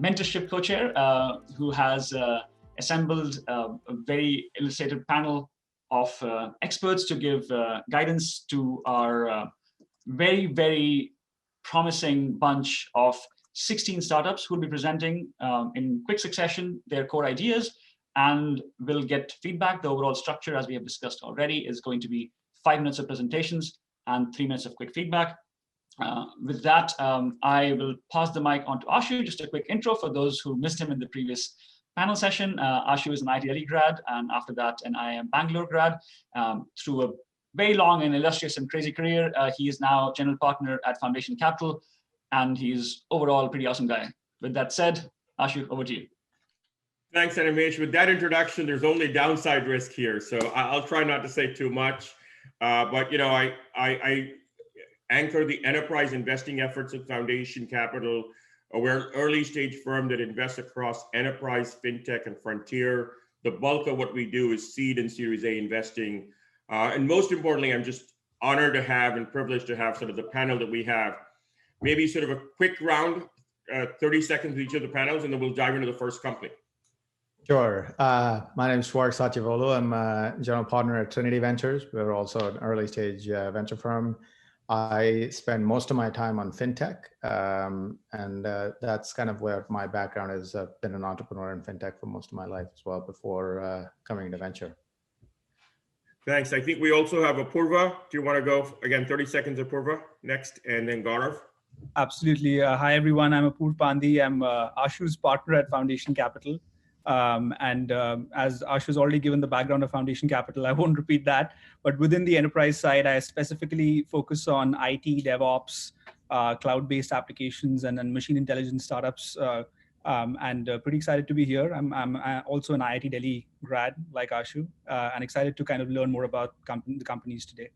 mentorship co-chair, who has assembled a very illustrated panel of experts to give guidance to our very, very promising bunch of 16 startups who will be presenting in quick succession their core ideas, and we'll get feedback. The overall structure, as we have discussed already, is going to be 5 minutes of presentations and 3 minutes of quick feedback. With that, I will pass the mic on to Ashu. Just a quick intro for those who missed him in the previous panel session. Ashu is an IIT grad, and after that, an IIM Bangalore grad. Through a very long and illustrious and crazy career, he is now general partner at Foundation Capital, and he's overall a pretty awesome guy. With that said, Ashu, over to you. Thanks, Animesh. With that introduction, there's only downside risk here, so I'll try not to say too much. But you know, I anchor the enterprise investing efforts of Foundation Capital. We're an early stage firm that invests across enterprise, fintech, and frontier. The bulk of what we do is seed and Series A investing. And most importantly, I'm just honored to have and privileged to have sort of the panel that we have. Maybe sort of a quick round, 30 seconds with each of the panels, and then we'll dive into the first company. Sure. My name is Shwark Satyavolu. I'm a general partner at Trinity Ventures. We're also an early stage venture firm. I spend most of my time on fintech, and that's kind of where my background is. I've been an entrepreneur in fintech for most of my life as well before coming into venture. Thanks. I think we also have Apurva. Do you want to go again, 30 seconds, Apurva, next, and then Gaurav? Absolutely. Hi, everyone. I'm Apurva Pandey. I'm Ashu's partner at Foundation Capital. As Ashu's already given the background of Foundation Capital, I won't repeat that. But within the enterprise side, I specifically focus on IT, DevOps, cloud-based applications, and machine intelligence startups. Pretty excited to be here. I'm also an IIT Delhi grad, like Ashu, and excited to kind of learn more about the companies today.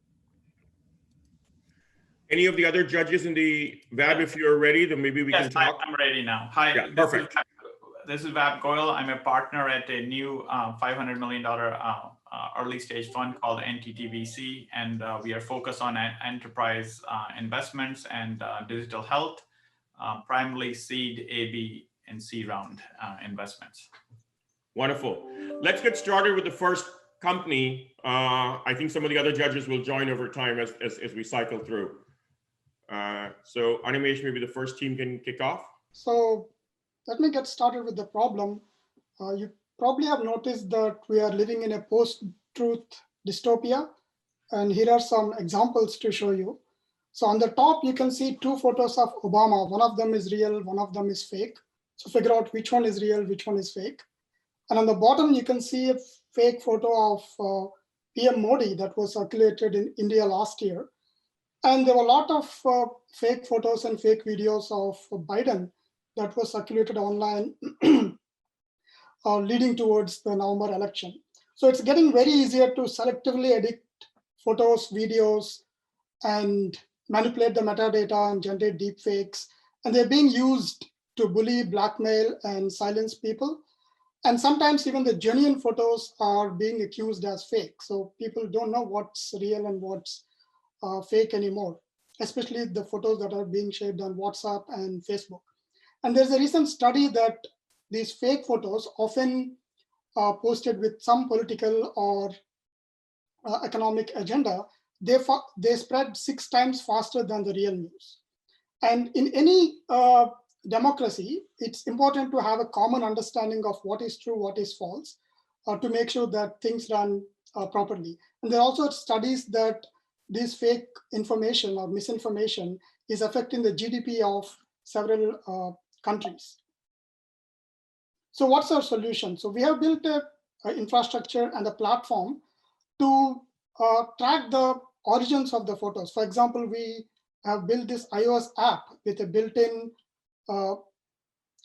Any of the other judges in the VAB, if you're ready, then maybe we can talk. I'm ready now. Hi, yeah, perfect. This is Vab Goyal. I'm a partner at a new $500 million early stage fund called NTTVC, and we are focused on enterprise investments and digital health, primarily seed, A, B, and C round investments. Wonderful. Let's get started with the first company. I think some of the other judges will join over time as we cycle through. So Animesh, maybe the first team can kick off. So let me get started with the problem. You probably have noticed that we are living in a post-truth dystopia. And here are some examples to show you. So on the top, you can see 2 photos of Obama. One of them is real, one of them is fake. So figure out which one is real, which one is fake. And on the bottom, you can see a fake photo of PM Modi that was circulated in India last year. And there were a lot of fake photos and fake videos of Biden that was circulated online leading towards the November election. So it's getting very easier to selectively edit photos, videos, and manipulate the metadata and generate deep fakes. And they're being used to bully, blackmail, and silence people. And sometimes even the genuine photos are being accused as fake. So people don't know what's real and what's fake anymore, especially the photos that are being shared on WhatsApp and Facebook. And there's a recent study that these fake photos, often posted with some political or economic agenda, they spread 6 times faster than the real news. And in any democracy, it's important to have a common understanding of what is true, what is false, to make sure that things run properly. And there are also studies that this fake information or misinformation is affecting the GDP of several countries. So what's our solution? So we have built an infrastructure and a platform to track the origins of the photos. For example, we have built this iOS app with a built-in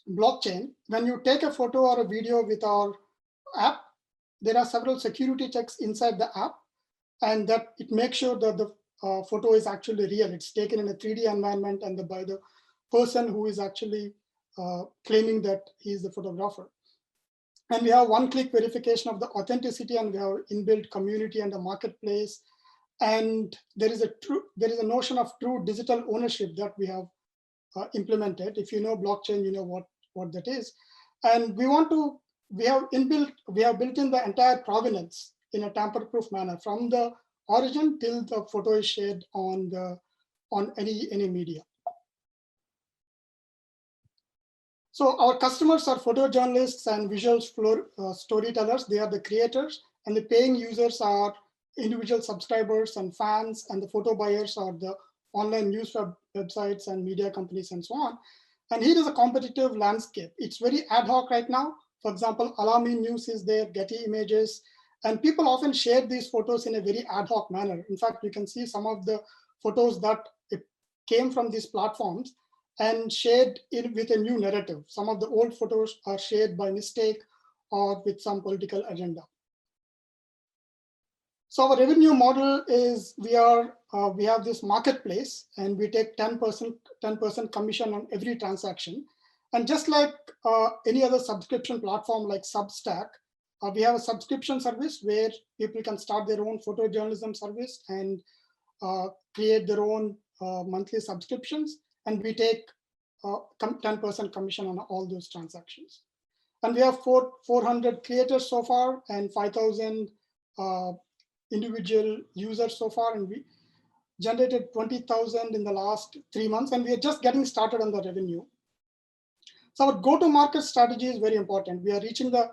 blockchain. When you take a photo or a video with our app, there are several security checks inside the app, and that it makes sure that the photo is actually real. It's taken in a 3D environment and by the person who is actually claiming that he is the photographer. And we have one-click verification of the authenticity, and we have inbuilt community and a marketplace. And there is a notion of true digital ownership that we have implemented. If you know blockchain, you know what what that is. And we have built in the entire provenance in a tamper-proof manner from the origin till the photo is shared on any media. So our customers are photojournalists and visual storytellers. They are the creators, and the paying users are individual subscribers and fans, and the photo buyers are the online news websites and media companies and so on. And here is a competitive landscape. It's very ad hoc right now. For example, Alarming News is there, Getty Images, and people often share these photos in a very ad hoc manner. In fact, you can see some of the photos that came from these platforms and shared with a new narrative. Some of the old photos are shared by mistake or with some political agenda. So our revenue model is we have this marketplace, and we take 10% commission on every transaction. And just like any other subscription platform like Substack, we have a subscription service where people can start their own photojournalism service and create their own monthly subscriptions. And we take 10% commission on all those transactions. And we have 400 creators so far and 5,000 individual users so far. And we generated 20,000 in the last 3 months. And we are just getting started on the revenue. So our go-to-market strategy is very important. We are reaching the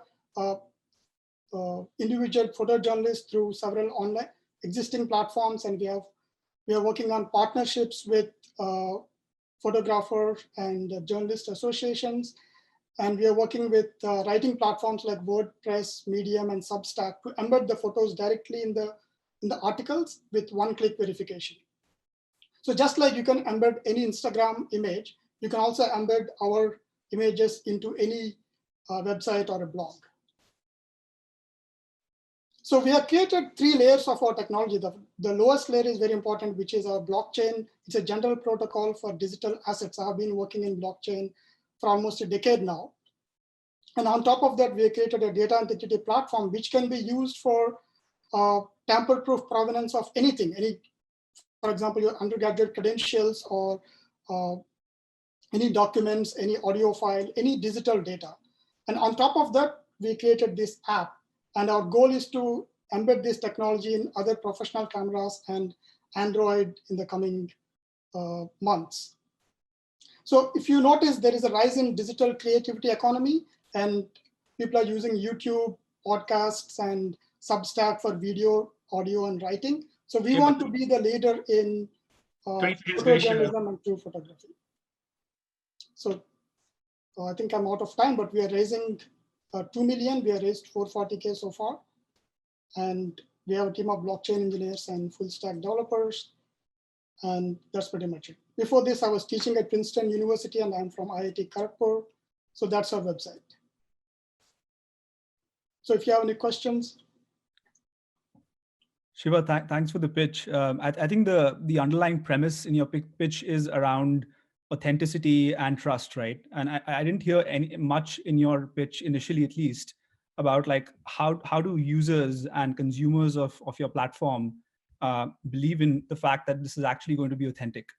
individual photojournalists through several online existing platforms, and we are working on partnerships with photographers and journalist associations, and we are working with writing platforms like WordPress, Medium, and Substack to embed the photos directly in the articles with one-click verification. So just like you can embed any Instagram image, you can also embed our images into any website or a blog. So we have created 3 layers of our technology. The lowest layer is very important, which is our blockchain. It's a general protocol for digital assets. I have been working in blockchain for almost a decade now. And on top of that, we have created a data integrity platform, which can be used for tamper-proof provenance of anything. For example, your undergraduate credentials or any documents, any audio file, any digital data. And on top of that, we created this app. And our goal is to embed this technology in other professional cameras and Android in the coming months. So if you notice, there is a rise in digital creativity economy, and people are using YouTube, podcasts, and Substack for video, audio, and writing. So we want to be the leader in photojournalism and true photography. So I think I'm out of time, but we are raising 2 million. We have raised 440K so far. And we have a team of blockchain engineers and full stack developers. And that's pretty much it. Before this, I was teaching at Princeton University, and I'm from IIT Kharagpur. So that's our website. So if you have any questions. Shiva, thanks for the pitch. I think the underlying premise in your pitch is around authenticity and trust, right? And I didn't hear much in your pitch initially, at least, about like how do users and consumers of your platform believe in the fact that this is actually going to be authentic,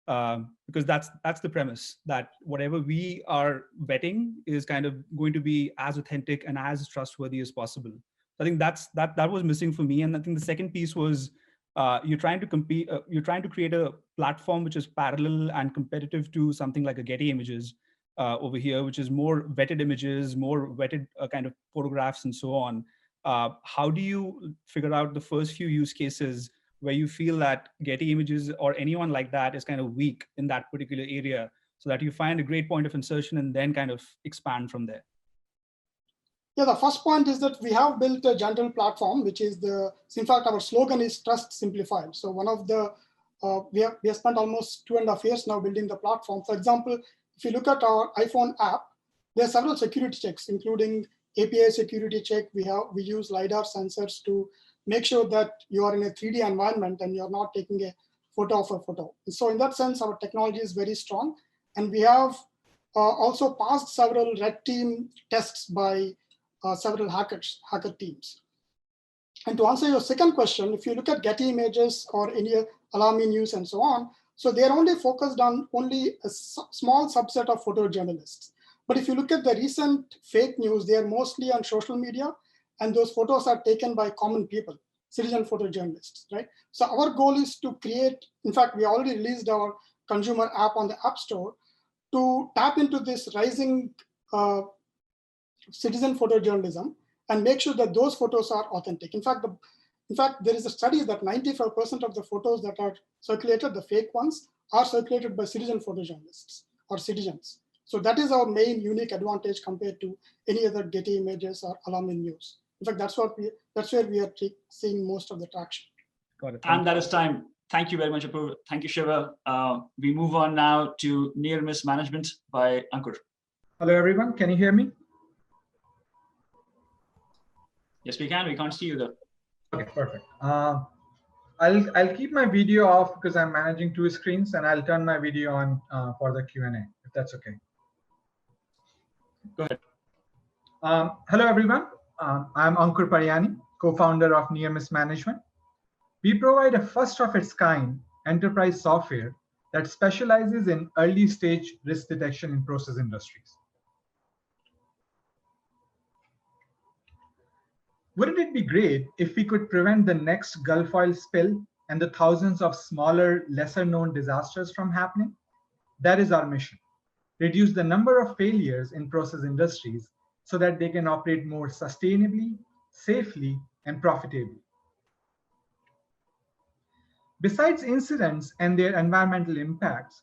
because that's the premise, that whatever we are betting is kind of going to be as authentic and as trustworthy as possible. I think that was missing for me. And I think the second piece was you're trying to create a platform which is parallel and competitive to something like a Getty Images over here, which is more vetted images, more vetted kind of photographs and so on. How do you figure out the first few use cases where you feel that Getty Images or anyone like that is kind of weak in that particular area, so that you find a great point of insertion and then kind of expand from there? Yeah, the first point is that we have built a general platform, which is in fact, our slogan is trust simplified. So one of the, we have spent almost 2.5 years now building the platform. For example, if you look at our iPhone app, there are several security checks, including API security check. We use LiDAR sensors to make sure that you are in a 3D environment and you're not taking a photo of a photo. So in that sense, our technology is very strong. And we have also passed several red team tests by several hacker teams. And to answer your second question, if you look at Getty Images or any Alarming News and so on, so they're only focused on only a small subset of photojournalists. But if you look at the recent fake news, they are mostly on social media, and those photos are taken by common people, citizen photojournalists, right? So our goal is to create, in fact, we already released our consumer app on the App Store to tap into this rising citizen photojournalism and make sure that those photos are authentic. In fact, there is a study that 95% of the photos that are circulated, the fake ones, are circulated by citizen photojournalists or citizens. So that is our main unique advantage compared to any other Getty Images or Alarming News. In fact, that's where we are seeing most of the traction. Got it. And that is time. Thank you very much, Apurva. Thank you, Shiva. We move on now to Near Miss Management by Ankur. Hello, everyone. Can you hear me? Yes, we can. We can't see you though. Okay, perfect. I'll keep my video off because I'm managing 2 screens, and I'll turn my video on for the Q&A, if that's okay. Go ahead. Hello, everyone. I'm Ankur Paryani, co-founder of Near Miss Management. We provide a first-of-its-kind enterprise software that specializes in early-stage risk detection in process industries. Wouldn't it be great if we could prevent the next Gulf oil spill and the thousands of smaller, lesser-known disasters from happening? That is our mission. Reduce the number of failures in process industries so that they can operate more sustainably, safely, and profitably. Besides incidents and their environmental impacts,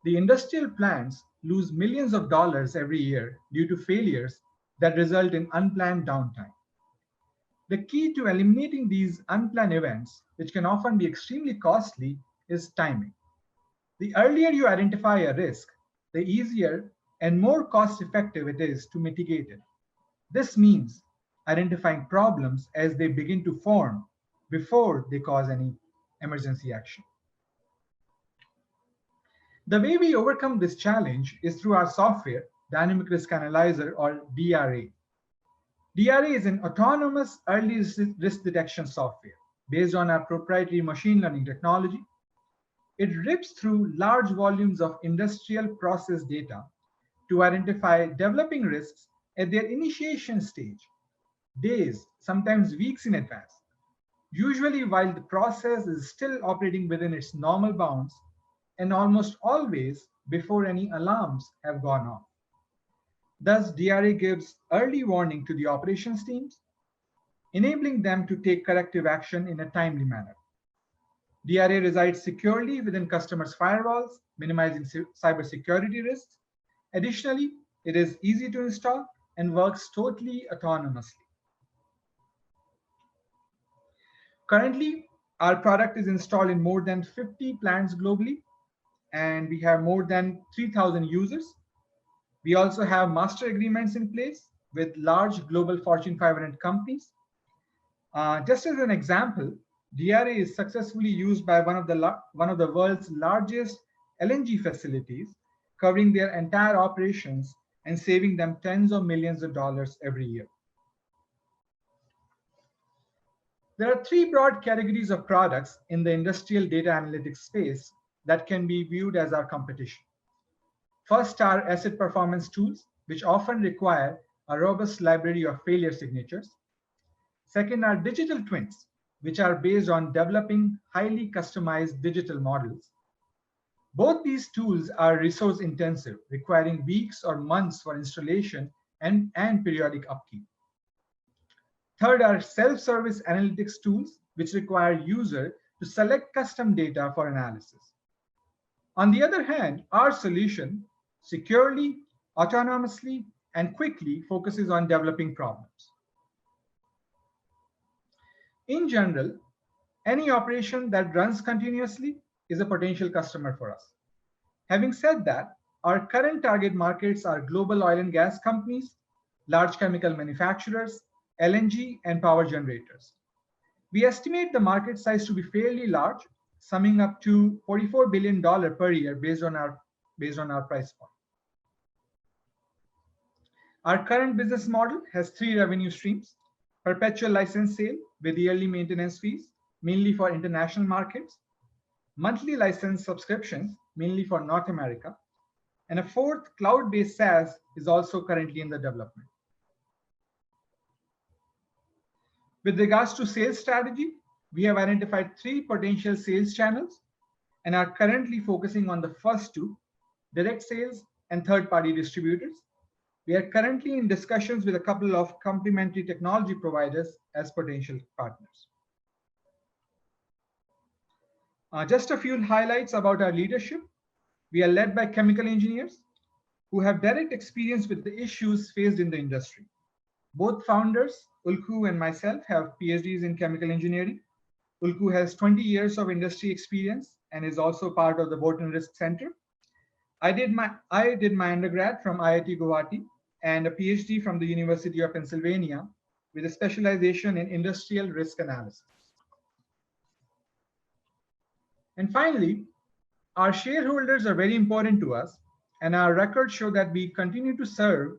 the industrial plants lose millions of dollars every year due to failures that result in unplanned downtime. The key to eliminating these unplanned events, which can often be extremely costly, is timing. The earlier you identify a risk, the easier and more cost-effective it is to mitigate it. This means identifying problems as they begin to form before they cause any emergency action. The way we overcome this challenge is through our software, Dynamic Risk Analyzer, or DRA. DRA is an autonomous early risk detection software based on our proprietary machine learning technology. It rips through large volumes of industrial process data to identify developing risks at their initiation stage, days, sometimes weeks in advance, usually while the process is still operating within its normal bounds, and almost always before any alarms have gone off. Thus, DRA gives early warning to the operations teams, enabling them to take corrective action in a timely manner. DRA resides securely within customers' firewalls, minimizing cybersecurity risks. Additionally, it is easy to install and works totally autonomously. Currently, our product is installed in more than 50 plants globally, and we have more than 3,000 users. We also have master agreements in place with large global Fortune 500 companies. Just as an example, DRA is successfully used by one of the world's largest LNG facilities, covering their entire operations and saving them tens of millions of dollars every year. There are 3 broad categories of products in the industrial data analytics space that can be viewed as our competition. First are asset performance tools, which often require a robust library of failure signatures. Second are digital twins, which are based on developing highly customized digital models. Both these tools are resource intensive, requiring weeks or months for installation and periodic upkeep. Third are self-service analytics tools, which require user to select custom data for analysis. On the other hand, our solution securely, autonomously, and quickly focuses on developing problems. In general, any operation that runs continuously is a potential customer for us. Having said that, our current target markets are global oil and gas companies, large chemical manufacturers, LNG, and power generators. We estimate the market size to be fairly large, summing up to $44 billion per year based on our price point. Our current business model has 3 revenue streams: perpetual license sale with yearly maintenance fees, mainly for international markets; monthly license subscriptions, mainly for North America; And a fourth, cloud-based SaaS, is also currently in the development. With regards to sales strategy, we have identified 3 potential sales channels and are currently focusing on the first 2, direct sales and third-party distributors. We are currently in discussions with a couple of complementary technology providers as potential partners. Just a few highlights about our leadership. We are led by chemical engineers who have direct experience with the issues faced in the industry. Both founders, Ulku and myself, have PhDs in chemical engineering. Ulku has 20 years of industry experience and is also part of the Borton Risk Center. I did my undergrad from IIT2020 and a PhD from the University of Pennsylvania with a specialization in industrial risk analysis. And finally, our shareholders are very important to us, and our records show that we continue to serve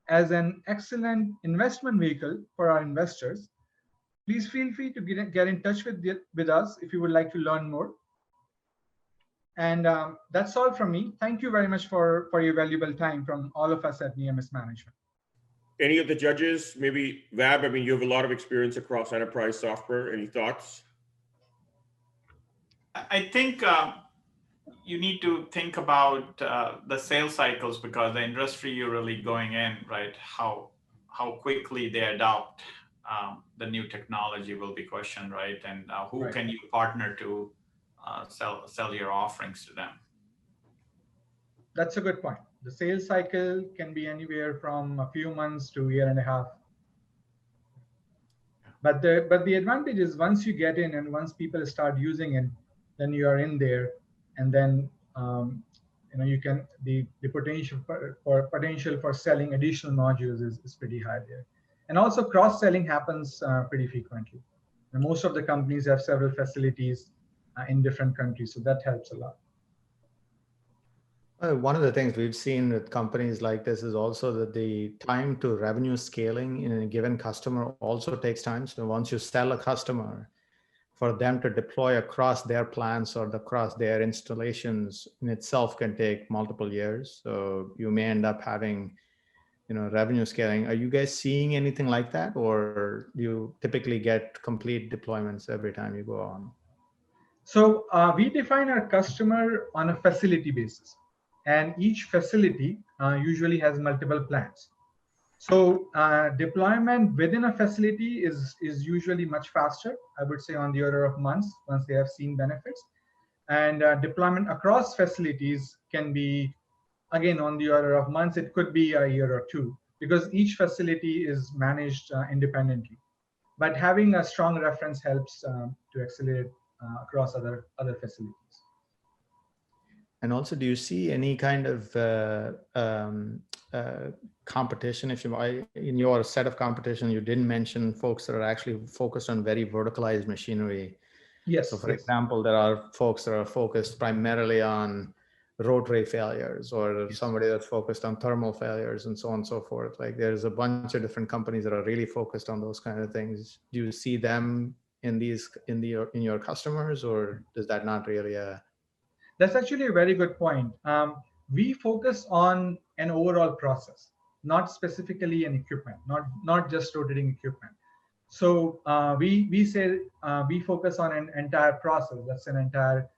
as an excellent investment vehicle for our investors. Please feel free to get in touch with us if you would like to learn more. And that's all from me. Thank you very much for your valuable time from all of us at Neomis Management. Any of the judges, maybe Vab, I mean, you have a lot of experience across enterprise software. Any thoughts? I think you need to think about the sales cycles, because the industry you're really going in, right? How quickly they adopt the new technology will be questioned, right? And who can you partner to sell your offerings to them? That's a good point. The sales cycle can be anywhere from a few months to a year and a half. But the advantage is once you get in and once people start using it, then you are in there, and then you can the potential for selling additional modules is pretty high there. And also cross-selling happens pretty frequently. And most of the companies have several facilities in different countries, so that helps a lot. One of the things we've seen with companies like this is also that the time to revenue scaling in a given customer also takes time. So once you sell a customer, for them to deploy across their plants or across their installations in itself can take multiple years. So you may end up having, revenue scaling. Are you guys seeing anything like that, or do you typically get complete deployments every time you go on? So we define our customer on a facility basis, and each facility usually has multiple plants. So deployment within a facility is usually much faster, I would say on the order of months once they have seen benefits. And deployment across facilities can be, again, on the order of months. It could be a year or 2 because each facility is managed independently. But having a strong reference helps to accelerate across other facilities. And also, do you see any kind of competition? In your set of competition, you didn't mention folks that are actually focused on very verticalized machinery. Yes. So for example, there are folks that are focused primarily on rotary failures, or somebody that's focused on thermal failures, and so on and so forth. Like there's a bunch of different companies that are really focused on those kind of things. Do you see them in your customers, or is that not really a? That's actually a very good point. We focus on an overall process, not specifically an equipment, not just rotating equipment. So we say we focus on an entire process. That's an entire,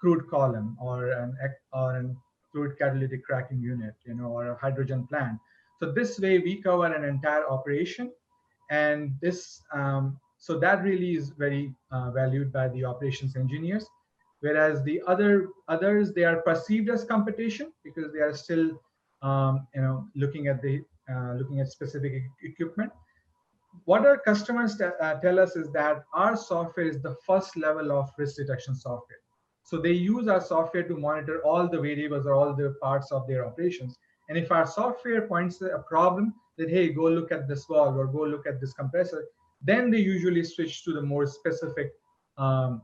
crude column, or an crude catalytic cracking unit, or a hydrogen plant. So this way we cover an entire operation, and this so that really is very valued by the operations engineers. Whereas the others, they are perceived as competition because they are still, looking at specific equipment. What our customers tell us is that our software is the first level of risk detection software. So they use our software to monitor all the variables or all the parts of their operations. And if our software points to a problem that, hey, go look at this valve or go look at this compressor, then they usually switch to the more specific the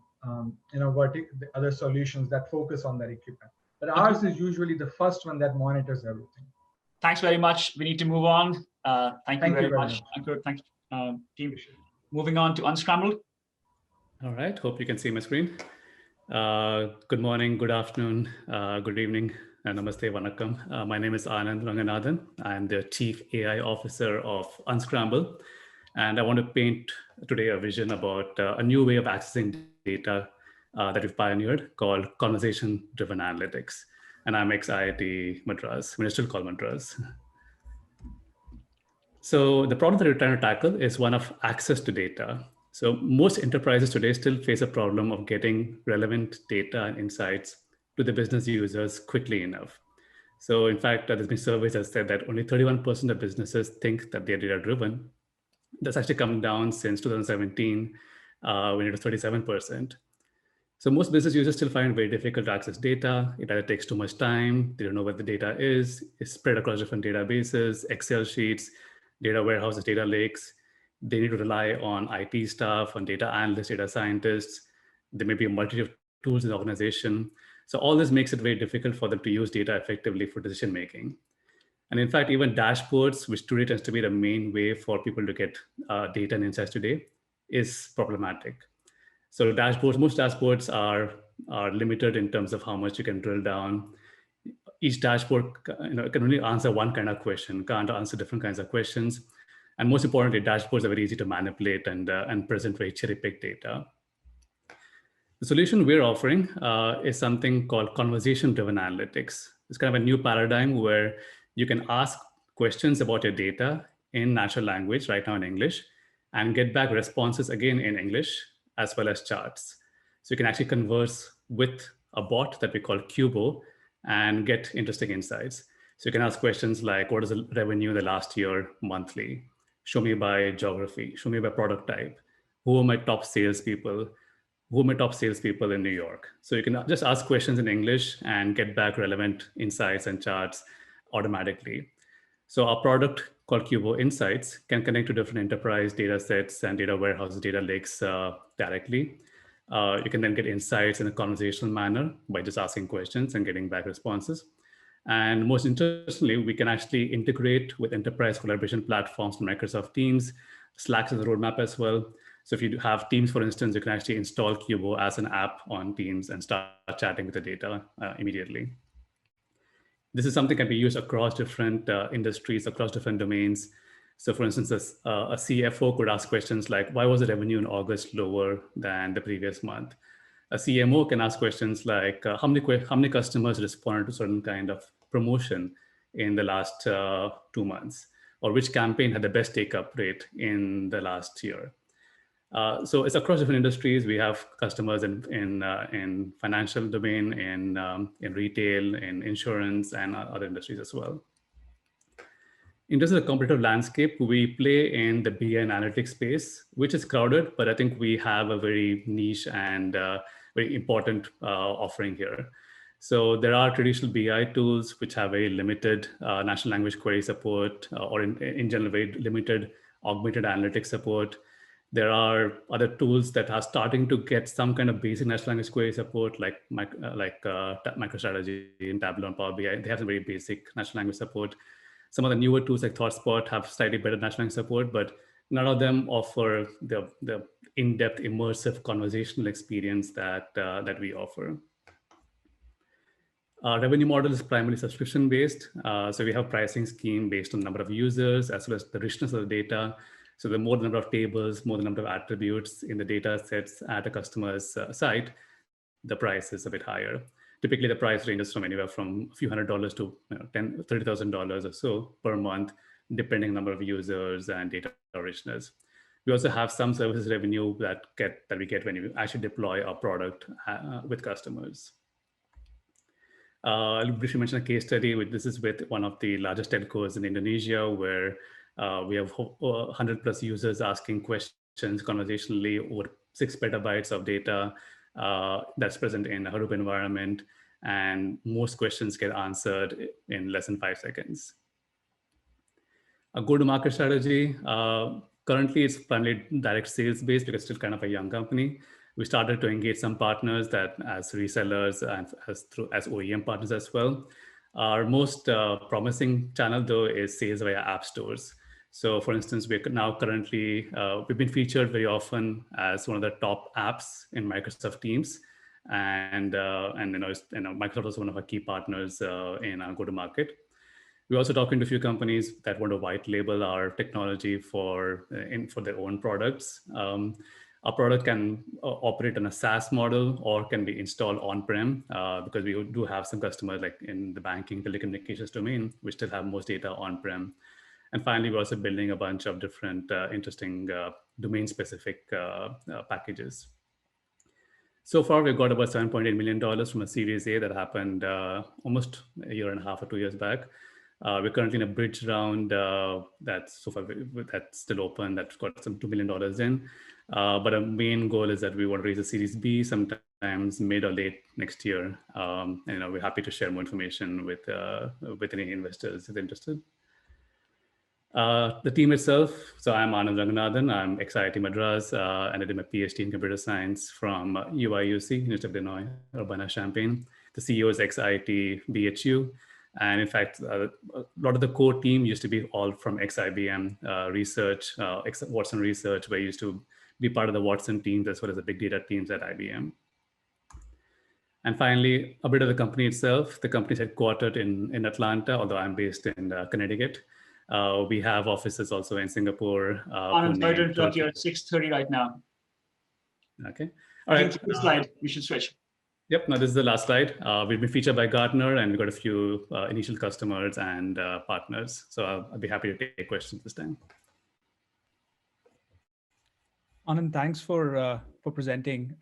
other solutions that focus on that equipment. But ours is usually the first one that monitors everything. Thanks very much. We need to move on. Thank you very much, Ankur. Thanks, team. Moving on to Unscrambled. All right. Hope you can see my screen. Good morning, good afternoon, good evening, Namaste, Vanakkam. My name is Anand Ranganathan. I'm the Chief AI Officer of Unscramble. And I want to paint today a vision about a new way of accessing data that we've pioneered called conversation-driven analytics. And I'm ex-IIT Madras, we're still called Madras. So the problem that we're trying to tackle is one of access to data. So most enterprises today still face a problem of getting relevant data and insights to the business users quickly enough. So in fact, there's been surveys that said that only 31% of businesses think that they're data-driven. That's actually come down since 2017, when it was 37%. So most business users still find it very difficult to access data. It either takes too much time, they don't know where the data is, it's spread across different databases, Excel sheets, data warehouses, data lakes. They need to rely on IT staff, on data analysts, data scientists. There may be a multitude of tools in the organization. So all this makes it very difficult for them to use data effectively for decision making. And in fact, even dashboards, which today tends to be the main way for people to get data and insights today, is problematic. So dashboards, most dashboards are limited in terms of how much you can drill down. Each dashboard can only answer one kind of question, can't answer different kinds of questions. And most importantly, dashboards are very easy to manipulate and present very cherry-picked data. The solution we're offering is something called conversation-driven analytics. It's kind of a new paradigm where you can ask questions about your data in natural language, right now in English, and get back responses again in English, as well as charts. So you can actually converse with a bot that we call Cubo and get interesting insights. So you can ask questions like, what is the revenue the last year monthly? Show me by geography, show me by product type. Who are my top salespeople? Who are my top salespeople in New York? So you can just ask questions in English and get back relevant insights and charts automatically. So our product called Cubo Insights can connect to different enterprise data sets and data warehouses, data lakes directly. You can then get insights in a conversational manner by just asking questions and getting back responses. And most interestingly, we can actually integrate with enterprise collaboration platforms from Microsoft Teams. Slack is a roadmap as well. So if you have Teams, for instance, you can actually install Cubo as an app on Teams and start chatting with the data immediately. This is something that can be used across different industries, across different domains. So for instance, a CFO could ask questions like, why was the revenue in August lower than the previous month? A CMO can ask questions like, how many customers responded to certain kind of promotion in the last 2 months? Or which campaign had the best take-up rate in the last year? So it's across different industries. We have customers in financial domain, in retail, in insurance, and other industries as well. In terms of the competitive landscape, we play in the BI and analytics space, which is crowded, but I think we have a very niche and very important offering here. So there are traditional BI tools which have very limited natural language query support, or in general, very limited augmented analytics support. There are other tools that are starting to get some kind of basic natural language query support, like MicroStrategy and Tableau and Power BI. They have some very basic natural language support. Some of the newer tools like ThoughtSpot have slightly better natural language support, but none of them offer the in-depth immersive conversational experience that we offer. Our revenue model is primarily subscription-based. So we have pricing scheme based on the number of users as well as the richness of the data. So the more the number of tables, more the number of attributes in the data sets at a customer's site, the price is a bit higher. Typically, the price ranges from anywhere from a few $100s to $30,000 or so per month, depending on the number of users and data richness. We also have some services revenue that we get when you actually deploy our product with customers. I'll briefly mention a case study. This is with one of the largest telcos in Indonesia, where we have 100 plus users asking questions conversationally over 6 petabytes of data that's present in a Hadoop environment. And most questions get answered in less than 5 seconds. A go-to-market strategy, currently it's primarily direct sales based because it's still kind of a young company. We started to engage some partners that as resellers and as OEM partners as well. Our most promising channel though is sales via app stores. So for instance, we're now currently, we've been featured very often as one of the top apps in Microsoft Teams. and Microsoft is one of our key partners in our go-to-market. We're also talking to a few companies that want to white label our technology for their own products. Our product can operate on a SaaS model or can be installed on-prem because we do have some customers like in the banking, telecommunications domain, which still have most data on-prem. And finally, we're also building a bunch of different interesting domain-specific packages. So far, we've got about $7.8 million from a Series A that happened almost a year and a half or 2 years back. We're currently in a bridge round that's still open, that's got some $2 million in. But our main goal is that we want to raise a Series B sometimes mid or late next year. And we're happy to share more information with any investors if they're interested. The team itself, so I'm Anand Ranganathan, I'm ex-IIT Madras, and I did my PhD in computer science from UIUC, University of Illinois, Urbana-Champaign. The CEO is ex-IIT BHU. And in fact, a lot of the core team used to be all from ex-IBM research, ex-Watson research, where I used to be part of the Watson teams as well as the big data teams at IBM. And finally, a bit of the company itself. The company is headquartered in Atlanta, although I'm based in Connecticut. We have offices also in Singapore. I'm sorry to interrupt you at 6:30 right now. Okay. All right. This slide, we should switch. Yep. Now this is the last slide. We've been featured by Gartner, and we've got a few initial customers and partners. So I'll be happy to take questions this time. Anand, thanks for presenting.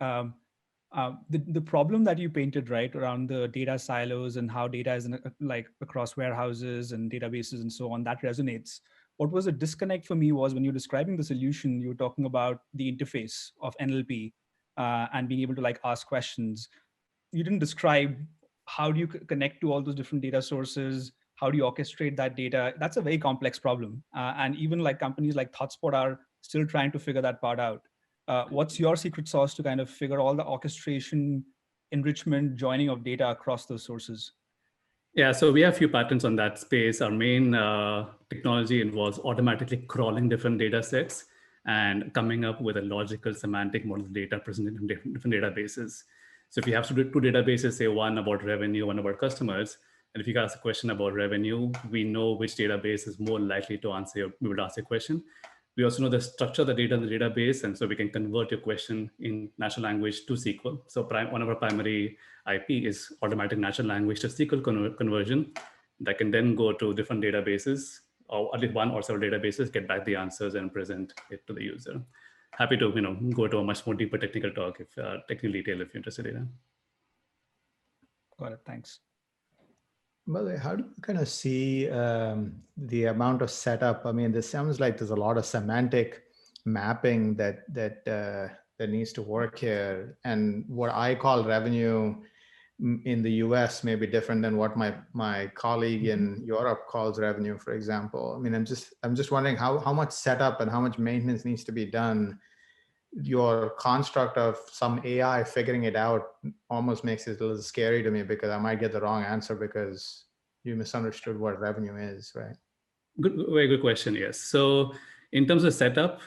The problem that you painted, right, around the data silos and how data is like across warehouses and databases and so on, that resonates. What was a disconnect for me was when you're describing the solution, you were talking about the interface of NLP and being able to like ask questions. You didn't describe how do you connect to all those different data sources? How do you orchestrate that data? That's a very complex problem. And even like companies like ThoughtSpot are still trying to figure that part out. What's your secret sauce to kind of figure all the orchestration, enrichment, joining of data across those sources? Yeah, so we have a few patterns on that space. Our main technology involves automatically crawling different data sets and coming up with a logical semantic model of data presented in different databases. So if you have two databases, say one about revenue, one about customers, and if you ask a question about revenue, we know which database is more likely to answer your question. We also know the structure of the data in the database, and so we can convert your question in natural language to SQL. So one of our primary IP is automatic natural language to SQL conversion that can then go to different databases, or at least one or several databases, get back the answers and present it to the user. Happy to go to a much more deeper technical talk, if technical detail, if you're interested in it. Got it. Thanks. Well, how do you kind of see the amount of setup? I mean, this sounds like there's a lot of semantic mapping that needs to work here. And what I call revenue in the US may be different than what my colleague in Europe calls revenue, for example. I mean, I'm just wondering how much setup and how much maintenance needs to be done. Your construct of some AI figuring it out almost makes it a little scary to me, because I might get the wrong answer because you misunderstood what revenue is, right? Very good question, yes. So in terms of setup,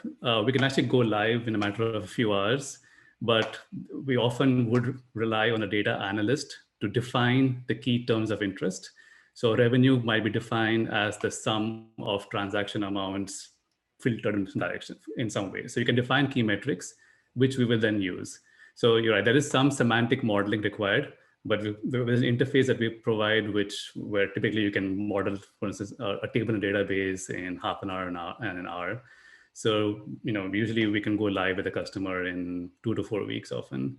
we can actually go live in a matter of a few hours, but we often would rely on a data analyst to define the key terms of interest. So revenue might be defined as the sum of transaction amounts filtered in some direction in some way. So you can define key metrics, which we will then use. So you're right, there is some semantic modeling required, but there's an interface that we provide, where typically you can model, for instance, a table in a database in half an hour and an hour. So usually we can go live with a customer in 2 to 4 weeks often,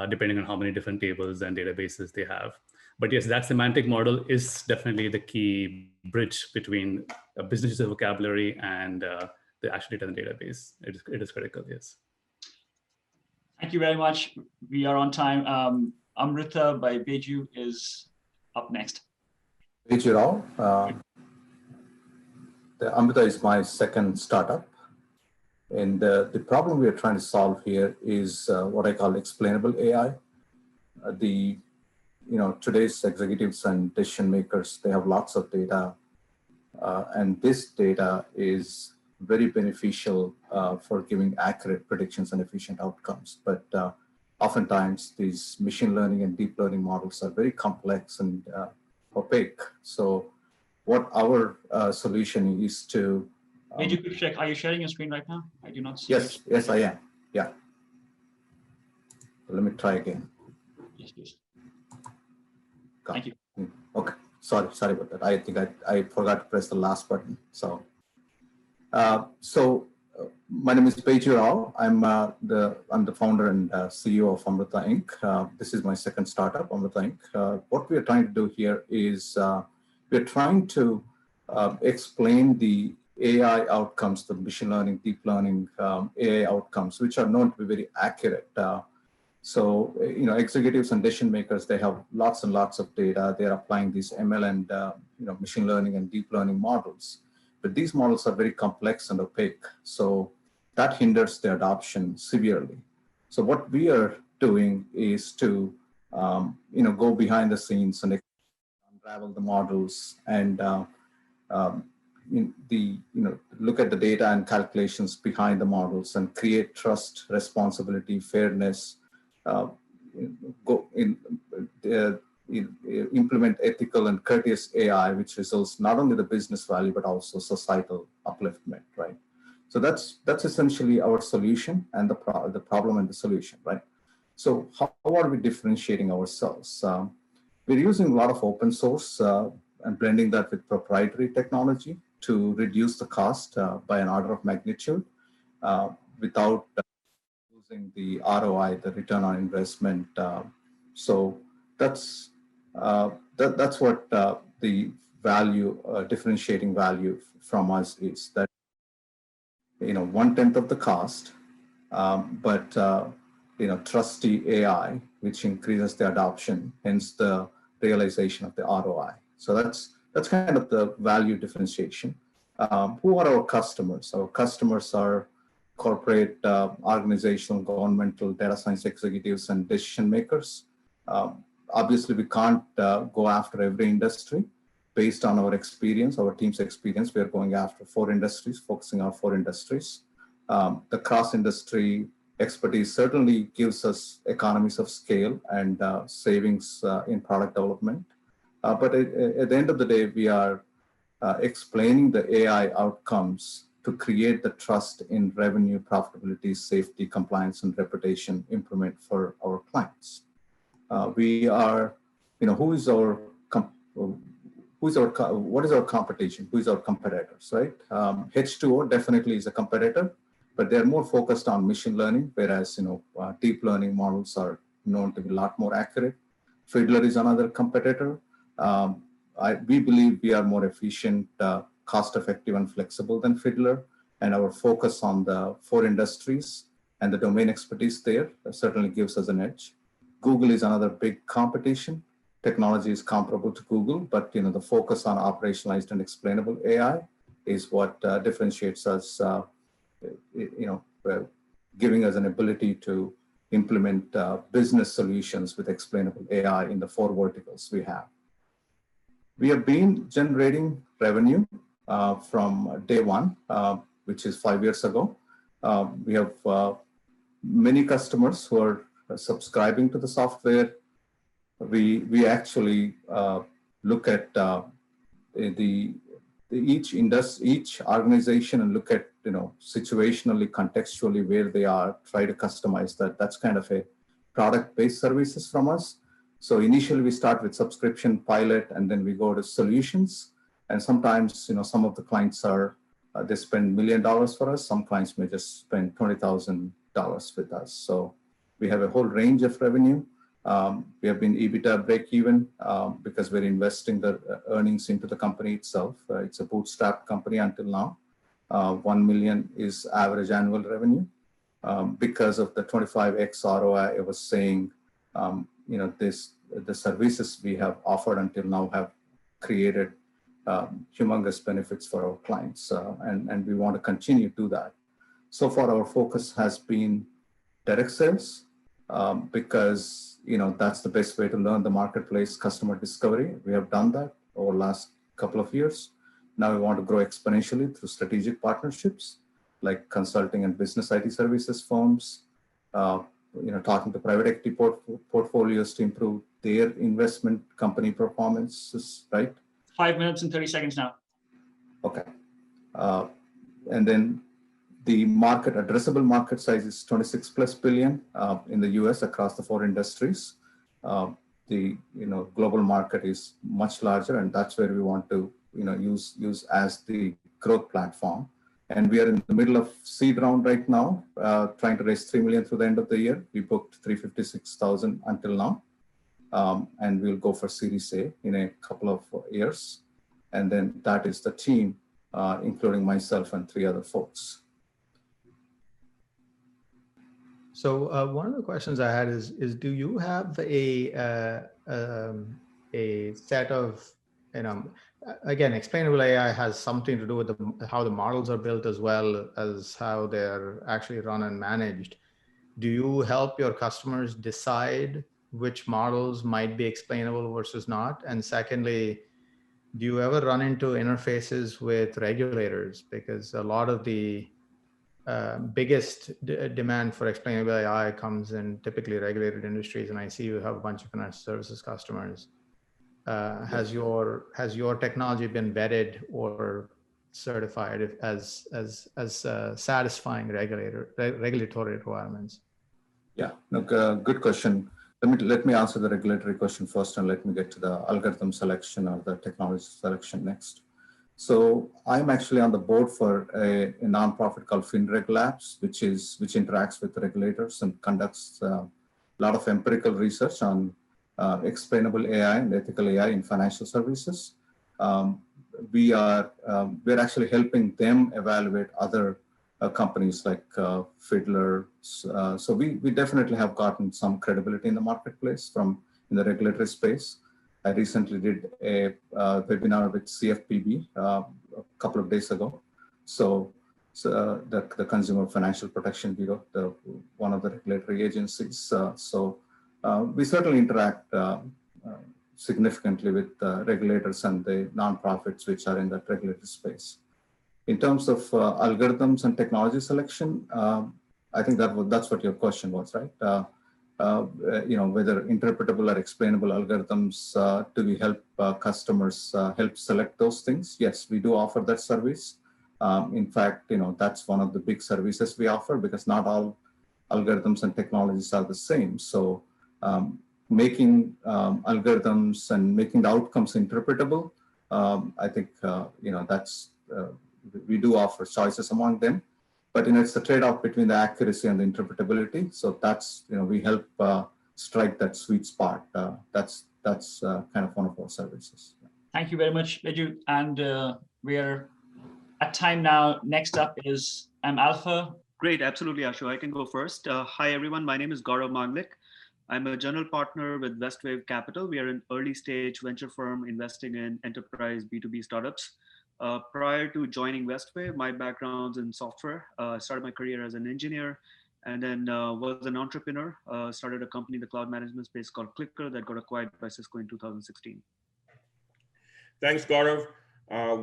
depending on how many different tables and databases they have. But yes, that semantic model is definitely the key bridge between a business user vocabulary and the actual data in the database. It is critical, yes. Thank you very much. We are on time. Amrita by Beju is up next. Beju Rao. Amrita is my second startup. And the problem we are trying to solve here is what I call explainable AI. Today's executives and decision makers, they have lots of data. And this data is very beneficial for giving accurate predictions and efficient outcomes. But oftentimes these machine learning and deep learning models are very complex and opaque. So what our solution is to... Hey, you could check, are you sharing your screen right now? I do not see Yes, it. yes, I am. Yeah. Let me try again. Yes, please. Got Thank you. it. Okay, sorry about that. I think I forgot to press the last button. So, my name is Peju Rao. I'm the founder and CEO of Amrita Inc. This is my second startup, Amrita Inc. What we are trying to do here is we're trying to explain the AI outcomes, the machine learning, deep learning AI outcomes, which are known to be very accurate. So, executives and decision makers, they have lots and lots of data. They're applying these ML and machine learning and deep learning models. But these models are very complex and opaque. So that hinders the adoption severely. So what we are doing is to, go behind the scenes and unravel the models and look at the data and calculations behind the models and create trust, responsibility, fairness, implement ethical and courteous AI, which results not only the business value, but also societal upliftment, right? So that's essentially our solution and the problem and the solution, right? So how are we differentiating ourselves? We're using a lot of open source and blending that with proprietary technology to reduce the cost by an order of magnitude without losing the ROI, the return on investment. So that's what the value, differentiating value from us is, that 1/10 of the cost, but trusty AI, which increases the adoption, hence the realization of the ROI. So that's kind of the value differentiation. Who are our customers? Our customers are corporate, organizational, governmental, data science executives, and decision makers. Obviously, we can't go after every industry. Based on our experience, our team's experience, we are going after 4 industries, focusing on 4 industries. The cross-industry expertise certainly gives us economies of scale and savings in product development. But at the end of the day, we are explaining the AI outcomes to create the trust in revenue, profitability, safety, compliance, and reputation improvement for our clients. We are, what is our competition? Who is our competitors, right? H2O definitely is a competitor, but they're more focused on machine learning, whereas, deep learning models are known to be a lot more accurate. Fiddler is another competitor. We believe we are more efficient, cost-effective, and flexible than Fiddler, and our focus on the 4 industries and the domain expertise there certainly gives us an edge. Google is another big competition. Technology is comparable to Google, but the focus on operationalized and explainable AI is what differentiates us, giving us an ability to implement business solutions with explainable AI in the 4 verticals we have. We have been generating revenue from day one, which is 5 years ago. We have many customers who are subscribing to the software. We actually look at each organization and look at situationally, contextually where they are, try to customize that. That's kind of a product-based services from us. So initially we start with subscription pilot, and then we go to solutions. And sometimes some of the clients are they spend $1 million for us. Some clients may just spend $20,000 with us. So we have a whole range of revenue. We have been EBITDA break even because we're investing the earnings into the company itself. It's a bootstrap company until now. 1 million is average annual revenue. Because of the 25x ROI, I was saying, the services we have offered until now have created humongous benefits for our clients, and we want to continue to do that. So far, our focus has been direct sales because that's the best way to learn the marketplace, customer discovery. We have done that over the last couple of years. Now we want to grow exponentially through strategic partnerships like consulting and business IT services firms, talking to private equity portfolios to improve their investment company performances, right? 5 minutes and 30 seconds now. Okay. And then the addressable market size is 26+ billion in the US across the 4 industries. The global market is much larger, and that's where we want to use as the growth platform. And we are in the middle of seed round right now, trying to raise 3 million through the end of the year. We booked 356,000 until now, and we'll go for Series A in a couple of years. And then that is the team, including myself and 3 other folks. So one of the questions I had is do you have a set of, again, explainable AI has something to do with how the models are built as well as how they're actually run and managed. Do you help your customers decide which models might be explainable versus not? And secondly, do you ever run into interfaces with regulators? Because a lot of the biggest demand for explainable AI comes in typically regulated industries, and I see you have a bunch of financial services customers. Has your technology been vetted or certified as satisfying regulatory requirements? Yeah, good question. Let me answer the regulatory question first, and let me get to the algorithm selection or the technology selection next. So I'm actually on the board for a nonprofit called FinReg Labs, which interacts with regulators and conducts a lot of empirical research on explainable AI and ethical AI in financial services. We're actually helping them evaluate other companies like Fiddler. So we definitely have gotten some credibility in the marketplace in the regulatory space. I recently did a webinar with CFPB a couple of days ago. So the Consumer Financial Protection Bureau, one of the regulatory agencies. We certainly interact significantly with regulators and the nonprofits which are in that regulatory space. In terms of algorithms and technology selection, I think that's what your question was, right? Whether interpretable or explainable algorithms, do we help customers help select those things? Yes, we do offer that service. In fact, that's one of the big services we offer, because not all algorithms and technologies are the same. So making algorithms and making the outcomes interpretable, I think that's we do offer choices among them. But it's the trade-off between the accuracy and the interpretability. So that's we help strike that sweet spot. That's kind of one of our services. Thank you very much, Leju. And we are at time now. Next up is Alpha. Great, absolutely, Ashu. I can go first. Hi, everyone. My name is Gaurav Maglik. I'm a general partner with Westwave Capital. We are an early stage venture firm investing in enterprise B2B startups. Prior to joining Westwave, my background's in software. Started my career as an engineer, and then was an entrepreneur. Started a company in the cloud management space called Clicker that got acquired by Cisco in 2016. Thanks, Gaurav.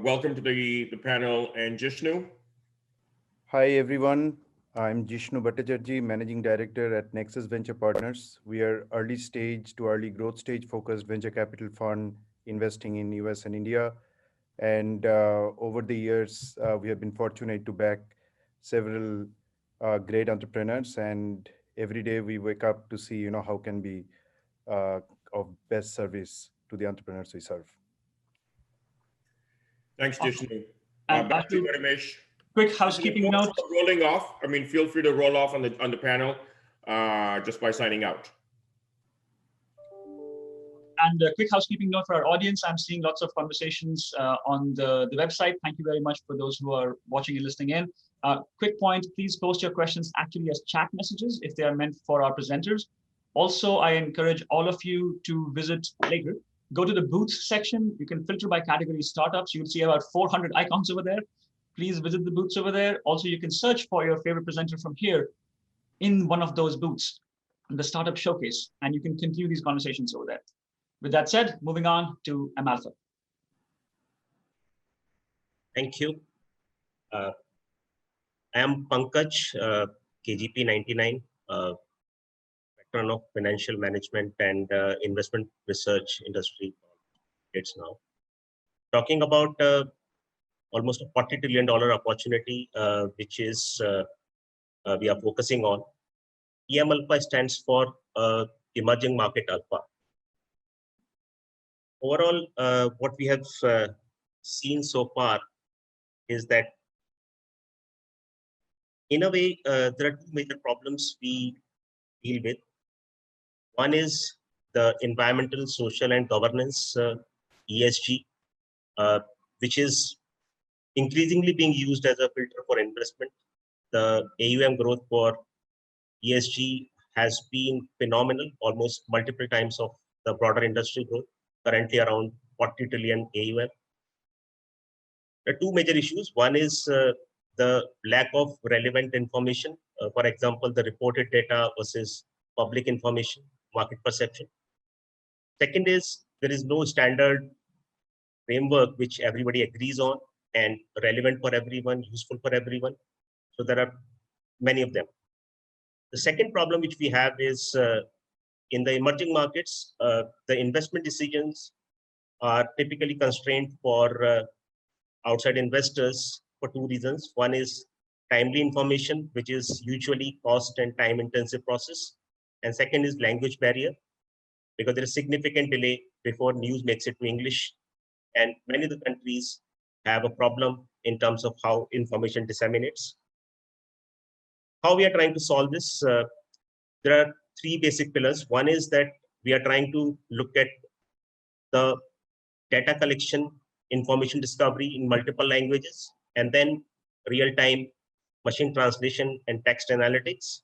Welcome to the panel, and Jishnu. Hi, everyone. I'm Jishnu Bhattacharjee, Managing Director at Nexus Venture Partners. We are early stage to early growth stage focused venture capital fund investing in US and India. And over the years, we have been fortunate to back several great entrepreneurs. And every day we wake up to see, how can be of best service to the entrepreneurs we serve. Thanks, Jishnu. Back to Ramesh. Quick housekeeping note. Rolling off. I mean, feel free to roll off on the panel just by signing out. And a quick housekeeping note for our audience. I'm seeing lots of conversations on the website. Thank you very much for those who are watching and listening in. Quick point, please post your questions actually as chat messages if they are meant for our presenters. Also, I encourage all of you to visit later. Go to the booths section. You can filter by category startups. You'll see about 400 icons over there. Please visit the booths over there. Also, you can search for your favorite presenter from here in one of those booths, the Startup Showcase, and you can continue these conversations over there. With that said, moving on to Alpha. Thank you. I am Pankaj, KGP 99. veteran of financial management and investment research industry. It's now talking about almost a $40 trillion opportunity, which is we are focusing on. EM Alpha stands for Emerging Market Alpha. Overall, what we have seen so far is that, in a way, there are two major problems we deal with. One is the environmental, social, and governance, ESG, which is increasingly being used as a filter for investment. The AUM growth for ESG has been phenomenal, almost multiple times of the broader industry growth, currently around 40 trillion AUM. There are two major issues. One is the lack of relevant information. For example, the reported data versus public information, market perception. Second is there is no standard framework which everybody agrees on and relevant for everyone, useful for everyone. So there are many of them. The second problem which we have is in the emerging markets, the investment decisions are typically constrained for outside investors for two reasons. One is timely information, which is usually cost and time intensive process. And second is language barrier, because there is significant delay before news makes it to English. And many of the countries have a problem in terms of how information disseminates. How we are trying to solve this? There are three basic pillars. One is that we are trying to look at the data collection, information discovery in multiple languages, and then real-time machine translation and text analytics.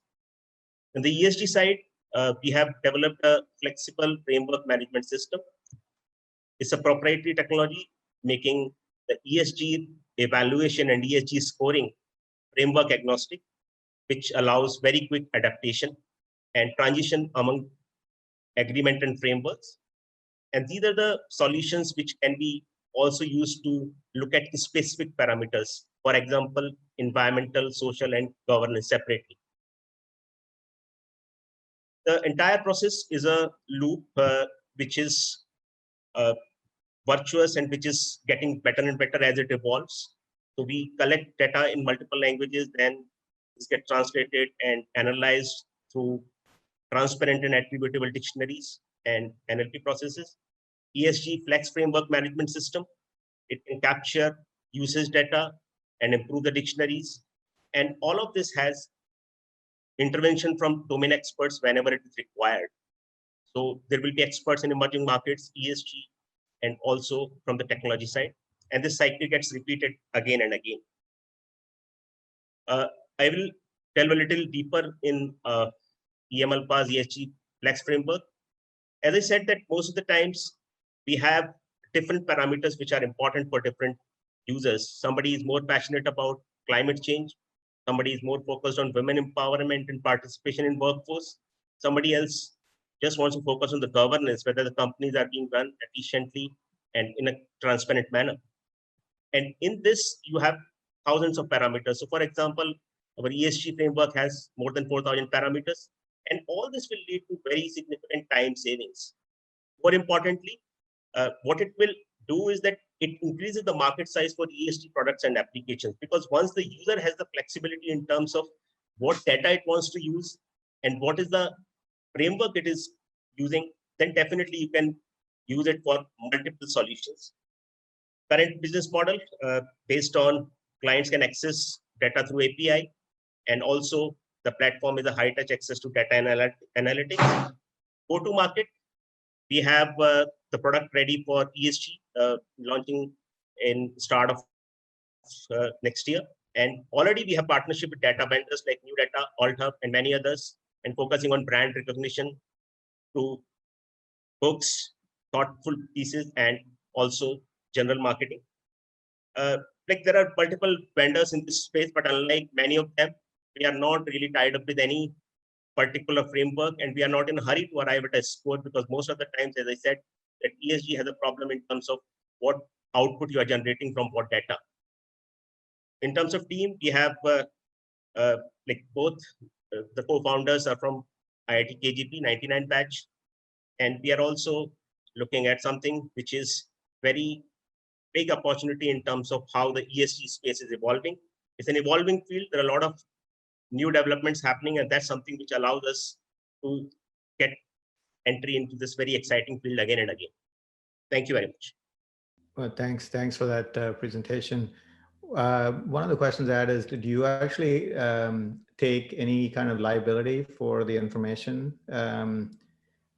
On the ESG side, we have developed a flexible framework management system. It's a proprietary technology making the ESG evaluation and ESG scoring framework agnostic, which allows very quick adaptation and transition among agreement and frameworks. And these are the solutions which can be also used to look at specific parameters, for example, environmental, social, and governance separately. The entire process is a loop which is virtuous and which is getting better and better as it evolves. So we collect data in multiple languages, then this gets translated and analyzed through transparent and attributable dictionaries and NLP processes. ESG Flex Framework Management System, it can capture usage data and improve the dictionaries. And all of this has intervention from domain experts whenever it is required. So there will be experts in emerging markets, ESG, and also from the technology side. And this cycle gets repeated again and again. I will delve a little deeper in EM Alpha's ESG Flex framework. As I said, that most of the times we have different parameters which are important for different users. Somebody is more passionate about climate change. Somebody is more focused on women empowerment and participation in workforce. Somebody else just wants to focus on the governance, whether the companies are being run efficiently and in a transparent manner. And in this, you have thousands of parameters. So for example, our ESG framework has more than 4,000 parameters, and all this will lead to very significant time savings. More importantly, what it will do is that it increases the market size for ESG products and applications, because once the user has the flexibility in terms of what data it wants to use and what is the framework it is using, then definitely you can use it for multiple solutions. Current business model based on clients can access data through API, and also the platform is a high touch access to data analytics. Go to market, we have the product ready for ESG, launching in start of next year. And already we have partnership with data vendors like New Data, AltHub, and many others, and focusing on brand recognition to books, thoughtful pieces, and also general marketing. Like there are multiple vendors in this space, but unlike many of them, we are not really tied up with any particular framework, and we are not in a hurry to arrive at a score, because most of the times, as I said, that ESG has a problem in terms of what output you are generating from what data. In terms of team, we have like both the co-founders are from IIT KGP 99 batch. And we are also looking at something which is very big opportunity in terms of how the ESG space is evolving. It's an evolving field. There are a lot of new developments happening, and that's something which allows us to get entry into this very exciting field again and again. Thank you very much. Well, thanks for that presentation. One of the questions I had is, do you actually take any kind of liability for the information?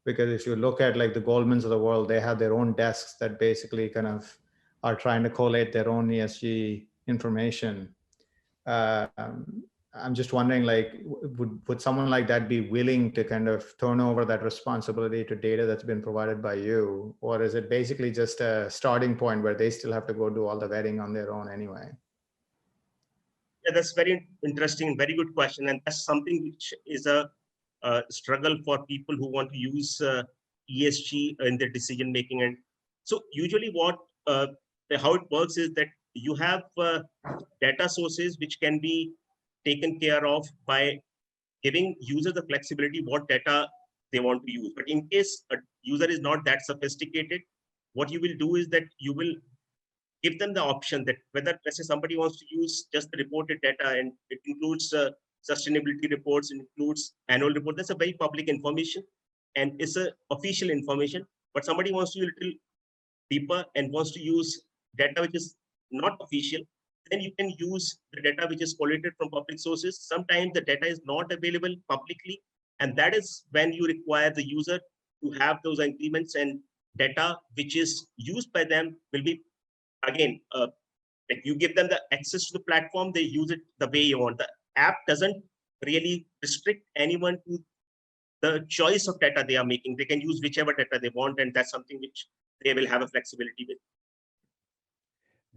Because if you look at like the Goldmans of the world, they have their own desks that basically kind of are trying to collate their own ESG information. I'm just wondering, like, would someone like that be willing to kind of turn over that responsibility to data that's been provided by you? Or is it basically just a starting point where they still have to go do all the vetting on their own anyway? Yeah, that's very interesting, very good question. And that's something which is a struggle for people who want to use ESG in their decision making. And so usually how it works is that you have data sources which can be taken care of by giving users the flexibility what data they want to use. But in case a user is not that sophisticated, what you will do is that you will give them the option that whether, let's say, somebody wants to use just the reported data, and it includes sustainability reports, it includes annual report. That's a very public information and it's a official information. But somebody wants to be a little deeper and wants to use data which is not official, then you can use the data which is collated from public sources. Sometimes the data is not available publicly, and that is when you require the user to have those agreements, and data which is used by them will be, again, like you give them the access to the platform, they use it the way you want. The app doesn't really restrict anyone to the choice of data they are making. They can use whichever data they want, and that's something which they will have a flexibility with.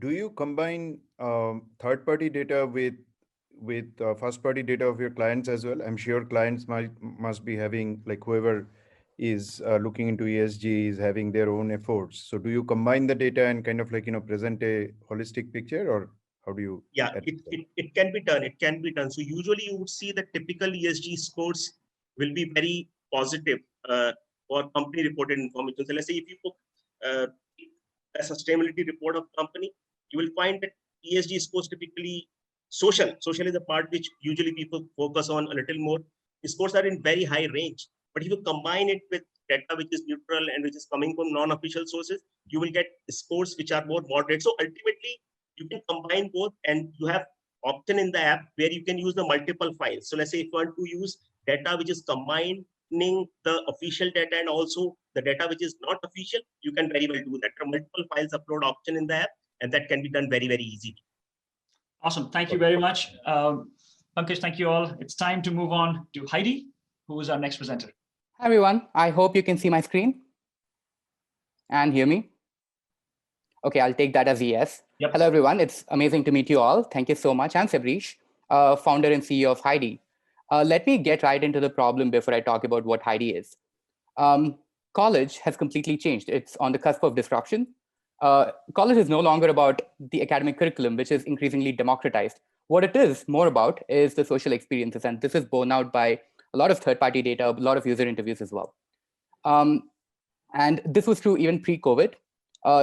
Do you combine third-party data with first-party data of your clients as well? I'm sure clients must be having, like, whoever is looking into ESG is having their own efforts. So do you combine the data and kind of like, present a holistic picture, or how do you? Yeah, it can be done. It can be done. So usually you would see that typical ESG scores will be very positive for company reported information. So let's say if you put a sustainability report of company, you will find that ESG scores typically social is the part which usually people focus on a little more. The scores are in very high range, but if you combine it with data which is neutral and which is coming from non-official sources, you will get scores which are more moderate. So ultimately you can combine both, and you have option in the app where you can use the multiple files. So let's say if you want to use data which is combining the official data and also the data which is not official, you can very well do that. There are multiple files upload option in the app, and that can be done very, very easily. Awesome. Thank you very much. Pankaj, thank you all. It's time to move on to Heidi, who is our next presenter. Hi, everyone. I hope you can see my screen and hear me. Okay, I'll take that as a yes. Yep. Hello, everyone. It's amazing to meet you all. Thank you so much. I'm Sabrish, founder and CEO of Heidi. Let me get right into the problem before I talk about what Heidi is. College has completely changed. It's on the cusp of disruption. College is no longer about the academic curriculum, which is increasingly democratized. What it is more about is the social experiences, and this is borne out by a lot of third-party data, a lot of user interviews as well. And this was true even pre-COVID.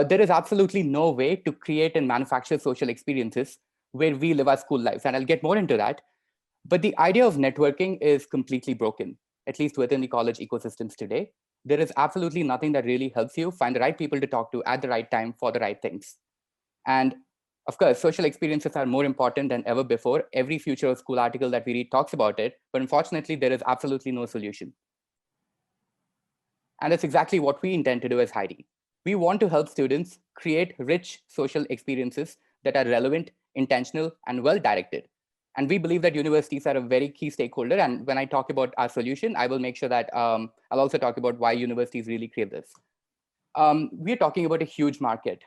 There is absolutely no way to create and manufacture social experiences where we live our school lives, and I'll get more into that. But the idea of networking is completely broken, at least within the college ecosystems today. There is absolutely nothing that really helps you find the right people to talk to at the right time for the right things. And of course, social experiences are more important than ever before. Every future of school article that we read talks about it, but unfortunately, there is absolutely no solution. And that's exactly what we intend to do as Heidi. We want to help students create rich social experiences that are relevant, intentional, and well-directed. And we believe that universities are a very key stakeholder. And when I talk about our solution, I will make sure that I'll also talk about why universities really crave this. We're talking about a huge market.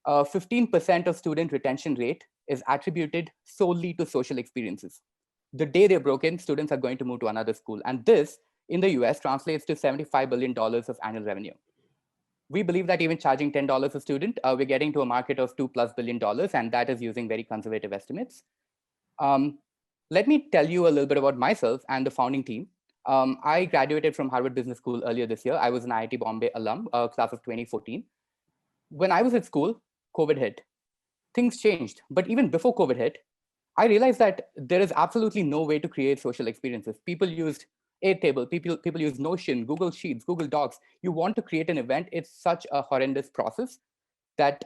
15% of student retention rate is attributed solely to social experiences. The day they're broken, students are going to move to another school. And this, in the US, translates to $75 billion of annual revenue. We believe that even charging $10 a student, we're getting to a market of $2+ billion, and that is using very conservative estimates. Let me tell you a little bit about myself and the founding team. I graduated from Harvard Business School earlier this year. I was an IIT Bombay alum, class of 2014. When I was at school, COVID hit. Things changed. But even before COVID hit, I realized that there is absolutely no way to create social experiences. People used Airtable, people use Notion, Google Sheets, Google Docs. You want to create an event, it's such a horrendous process that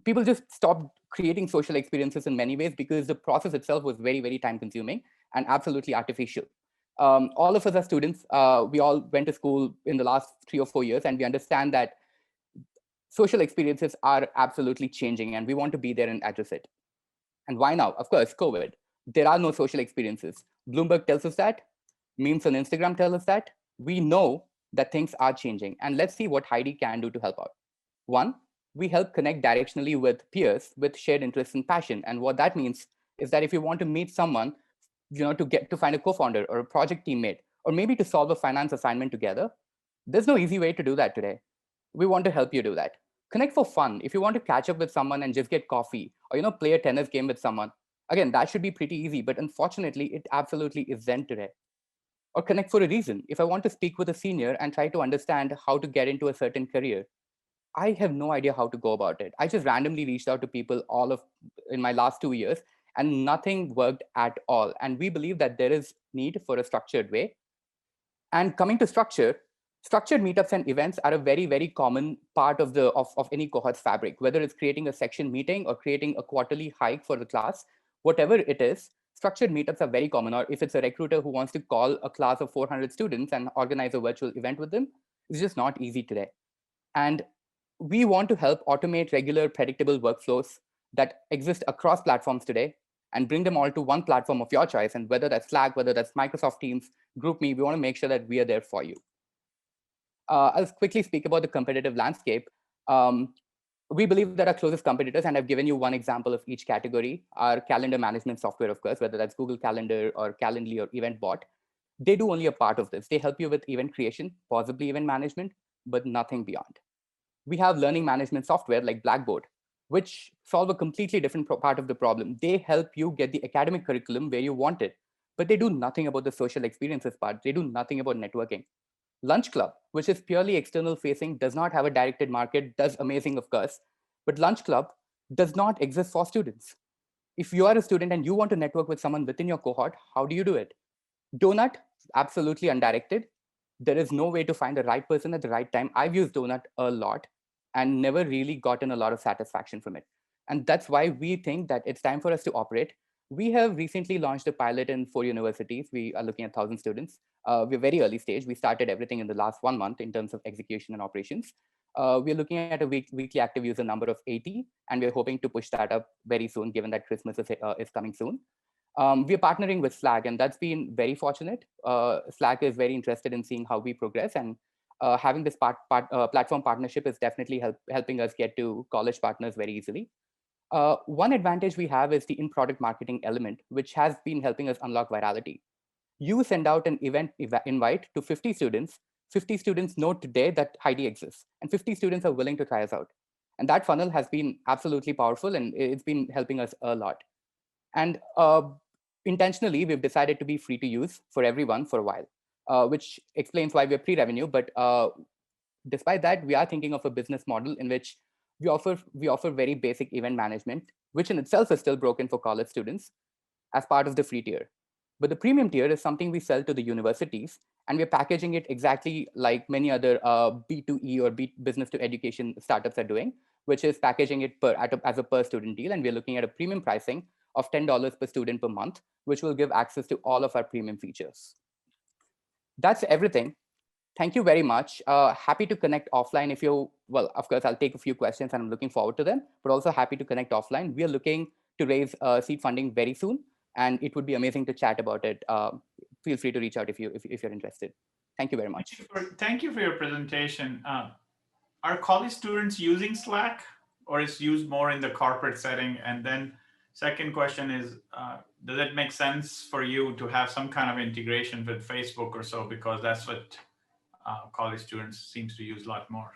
people just stopped creating social experiences in many ways because the process itself was very, very time consuming and absolutely artificial. All of us as students, we all went to school in the last 3 or 4 years, and we understand that social experiences are absolutely changing and we want to be there and address it. And why now? Of course, COVID. There are no social experiences. Bloomberg tells us that. Memes on Instagram tell us that. We know that things are changing. And let's see what Heidi can do to help out. One, we help connect directionally with peers with shared interests and passion. And what that means is that if you want to meet someone, to find a co-founder or a project teammate, or maybe to solve a finance assignment together, there's no easy way to do that today. We want to help you do that. Connect for fun. If you want to catch up with someone and just get coffee, or play a tennis game with someone, again, that should be pretty easy, but unfortunately, it absolutely isn't today. Or connect for a reason. If I want to speak with a senior and try to understand how to get into a certain career, I have no idea how to go about it. I just randomly reached out to people in my last 2 years, and nothing worked at all. And we believe that there is need for a structured way. And coming to structured meetups and events are a very, very common part of any cohort's fabric, whether it's creating a section meeting or creating a quarterly hike for the class, whatever it is, structured meetups are very common. Or if it's a recruiter who wants to call a class of 400 students and organize a virtual event with them, it's just not easy today. And we want to help automate regular, predictable workflows that exist across platforms today and bring them all to one platform of your choice. And whether that's Slack, whether that's Microsoft Teams, GroupMe, we want to make sure that we are there for you. I'll quickly speak about the competitive landscape. We believe that our closest competitors, and I've given you one example of each category, are calendar management software, of course, whether that's Google Calendar or Calendly or EventBot. They do only a part of this. They help you with event creation, possibly event management, but nothing beyond. We have learning management software like Blackboard, which solve a completely different part of the problem. They help you get the academic curriculum where you want it, but they do nothing about the social experiences part. They do nothing about networking. Lunch Club, which is purely external facing, does not have a directed market, does amazing, of course, but Lunch Club does not exist for students. If you are a student and you want to network with someone within your cohort, how do you do it? Donut, absolutely undirected. There is no way to find the right person at the right time. I've used Donut a lot and never really gotten a lot of satisfaction from it. And that's why we think that it's time for us to operate. We have recently launched a pilot in 4 universities. We are looking at 1,000 students. We're very early stage. We started everything in the last 1 month in terms of execution and operations. We're looking at a weekly active user number of 80, and we're hoping to push that up very soon, given that Christmas is coming soon. We're partnering with Slack, and that's been very fortunate. Slack is very interested in seeing how we progress, and having this platform partnership is definitely helping us get to college partners very easily. One advantage we have is the in-product marketing element, which has been helping us unlock virality. You send out an event invite to 50 students. 50 students know today that Heidi exists, and 50 students are willing to try us out. And that funnel has been absolutely powerful, and it's been helping us a lot. And intentionally, we've decided to be free to use for everyone for a while, which explains why we're pre-revenue. But despite that, we are thinking of a business model in which we offer very basic event management, which in itself is still broken for college students, as part of the free tier. But the premium tier is something we sell to the universities, and we're packaging it exactly like many other B2E or business to education startups are doing, which is packaging it as a per student deal. And we're looking at a premium pricing of $10 per student per month, which will give access to all of our premium features. That's everything. Thank you very much. Happy to connect offline if you, well, of course, I'll take a few questions and I'm looking forward to them, but also happy to connect offline. We are looking to raise seed funding very soon, and it would be amazing to chat about it. Feel free to reach out if you're interested. Thank you very much. Thank you for your presentation. Are college students using Slack, or is used more in the corporate setting? And then second question is, does it make sense for you to have some kind of integration with Facebook or so, because that's what college students seems to use a lot more?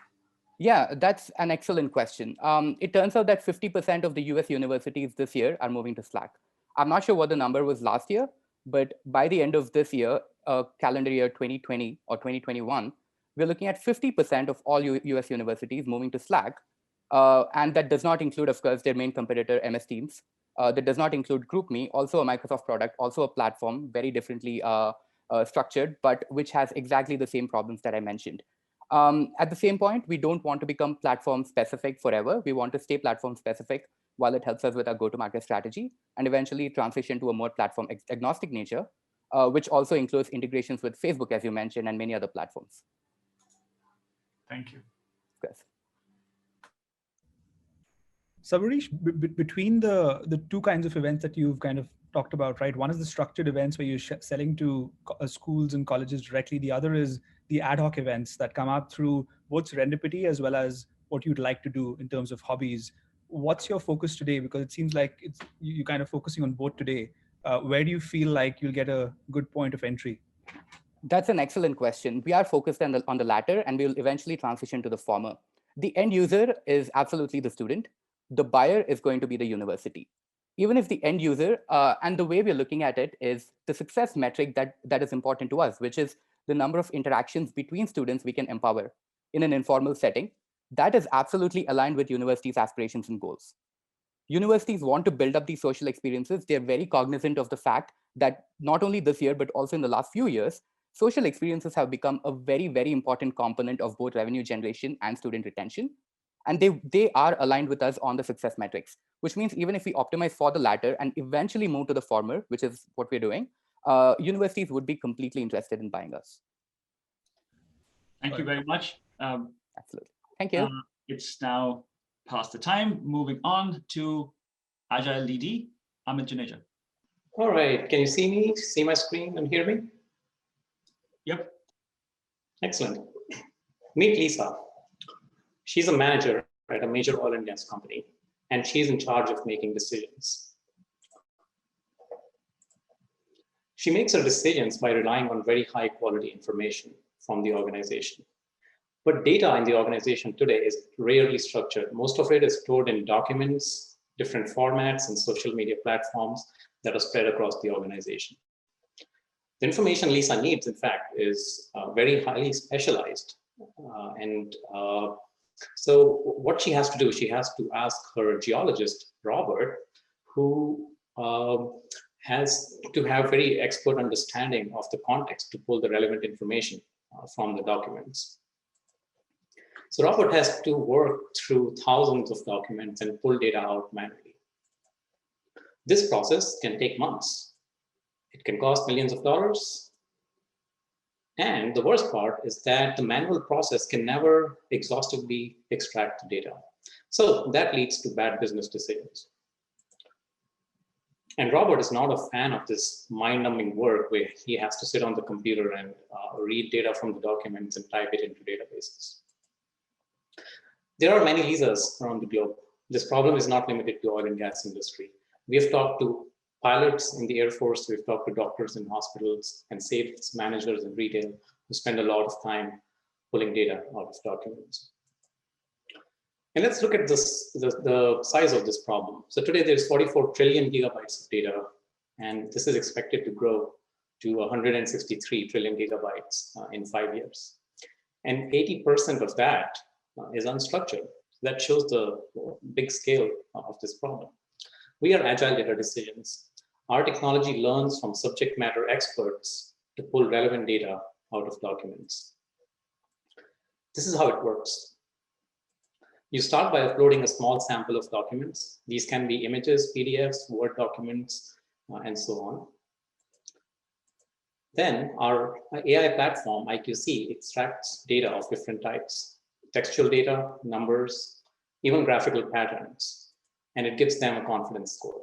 Yeah, that's an excellent question. It turns out that 50% of the US universities this year are moving to Slack. I'm not sure what the number was last year, but by the end of this year, calendar year 2020 or 2021, we're looking at 50% of all US universities moving to Slack. And that does not include, of course, their main competitor, MS Teams. That does not include GroupMe, also a Microsoft product, also a platform, very differently structured, but which has exactly the same problems that I mentioned. At the same point, we don't want to become platform specific forever. We want to stay platform specific while it helps us with our go-to-market strategy and eventually transition to a more platform agnostic nature, which also includes integrations with Facebook, as you mentioned, and many other platforms. Thank you. Yes. Savarish, between the two kinds of events that you've kind of talked about, right? One is the structured events where you're selling to schools and colleges directly. The other is the ad hoc events that come out through both serendipity as well as what you'd like to do in terms of hobbies. What's your focus today? Because it seems like you're kind of focusing on both today. Where do you feel like you'll get a good point of entry? That's an excellent question. We are focused on the latter, and we'll eventually transition to the former. The end user is absolutely the student. The buyer is going to be the university. Even if the end user, and the way we're looking at it is the success metric that is important to us, which is the number of interactions between students we can empower in an informal setting. That is absolutely aligned with universities' aspirations and goals. Universities want to build up these social experiences. They're very cognizant of the fact that not only this year, but also in the last few years, social experiences have become a very, very important component of both revenue generation and student retention. And they are aligned with us on the success metrics, which means even if we optimize for the latter and eventually move to the former, which is what we're doing, universities would be completely interested in buying us. Thank you very much. Absolutely. Thank you. It's now past the time. Moving on to Agile Ldd, Amit Juneja. All right. Can you see me, see my screen and hear me? Yep. Excellent. Meet Lisa. She's a manager at a major oil and gas company, and she's in charge of making decisions. She makes her decisions by relying on very high quality information from the organization. But data in the organization today is rarely structured. Most of it is stored in documents, different formats, and social media platforms that are spread across the organization. The information Lisa needs, in fact, is very highly specialized. So what she has to do, she has to ask her geologist, Robert, who has to have very expert understanding of the context to pull the relevant information from the documents. So Robert has to work through thousands of documents and pull data out manually. This process can take months. It can cost millions of dollars. And the worst part is that the manual process can never exhaustively extract the data. So that leads to bad business decisions. And Robert is not a fan of this mind-numbing work where he has to sit on the computer and read data from the documents and type it into databases. There are many Lisas around the globe. This problem is not limited to oil and gas industry. We have talked to pilots in the Air Force, we've talked to doctors in hospitals and sales managers in retail who spend a lot of time pulling data out of documents. And let's look at this, the size of this problem. So today there's 44 trillion gigabytes of data, and this is expected to grow to 163 trillion gigabytes in 5 years. And 80% of that is unstructured. That shows the big scale of this problem. We are agile data decisions. Our technology learns from subject matter experts to pull relevant data out of documents. This is how it works. You start by uploading a small sample of documents. These can be images, PDFs, Word documents, and so on. Then our AI platform, IQC, extracts data of different types, textual data, numbers, even graphical patterns, and it gives them a confidence score.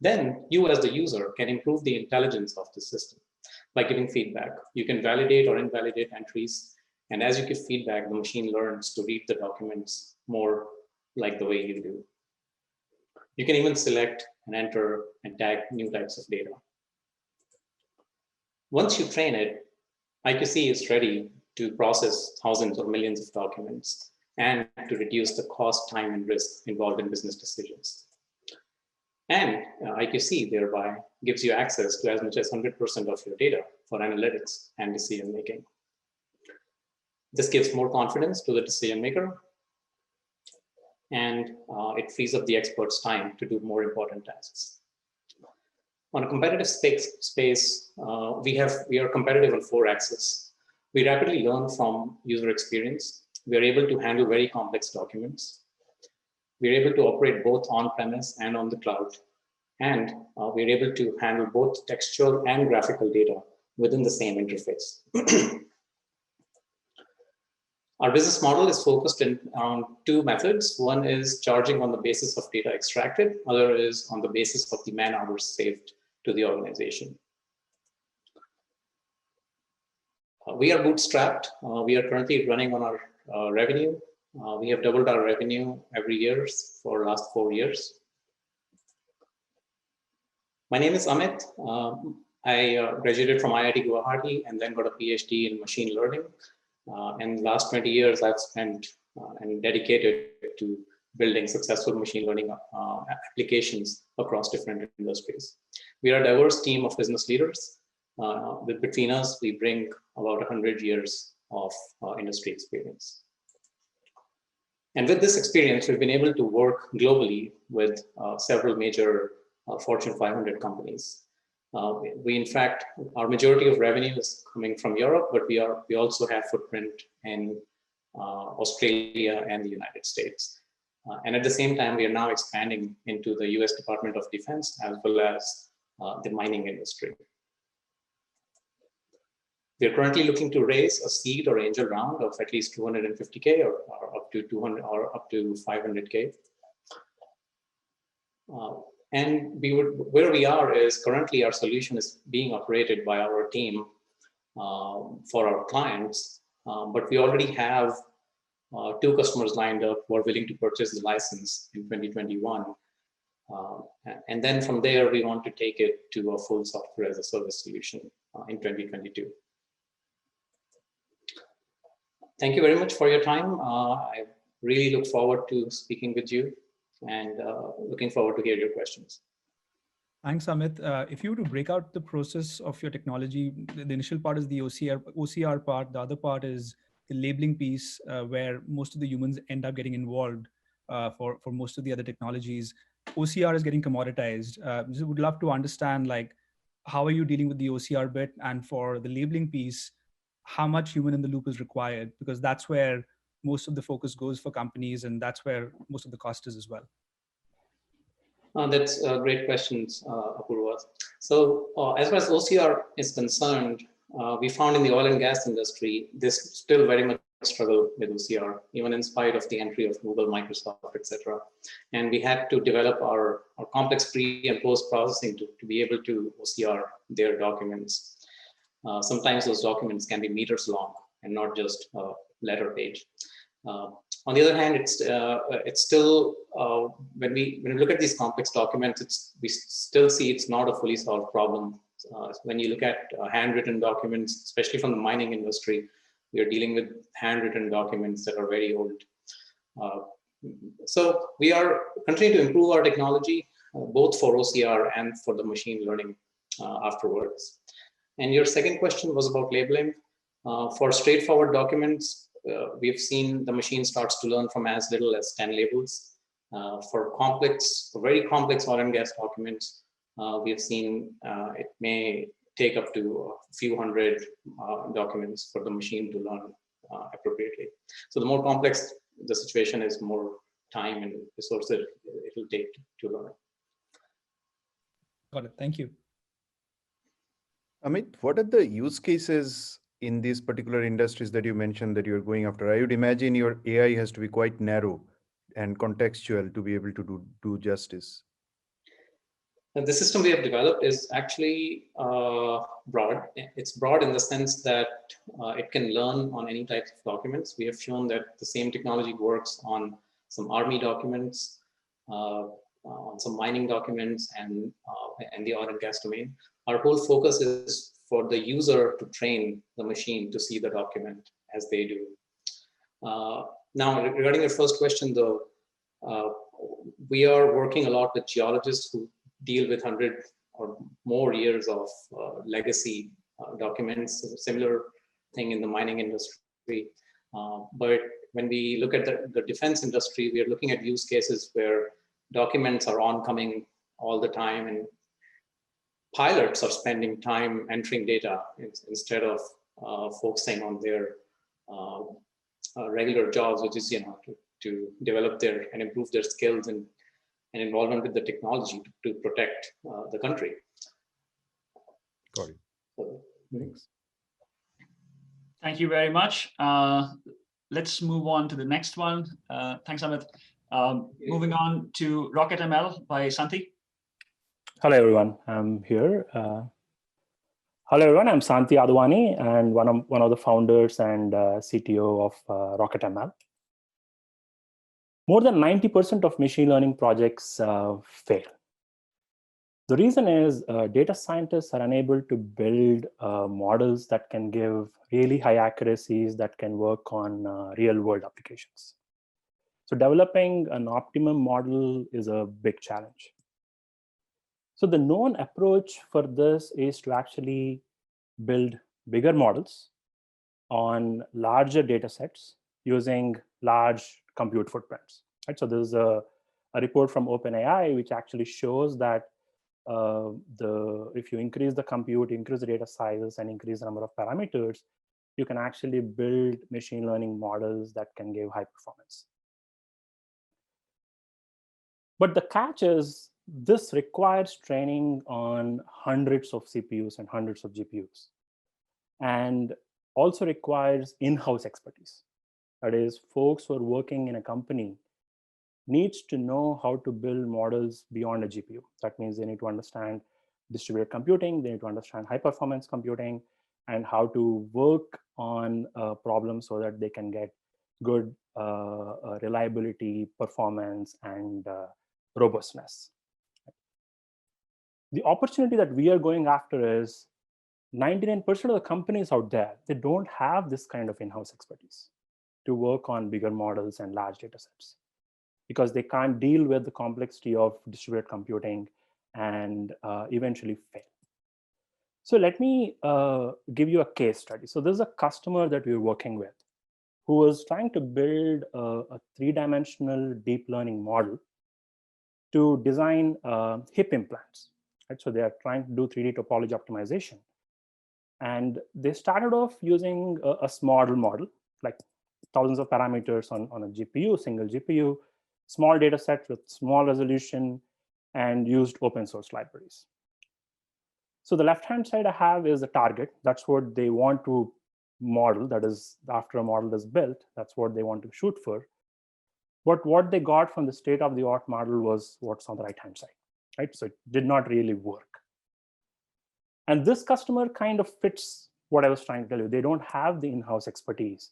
Then you as the user can improve the intelligence of the system by giving feedback. You can validate or invalidate entries, and as you give feedback, the machine learns to read the documents more like the way you do. You can even select and enter and tag new types of data. Once you train it, IQC is ready to process thousands or millions of documents and to reduce the cost, time, and risk involved in business decisions. And IQC thereby gives you access to as much as 100% of your data for analytics and decision making. This gives more confidence to the decision maker, and it frees up the expert's time to do more important tasks. On a competitive space, we are competitive on 4 axes. We rapidly learn from user experience. We are able to handle very complex documents. We are able to operate both on-premise and on the cloud. And we are able to handle both textual and graphical data within the same interface. Our business model is focused on 2 methods. One is charging on the basis of data extracted. Other is on the basis of the man hours saved to the organization. We are bootstrapped. We are currently running on our revenue. We have doubled our revenue every year for the last 4 years. My name is Amit. I graduated from IIT Guwahati and then got a PhD in machine learning. And the last 20 years I've spent and dedicated to building successful machine learning applications across different industries. We are a diverse team of business leaders. Between us, we bring about 100 years of industry experience. And with this experience, we've been able to work globally with several major Fortune 500 companies. In fact, our majority of revenue is coming from Europe, but we also have footprint in Australia and the United States. And at the same time, we are now expanding into the US Department of Defense as well as the mining industry. We are currently looking to raise a seed or angel round of at least 250K or up to 200 or up to 500K. And where we are is currently our solution is being operated by our team for our clients, but we already have 2 customers lined up who are willing to purchase the license in 2021. And then from there, we want to take it to a full software as a service solution in 2022. Thank you very much for your time. I really look forward to speaking with you and looking forward to hear your questions. Thanks, Amit. If you were to break out the process of your technology, the initial part is the OCR part. The other part is the labeling piece, where most of the humans end up getting involved for most of the other technologies. OCR is getting commoditized. Just would love to understand, like, how are you dealing with the OCR bit? And for the labeling piece, how much human in the loop is required? Because that's where most of the focus goes for companies, and that's where most of the cost is as well. That's great questions, Apurva. So as far as OCR is concerned, we found in the oil and gas industry, there's still very much struggle with OCR, even in spite of the entry of Google, Microsoft, etc. And we had to develop our complex pre and post processing to be able to OCR their documents. Sometimes those documents can be meters long and not just a letter page. On the other hand, it's still when we look at these complex documents, we still see it's not a fully solved problem. When you look at handwritten documents, especially from the mining industry, we are dealing with handwritten documents that are very old. So we are continuing to improve our technology, both for OCR and for the machine learning afterwards. And your second question was about labeling. For straightforward documents, we've seen the machine starts to learn from as little as 10 labels. For very complex oil and gas documents, we've seen it may take up to a few hundred documents for the machine to learn appropriately. So the more complex the situation is, more time and resources it will take to learn. Got it. Thank you. Amit, what are the use cases in these particular industries that you mentioned that you're going after? I would imagine your AI has to be quite narrow and contextual to be able to do justice. And the system we have developed is actually broad. It's broad in the sense that it can learn on any types of documents. We have shown that the same technology works on some army documents, on some mining documents, and the oil and gas domain. Our whole focus is for the user to train the machine to see the document as they do. Now, regarding your first question, though, we are working a lot with geologists who deal with 100 or more years of legacy documents, similar thing in the mining industry. But when we look at the defense industry, we are looking at use cases where documents are oncoming all the time, and pilots are spending time entering data instead of focusing on their regular jobs, which is to develop their and improve their skills and involvement with the technology to protect the country. Got it. So, thanks. Thank you very much. Let's move on to the next one. Thanks, Amit. Moving on to Rocket ML by Santi. Hello, everyone. I'm here. Hello, everyone. I'm Santi Advani, and one of the founders and CTO of Rocket ML. More than 90% of machine learning projects fail. The reason is data scientists are unable to build models that can give really high accuracies that can work on real-world applications. So developing an optimum model is a big challenge. So the known approach for this is to actually build bigger models on larger data sets using large compute footprints. Right? So there's a report from OpenAI which actually shows that if you increase the compute, increase the data sizes, and increase the number of parameters, you can actually build machine learning models that can give high performance. But the catch is this requires training on hundreds of CPUs and hundreds of GPUs, and also requires in-house expertise. That is, folks who are working in a company needs to know how to build models beyond a GPU. That means they need to understand distributed computing, they need to understand high performance computing, and how to work on problems so that they can get good reliability, performance, and robustness. The opportunity that we are going after is 99% of the companies out there, they don't have this kind of in-house expertise to work on bigger models and large data sets, because they can't deal with the complexity of distributed computing and eventually fail. So let me give you a case study. So this is a customer that we're working with who was trying to build a three-dimensional deep learning model to design hip implants. Right? So they are trying to do 3D topology optimization. And they started off using a small model, like thousands of parameters on a GPU, single GPU, small data set with small resolution, and used open source libraries. So the left-hand side I have is the target. That's what they want to model. That is, after a model is built, that's what they want to shoot for. But what they got from the state-of-the-art model was what's on the right-hand side, right? So it did not really work. And this customer kind of fits what I was trying to tell you. They don't have the in-house expertise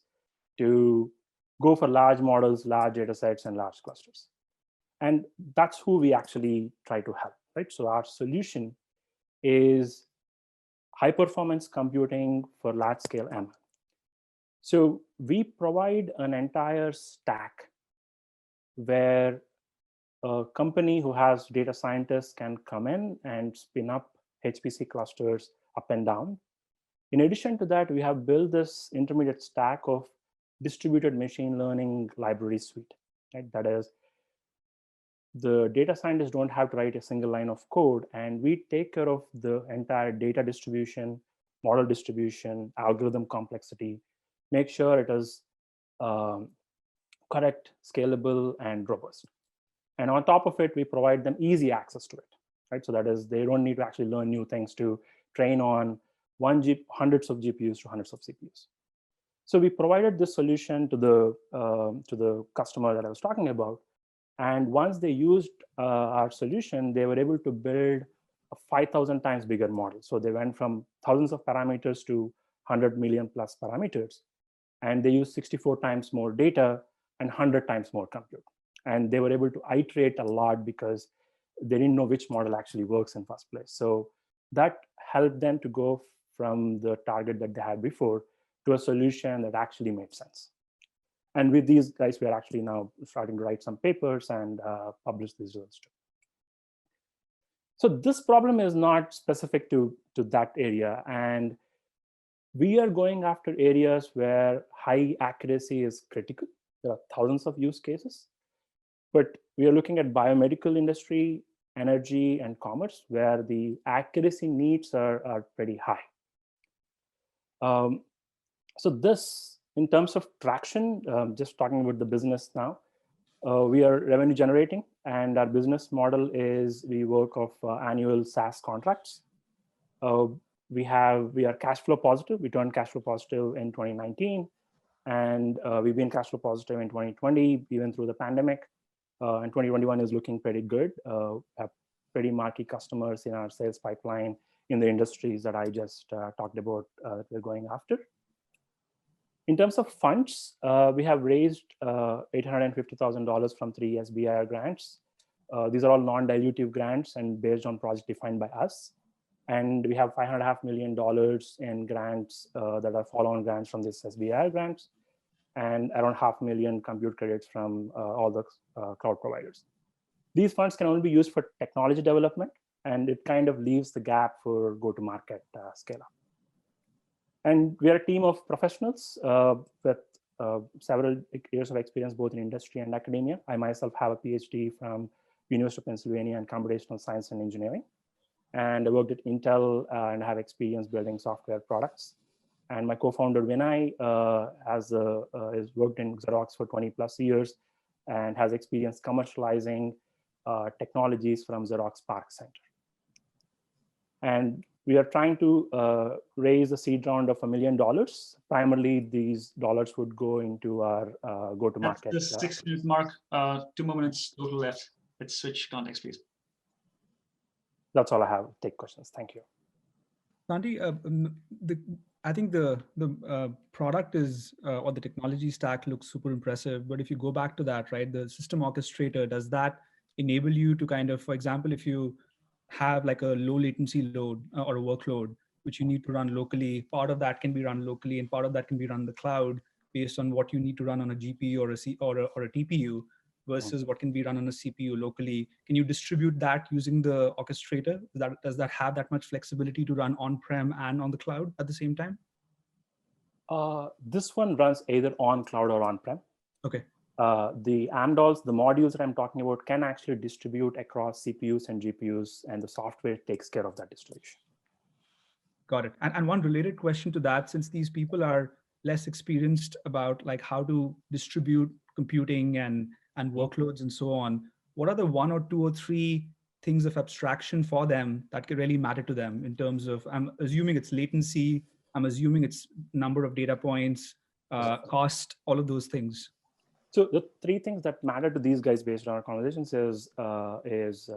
to go for large models, large data sets, and large clusters. And that's who we actually try to help, right? So our solution is high-performance computing for large-scale ML. So we provide an entire stack where a company who has data scientists can come in and spin up HPC clusters up and down. In addition to that, we have built this intermediate stack of distributed machine learning library suite. Right? That is, the data scientists don't have to write a single line of code, and we take care of the entire data distribution, model distribution, algorithm complexity, make sure it is correct, scalable, and robust. And on top of it, we provide them easy access to it. Right? So that is, they don't need to actually learn new things to train on hundreds of GPUs to hundreds of CPUs. So we provided this solution to the customer that I was talking about. And once they used our solution, they were able to build a 5,000 times bigger model. So they went from thousands of parameters to 100 million plus parameters. And they used 64 times more data and 100 times more compute. And they were able to iterate a lot because they didn't know which model actually works in first place. So that helped them to go from the target that they had before to a solution that actually made sense. And with these guys, we are actually now starting to write some papers and publish these results too. So this problem is not specific to that area. And We are going after areas where high accuracy is critical. There are thousands of use cases, but we are looking at biomedical industry, energy, and commerce, where the accuracy needs are pretty high. So this, in terms of traction, just talking about the business now, we are revenue generating, and our business model is we work off annual SaaS contracts. We are cash flow positive. We turned cash flow positive in 2019, and we've been cash flow positive in 2020, even through the pandemic. And 2021 is looking pretty good. Have pretty marquee customers in our sales pipeline in the industries that I just talked about that we're going after. In terms of funds, we have raised $850,000 from 3 SBIR grants. These are all non-dilutive grants and based on project defined by us. And we have $5.5 million in grants that are follow-on grants from this SBIR grants, and around $500,000 compute credits from all the cloud providers. These funds can only be used for technology development, and it kind of leaves the gap for go-to-market scale-up. And we are a team of professionals with several years of experience, both in industry and academia. I myself have a PhD from University of Pennsylvania in computational science and engineering. And I worked at Intel and have experience building software products. And my co-founder Vinay has worked in Xerox for 20 plus years and has experience commercializing technologies from Xerox Park Center. And we are trying to raise a seed round of $1 million. Primarily, these dollars would go into our go-to-market. That's the 6-minute mark. 2 more minutes total left. Let's switch context, please. That's all I have. Take questions. Thank you. Santi, I think the product is, or the technology stack looks super impressive. But if you go back to that, right, the system orchestrator, does that enable you to kind of, for example, if you have like a low latency load or a workload, which you need to run locally, part of that can be run locally and part of that can be run in the cloud based on what you need to run on a GPU or a TPU versus what can be run on a CPU locally. Can you distribute that using the orchestrator? Does that have that much flexibility to run on-prem and on the cloud at the same time? This one runs either on cloud or on-prem. Okay. The AMDOLs, the modules that I'm talking about, can actually distribute across CPUs and GPUs, and the software takes care of that distribution. Got it. And one related question to that, since these people are less experienced about like how to distribute computing and workloads and so on, what are the 1 or 2 or 3 things of abstraction for them that could really matter to them in terms of, I'm assuming it's latency, I'm assuming it's number of data points, cost, all of those things. So the 3 things that matter to these guys based on our conversations is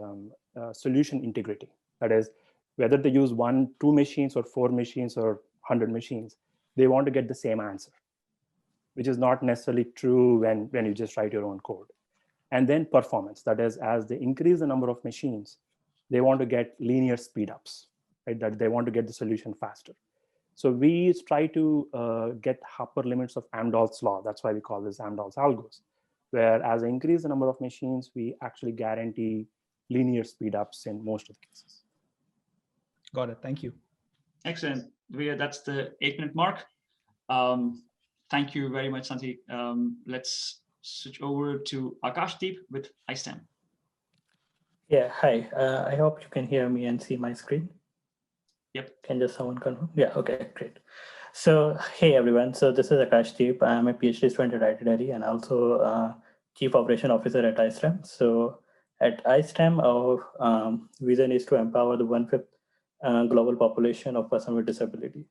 solution integrity. That is, whether they use 1, 2 machines or 4 machines or 100 machines, they want to get the same answer, which is not necessarily true when you just write your own code. And then performance, that is, as they increase the number of machines, they want to get linear speedups, right? That they want to get the solution faster. So we try to get upper limits of AMDOL's law. That's why we call this AMDOL's algos, where as I increase the number of machines, we actually guarantee linear speedups in most of the cases. Got it. Thank you. Excellent. That's the 8-minute mark. Thank you very much, Santi. Let's switch over to Akashdeep with iStem. Yeah, hi. I hope you can hear me and see my screen. Yep. Can just someone confirm? Yeah, okay, great. So, hey everyone. So this is Akashdeep. I'm a PhD student at IIT2020 and also Chief Operation Officer at iStem. So at iStem, our vision is to empower the 1/5 global population of persons with disability.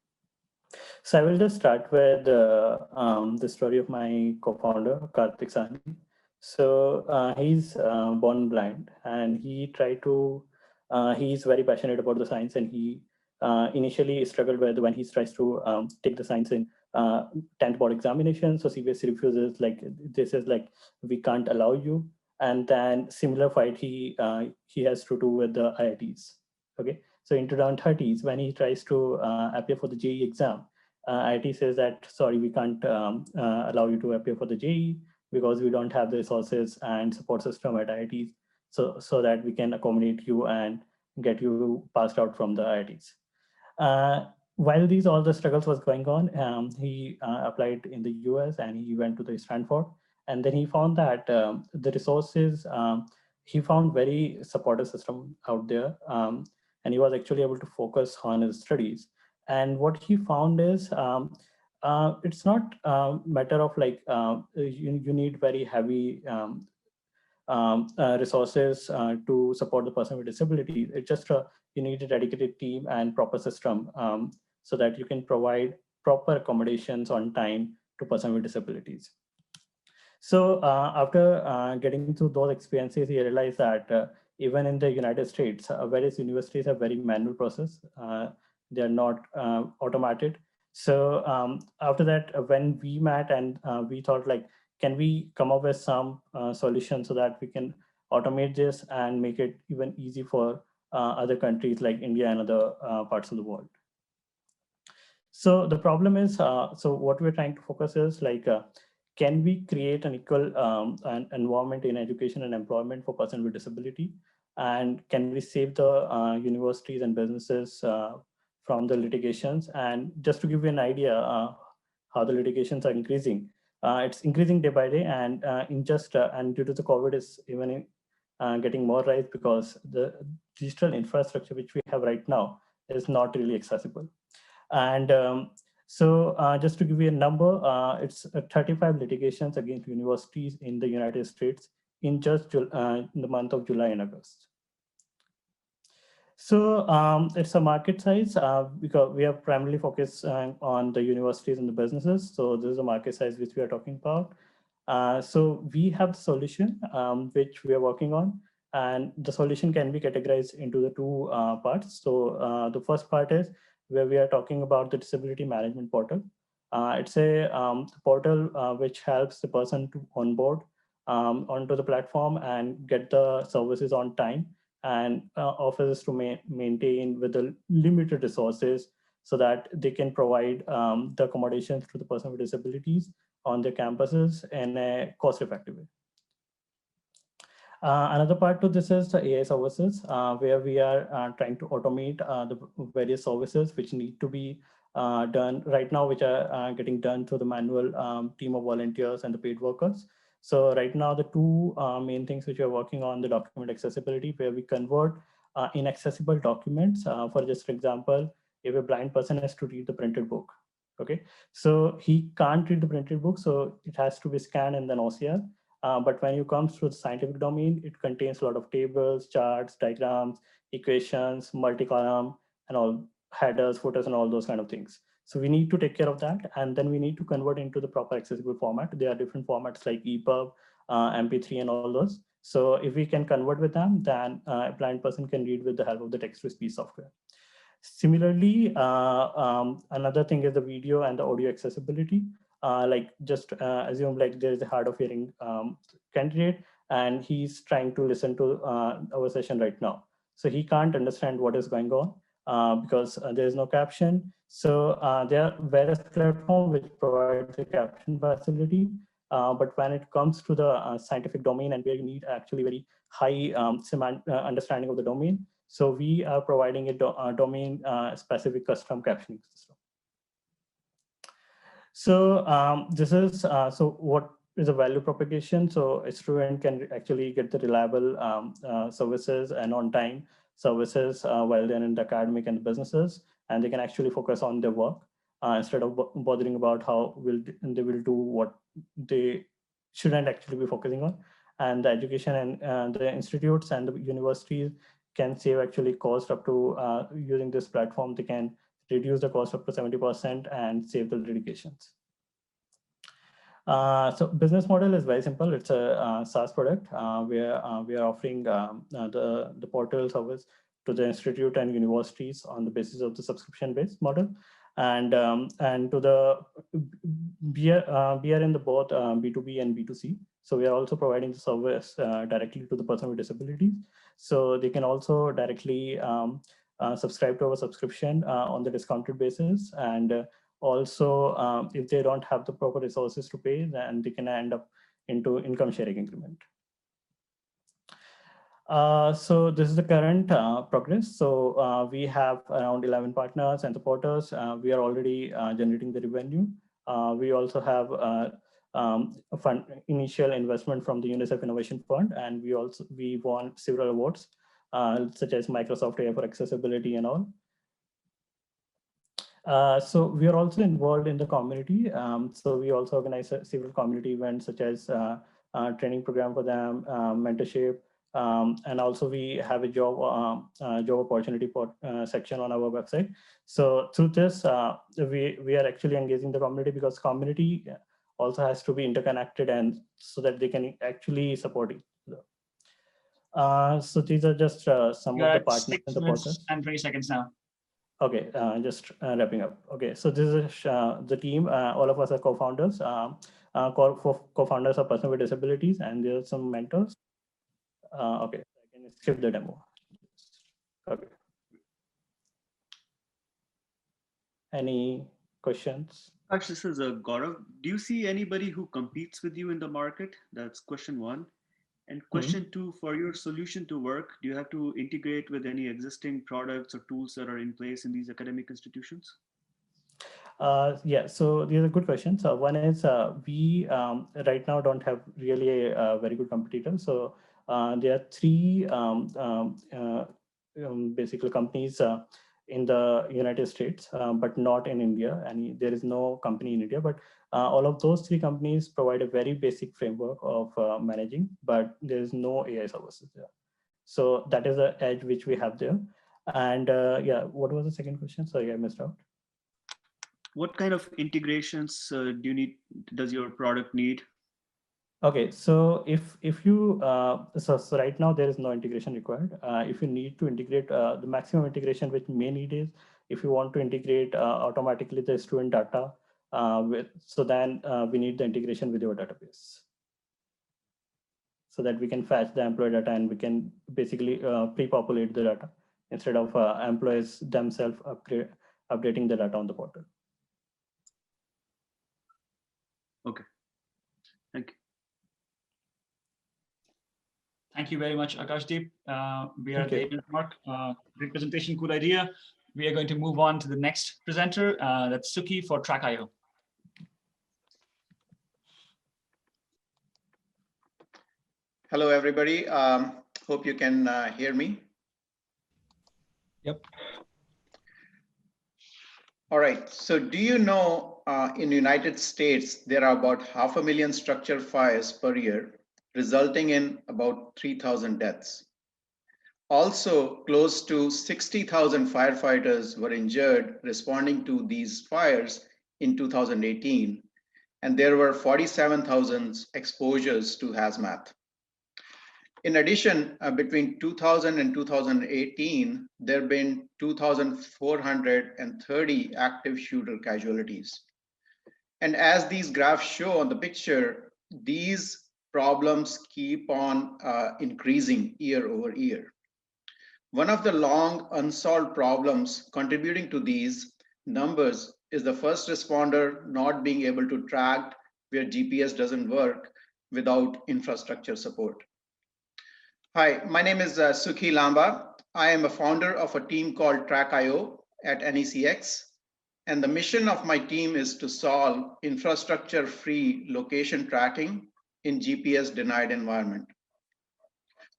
So I will just start with the story of my co-founder, Karthik Santi. So he's born blind and he tried to, he's very passionate about the science, and he initially struggled with when he tries to take the science in 10th board examination. So CBSE refuses, like, this is like, we can't allow you. And then similar fight he has to do with the IITs. Okay, so in 2030s, when he tries to appear for the JEE exam, IIT says that, sorry, we can't allow you to appear for the JEE because we don't have the resources and support system at IITs so that we can accommodate you and get you passed out from the IITs. while all the struggles was going on, he applied in the US and he went to the Stanford. And then he found that the resources, he found very supportive system out there. And he was actually able to focus on his studies. And what he found is it's not a matter of like you need very heavy resources to support the person with disability. It's just you need a dedicated team and proper system so that you can provide proper accommodations on time to person with disabilities. So after getting through those experiences, he realized that even in the United States, various universities have very manual process. They are not automated. So after that, when we met and we thought like, can we come up with some solution so that we can automate this and make it even easy for other countries like India and other parts of the world. So the problem is, so what we're trying to focus is like, can we create an equal an environment in education and employment for persons with disability? And can we save the universities and businesses from the litigations? And just to give you an idea how the litigations are increasing, it's increasing day by day, and and due to the COVID is even getting more rise because the digital infrastructure which we have right now is not really accessible. And so just to give you a number, it's 35 litigations against universities in the United States in just in the month of July and August. So it's a market size because we are primarily focused on the universities and the businesses. So this is a market size which we are talking about. So we have the solution which we are working on, and the solution can be categorized into the two parts. So the first part is where we are talking about the disability management portal. It's a portal which helps the person to onboard onto the platform and get the services on time, and offers to maintain with the limited resources so that they can provide the accommodations to the person with disabilities on their campuses in a cost-effective way. Another part to this is the AI services, where we are trying to automate the various services which need to be done right now, which are getting done through the manual team of volunteers and the paid workers. So right now, the two main things which we are working on, the document accessibility, where we convert inaccessible documents. For just example, if a blind person has to read the printed book, okay, so he can't read the printed book, so it has to be scanned and then OCR. But when you come through the scientific domain, it contains a lot of tables, charts, diagrams, equations, multi-column, and all headers, footers, and all those kind of things. So we need to take care of that, and then we need to convert into the proper accessible format. There are different formats like EPUB, MP3, and all those. So if we can convert with them, then a blind person can read with the help of the text-to-speech software. Similarly, another thing is the video and the audio accessibility. Like just assume like there is a hard of hearing candidate and he's trying to listen to our session right now. So he can't understand what is going on because there is no caption. So there are various platforms which provide the caption facility. But when it comes to the scientific domain and where you need actually very high understanding of the domain, so we are providing a domain specific custom captioning system. So this is, so what is a value propagation? So a student can actually get the reliable services and on time services while they're in the academic and the businesses, and they can actually focus on their work instead of bothering about how they will do what they shouldn't actually be focusing on. And the education and the institutes and the universities can save actually cost up to using this platform. They can reduce the cost up to 70% and save the litigations. So business model is very simple. It's a SaaS product where we are offering the portal service to the institute and universities on the basis of the subscription-based model, and to the we are in the both B2B and B2C. So we are also providing the service directly to the person with disabilities. So they can also directly subscribe to our subscription on the discounted basis, and also if they don't have the proper resources to pay, then they can end up into income sharing agreement. So this is the current progress. So we have around 11 partners and supporters. We are already generating the revenue. We also have a initial investment from the UNICEF Innovation Fund, and we won several awards, such as Microsoft AI for accessibility and all. So we are also involved in the community. So we also organize several community events, such as training program for them, mentorship, and also we have a job opportunity section on our website. So through this, we are actually engaging the community, because community also has to be interconnected, and so that they can actually support it. So these are just some of the partners and the partners. 6 minutes and 20 seconds now. Okay, just wrapping up. Okay, so this is the team. All of us are co-founders. Co-founders are persons with disabilities, and there are some mentors. Okay, I can skip the demo. Okay. Any questions? Actually, this is Gaurav. Do you see anybody who competes with you in the market? That's question one. And question two, for your solution to work, do you have to integrate with any existing products or tools that are in place in these academic institutions? Yeah, so these are good questions. One is we right now don't have really a very good competitor. So there are three basically companies in the United States, but not in India. And there is no company in India, but all of those three companies provide a very basic framework of managing, but there is no AI services there. So that is the edge which we have there. And yeah, what was the second question? Sorry, I missed out. What kind of integrations does your product need? Okay, so if you so right now there is no integration required. If you need to integrate, the maximum integration which may need is if you want to integrate automatically the student data so then we need the integration with your database, so that we can fetch the employee data and we can basically pre-populate the data instead of employees themselves updating the data on the portal. Okay, thank you. Thank you very much, Akashdeep. We are at the 8 minute mark. Great presentation, cool idea. We are going to move on to the next presenter. That's Suki for Track.io. Hello, everybody. Hope you can hear me. Yep. All right. So do you know in the United States, there are about 500,000 structure fires per year, resulting in about 3,000 deaths. Also, close to 60,000 firefighters were injured responding to these fires in 2018, and there were 47,000 exposures to hazmat. In addition, between 2000 and 2018, there have been 2,430 active shooter casualties. And as these graphs show on the picture, these problems keep on increasing year over year. One of the long unsolved problems contributing to these numbers is the first responder not being able to track where GPS doesn't work without infrastructure support. Hi, my name is Suki Lamba. I am a founder of a team called Track.io at NECX. And the mission of my team is to solve infrastructure-free location tracking in GPS-denied environment.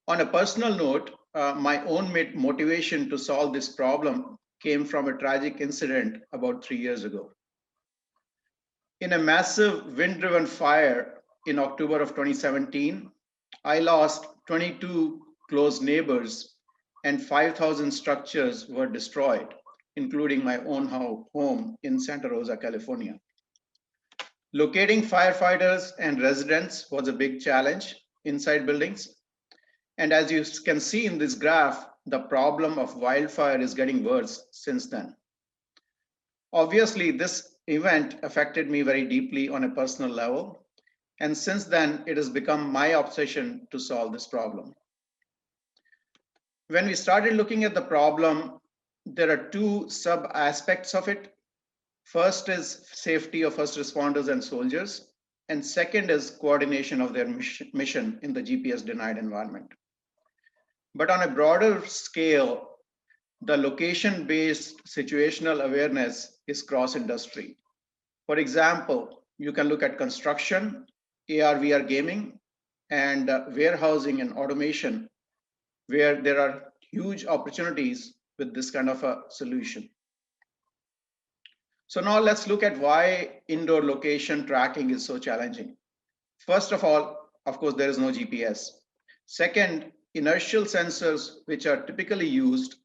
On a personal note, my own motivation to solve this problem came from a tragic incident about 3 years ago. In a massive wind-driven fire in October of 2017, I lost 22 close neighbors and 5,000 structures were destroyed, including my own home in Santa Rosa, California. Locating firefighters and residents was a big challenge inside buildings. And as you can see in this graph, the problem of wildfire is getting worse since then. Obviously, this event affected me very deeply on a personal level. And since then, it has become my obsession to solve this problem. When we started looking at the problem, there are two sub-aspects of it. First is safety of first responders and soldiers. And second is coordination of their mission in the GPS-denied environment. But on a broader scale, the location-based situational awareness is cross-industry. For example, you can look at construction, AR/VR gaming, and warehousing and automation, where there are huge opportunities with this kind of a solution. So now let's look at why indoor location tracking is so challenging. First of all, of course, there is no GPS. Second, inertial sensors, which are typically used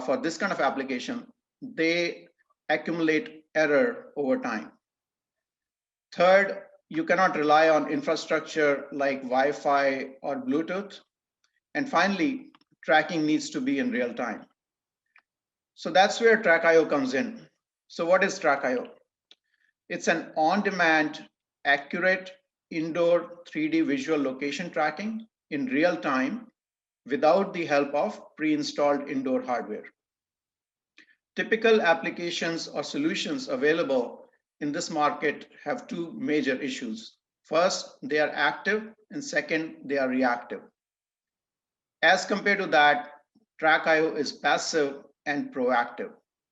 for this kind of application, they accumulate error over time. Third, you cannot rely on infrastructure like Wi-Fi or Bluetooth. And finally, tracking needs to be in real time. So that's where Track.io comes in. So what is Track.io? It's an on-demand, accurate indoor 3D visual location tracking in real time without the help of pre-installed indoor hardware. Typical applications or solutions available in this market have two major issues. First, they are active, and second, they are reactive. As compared to that, Track.io is passive and proactive.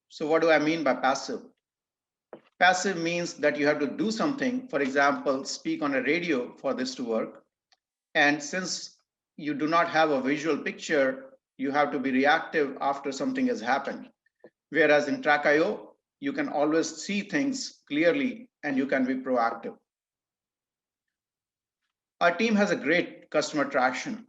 So what do I mean by passive? Passive means that you have to do something, for example, speak on a radio for this to work. And since you do not have a visual picture, you have to be reactive after something has happened. Whereas in Track.io, you can always see things clearly and you can be proactive. Our team has a great customer traction.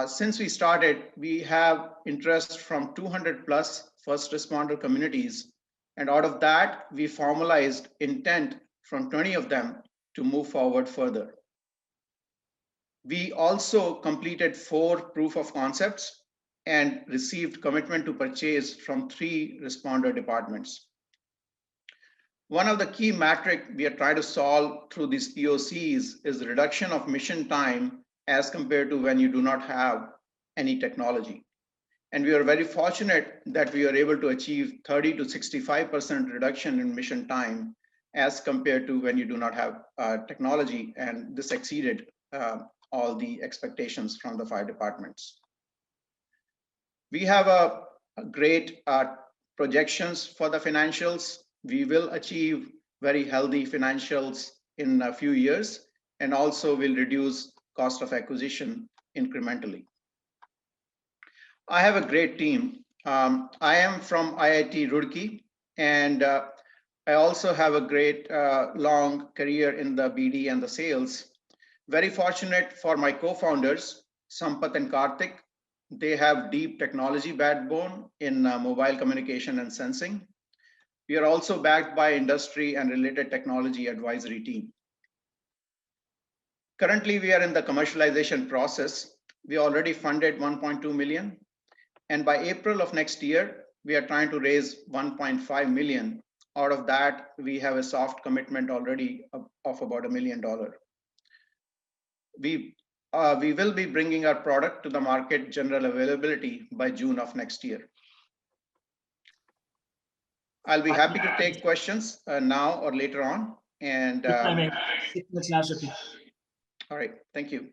Since we started, we have interest from 200 plus first responder communities. And out of that, we formalized intent from 20 of them to move forward further. We also completed 4 proof of concepts and received commitment to purchase from 3 responder departments. One of the key metrics we are trying to solve through these POCs is the reduction of mission time as compared to when you do not have any technology. And we are very fortunate that we are able to achieve 30 to 65% reduction in mission time as compared to when you do not have technology. And this exceeded all the expectations from the 5 departments. We have a great projections for the financials. We will achieve very healthy financials in a few years, and also will reduce cost of acquisition incrementally. I have a great team. I am from IIT Roorkee, and I also have a great long career in the BD and the sales. Very fortunate for my co-founders, Sampath and Karthik. They have deep technology backbone in mobile communication and sensing. We are also backed by industry and related technology advisory team. Currently, we are in the commercialization process. We already funded 1.2 million. And by April of next year, we are trying to raise 1.5 million. Out of that, we have a soft commitment already of about $1 million. We will be bringing our product to the market general availability by June of next year. I'll be happy to take questions now or later on. And all right, thank you.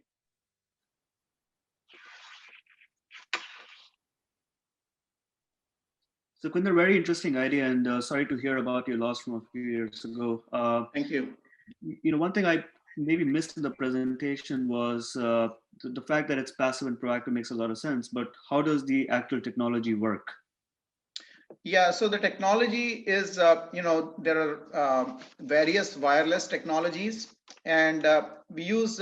So Kunder, very interesting idea, and sorry to hear about your loss from a few years ago. Thank you. You know, one thing I maybe missed in the presentation was the fact that it's passive and proactive makes a lot of sense, but how does the actual technology work? Yeah, so the technology is, you know, there are various wireless technologies, and we use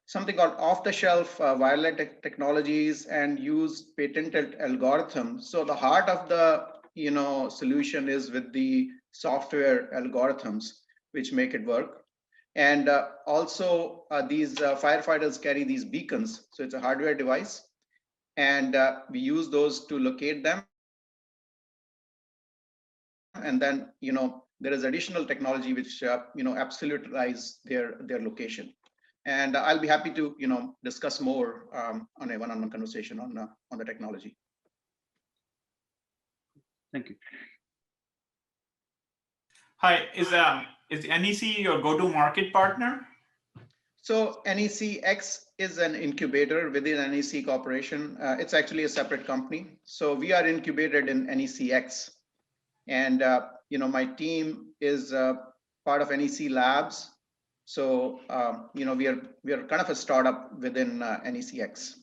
something called off-the-shelf wireless technologies and use patented algorithms. So the heart of the, you know, solution is with the software algorithms, which make it work. And also these firefighters carry these beacons. So it's a hardware device, and we use those to locate them. And then, you know, there is additional technology which, you know, absolutize their location. And I'll be happy to, you know, discuss more on a one-on-one conversation on the technology. Thank you. Hi, is NEC your go-to-market partner? So NECX is an incubator within NEC Corporation. It's actually a separate company. So we are incubated in NECX. And my team is part of NEC Labs. So we are kind of a startup within NECX.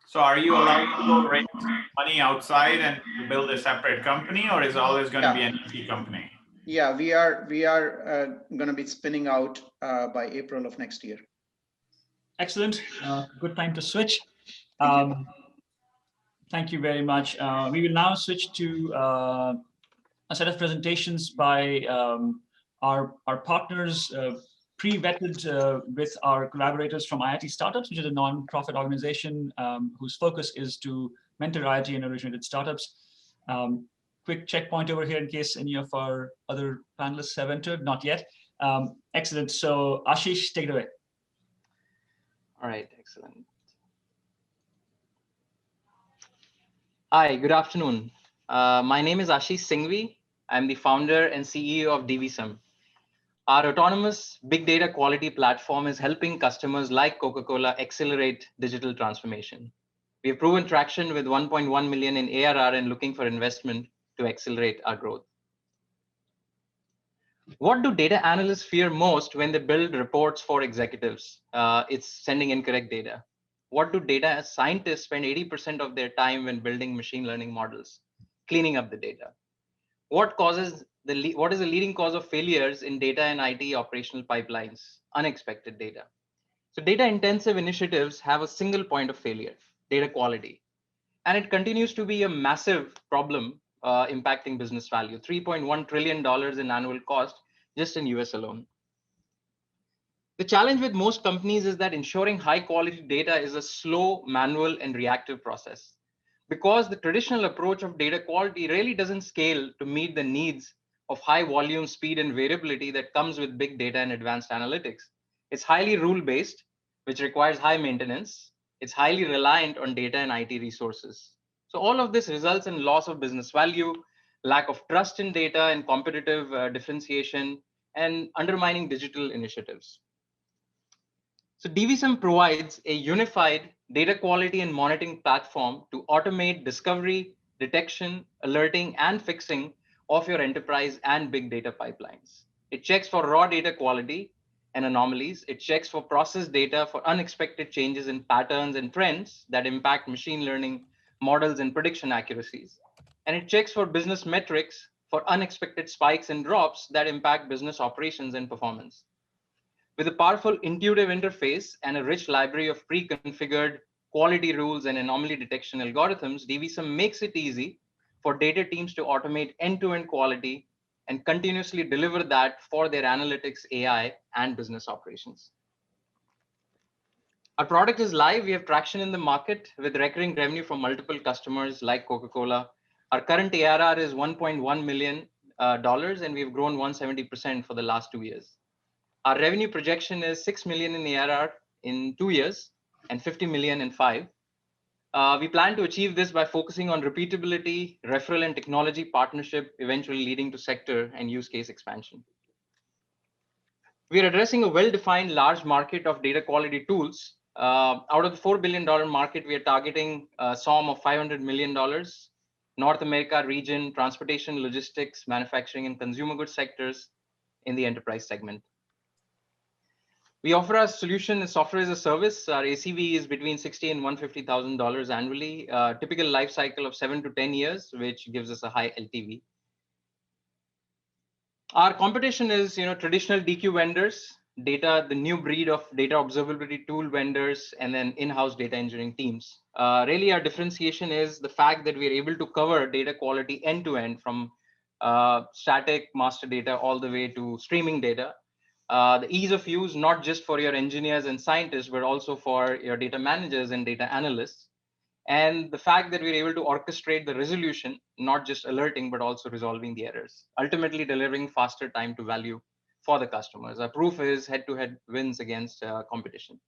So are you allowed to go raise money outside and build a separate company, or is it always going to be an NEC company? Yeah, we are going to be spinning out by April of next year. Excellent. Good time to switch. Thank you very much. We will now switch to a set of presentations by our partners, pre-vetted with our collaborators from IIT Startups, which is a non-profit organization whose focus is to mentor IIT and originated startups. Quick checkpoint over here in case any of our other panelists have entered, not yet. Excellent. So Ashish, take it away. All right, excellent. Hi, good afternoon. My name is Ashish Singhvi. I'm the founder and CEO of Divisum. Our autonomous big data quality platform is helping customers like Coca-Cola accelerate digital transformation. We have proven traction with 1.1 million in ARR and looking for investment to accelerate our growth. What do data analysts fear most when they build reports for executives? It's sending incorrect data. What do data scientists spend 80% of their time when building machine learning models? Cleaning up the data. What is the leading cause of failures in data and IT operational pipelines? Unexpected data. So data intensive initiatives have a single point of failure, data quality. And it continues to be a massive problem impacting business value, $3.1 trillion in annual cost just in US alone. The challenge with most companies is that ensuring high quality data is a slow, manual, and reactive process. Because the traditional approach of data quality really doesn't scale to meet the needs of high volume, speed, and variability that comes with big data and advanced analytics. It's highly rule-based, which requires high maintenance. It's highly reliant on data and IT resources. So all of this results in loss of business value, lack of trust in data and competitive differentiation, and undermining digital initiatives. So Divisum provides a unified data quality and monitoring platform to automate discovery, detection, alerting, and fixing of your enterprise and big data pipelines. It checks for raw data quality and anomalies. It checks for process data for unexpected changes in patterns and trends that impact machine learning models and prediction accuracies. And it checks for business metrics for unexpected spikes and drops that impact business operations and performance. With a powerful intuitive interface and a rich library of pre-configured quality rules and anomaly detection algorithms, Divisum makes it easy for data teams to automate end-to-end quality and continuously deliver that for their analytics, AI, and business operations. Our product is live. We have traction in the market with recurring revenue from multiple customers like Coca-Cola. Our current ARR is $1.1 million, and we've grown 170% for the last 2 years. Our revenue projection is 6 million in ARR in 2 years and 50 million in 5. We plan to achieve this by focusing on repeatability, referral, and technology partnership, eventually leading to sector and use case expansion. We are addressing a well-defined large market of data quality tools. Out of the $4 billion market, we are targeting a SOM of $500 million, North America region, transportation, logistics, manufacturing, and consumer goods sectors in the enterprise segment. We offer our solution as software as a service. Our ACV is between $60,000 and $150,000 annually, typical life cycle of 7 to 10 years, which gives us a high LTV. Our competition is, traditional DQ vendors, the new breed of data observability tool vendors, and then in-house data engineering teams. Really, our differentiation is the fact that we are able to cover data quality end-to-end from static master data all the way to streaming data. The ease of use, not just for your engineers and scientists, but also for your data managers and data analysts. And the fact that we're able to orchestrate the resolution, not just alerting, but also resolving the errors, ultimately delivering faster time to value for the customers. Our proof is head-to-head wins against competition.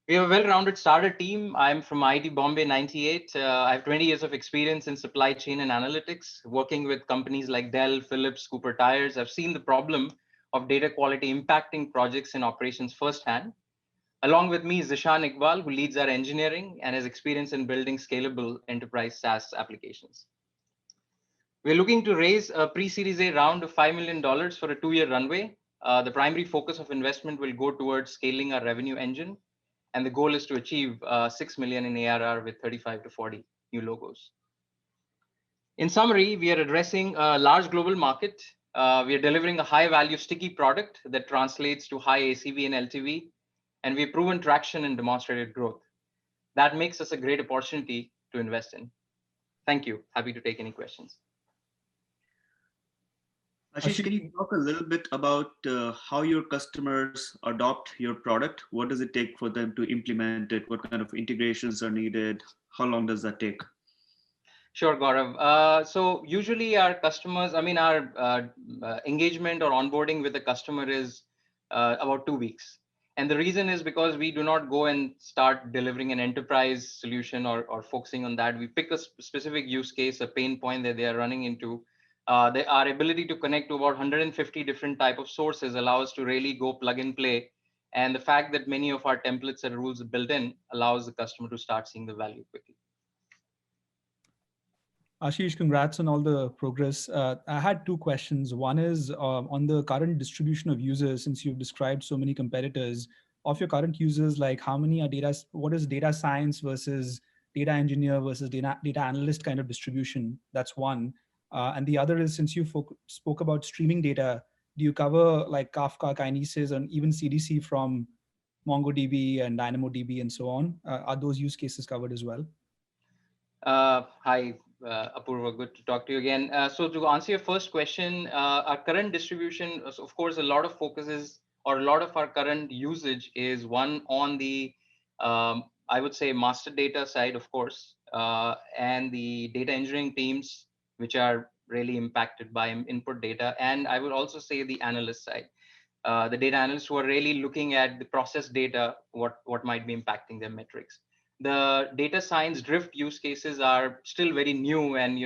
We have a well-rounded starter team. I'm from IIT Bombay 98. I have 20 years of experience in supply chain and analytics, working with companies like Dell, Philips, Cooper Tires. I've seen the problem of data quality impacting projects and operations firsthand. Along with me is Zishan Iqbal, who leads our engineering and has experience in building scalable enterprise SaaS applications. We're looking to raise a pre-Series A round of $5 million for a 2-year runway. The primary focus of investment will go towards scaling our revenue engine, and the goal is to achieve 6 million in ARR with 35 to 40 new logos. In summary, we are addressing a large global market. We are delivering a high-value sticky product that translates to high ACV and LTV, and we've proven traction and demonstrated growth. That makes us a great opportunity to invest in. Thank you. Happy to take any questions. Ashish, can you talk a little bit about how your customers adopt your product? What does it take for them to implement it? What kind of integrations are needed? How long does that take? Sure, Gaurav. So usually our customers, our engagement or onboarding with the customer is about 2 weeks. And the reason is because we do not go and start delivering an enterprise solution or focusing on that. We pick a specific use case, a pain point that they are running into. Our ability to connect to about 150 different type of sources allows us to really go plug and play. And the fact that many of our templates and rules are built in allows the customer to start seeing the value quickly. Ashish, congrats on all the progress. I had 2 questions. One is on the current distribution of users, since you've described so many competitors. Of your current users, like how many are what is data science versus data engineer versus data analyst kind of distribution? That's one. And the other is, since you spoke about streaming data, do you cover like Kafka, Kinesis, and even CDC from MongoDB and DynamoDB and so on? Are those use cases covered as well? Hi, Apurva, good to talk to you again. So to answer your first question, our current distribution, of course, a lot of focus is, or a lot of our current usage is one on the, I would say, master data side, of course, and the data engineering teams, which are really impacted by input data. And I would also say the analyst side, the data analysts who are really looking at the process data, what might be impacting their metrics. The data science drift use cases are still very new, and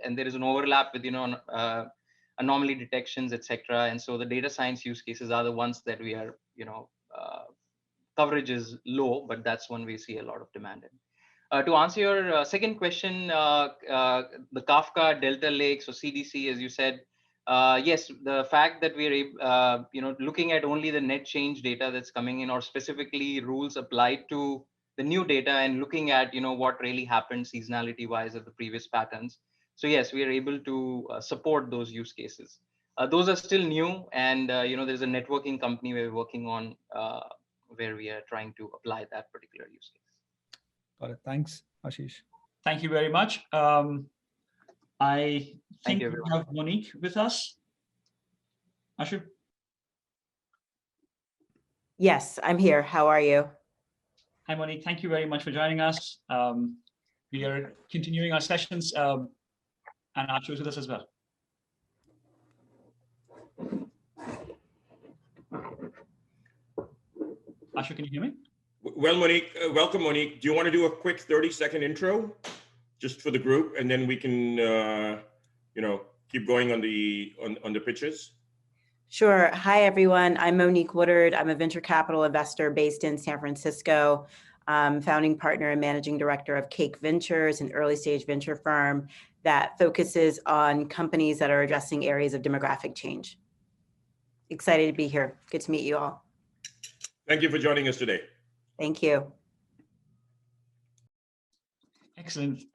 and there is an overlap with anomaly detections, etc. And so the data science use cases are the ones that we are coverage is low, but that's one we see a lot of demand in. To answer your second question, the Kafka, Delta Lakes, or CDC, as you said, yes, the fact that we're looking at only the net change data that's coming in, or specifically rules applied to the new data, and looking at what really happened seasonality wise of the previous patterns. So yes, we are able to support those use cases. Those are still new, and there's a networking company we're working on where we are trying to apply that particular use case. Got it. Thanks, Ashish. Thank you very much. I think we have Monique with us. Ashu? Yes, I'm here. How are you? Hi, Monique. Thank you very much for joining us. We are continuing our sessions, and Ashu is with us as well. Ashu, can you hear me? Well, Monique, welcome, Monique. Do you want to do a quick 30-second intro just for the group, and then we can, keep going on the pitches? Sure. Hi, everyone. I'm Monique Woodard. I'm a venture capital investor based in San Francisco, founding partner and managing director of Cake Ventures, an early stage venture firm that focuses on companies that are addressing areas of demographic change. Excited to be here. Good to meet you all. Thank you for joining us today. Thank you. Excellent.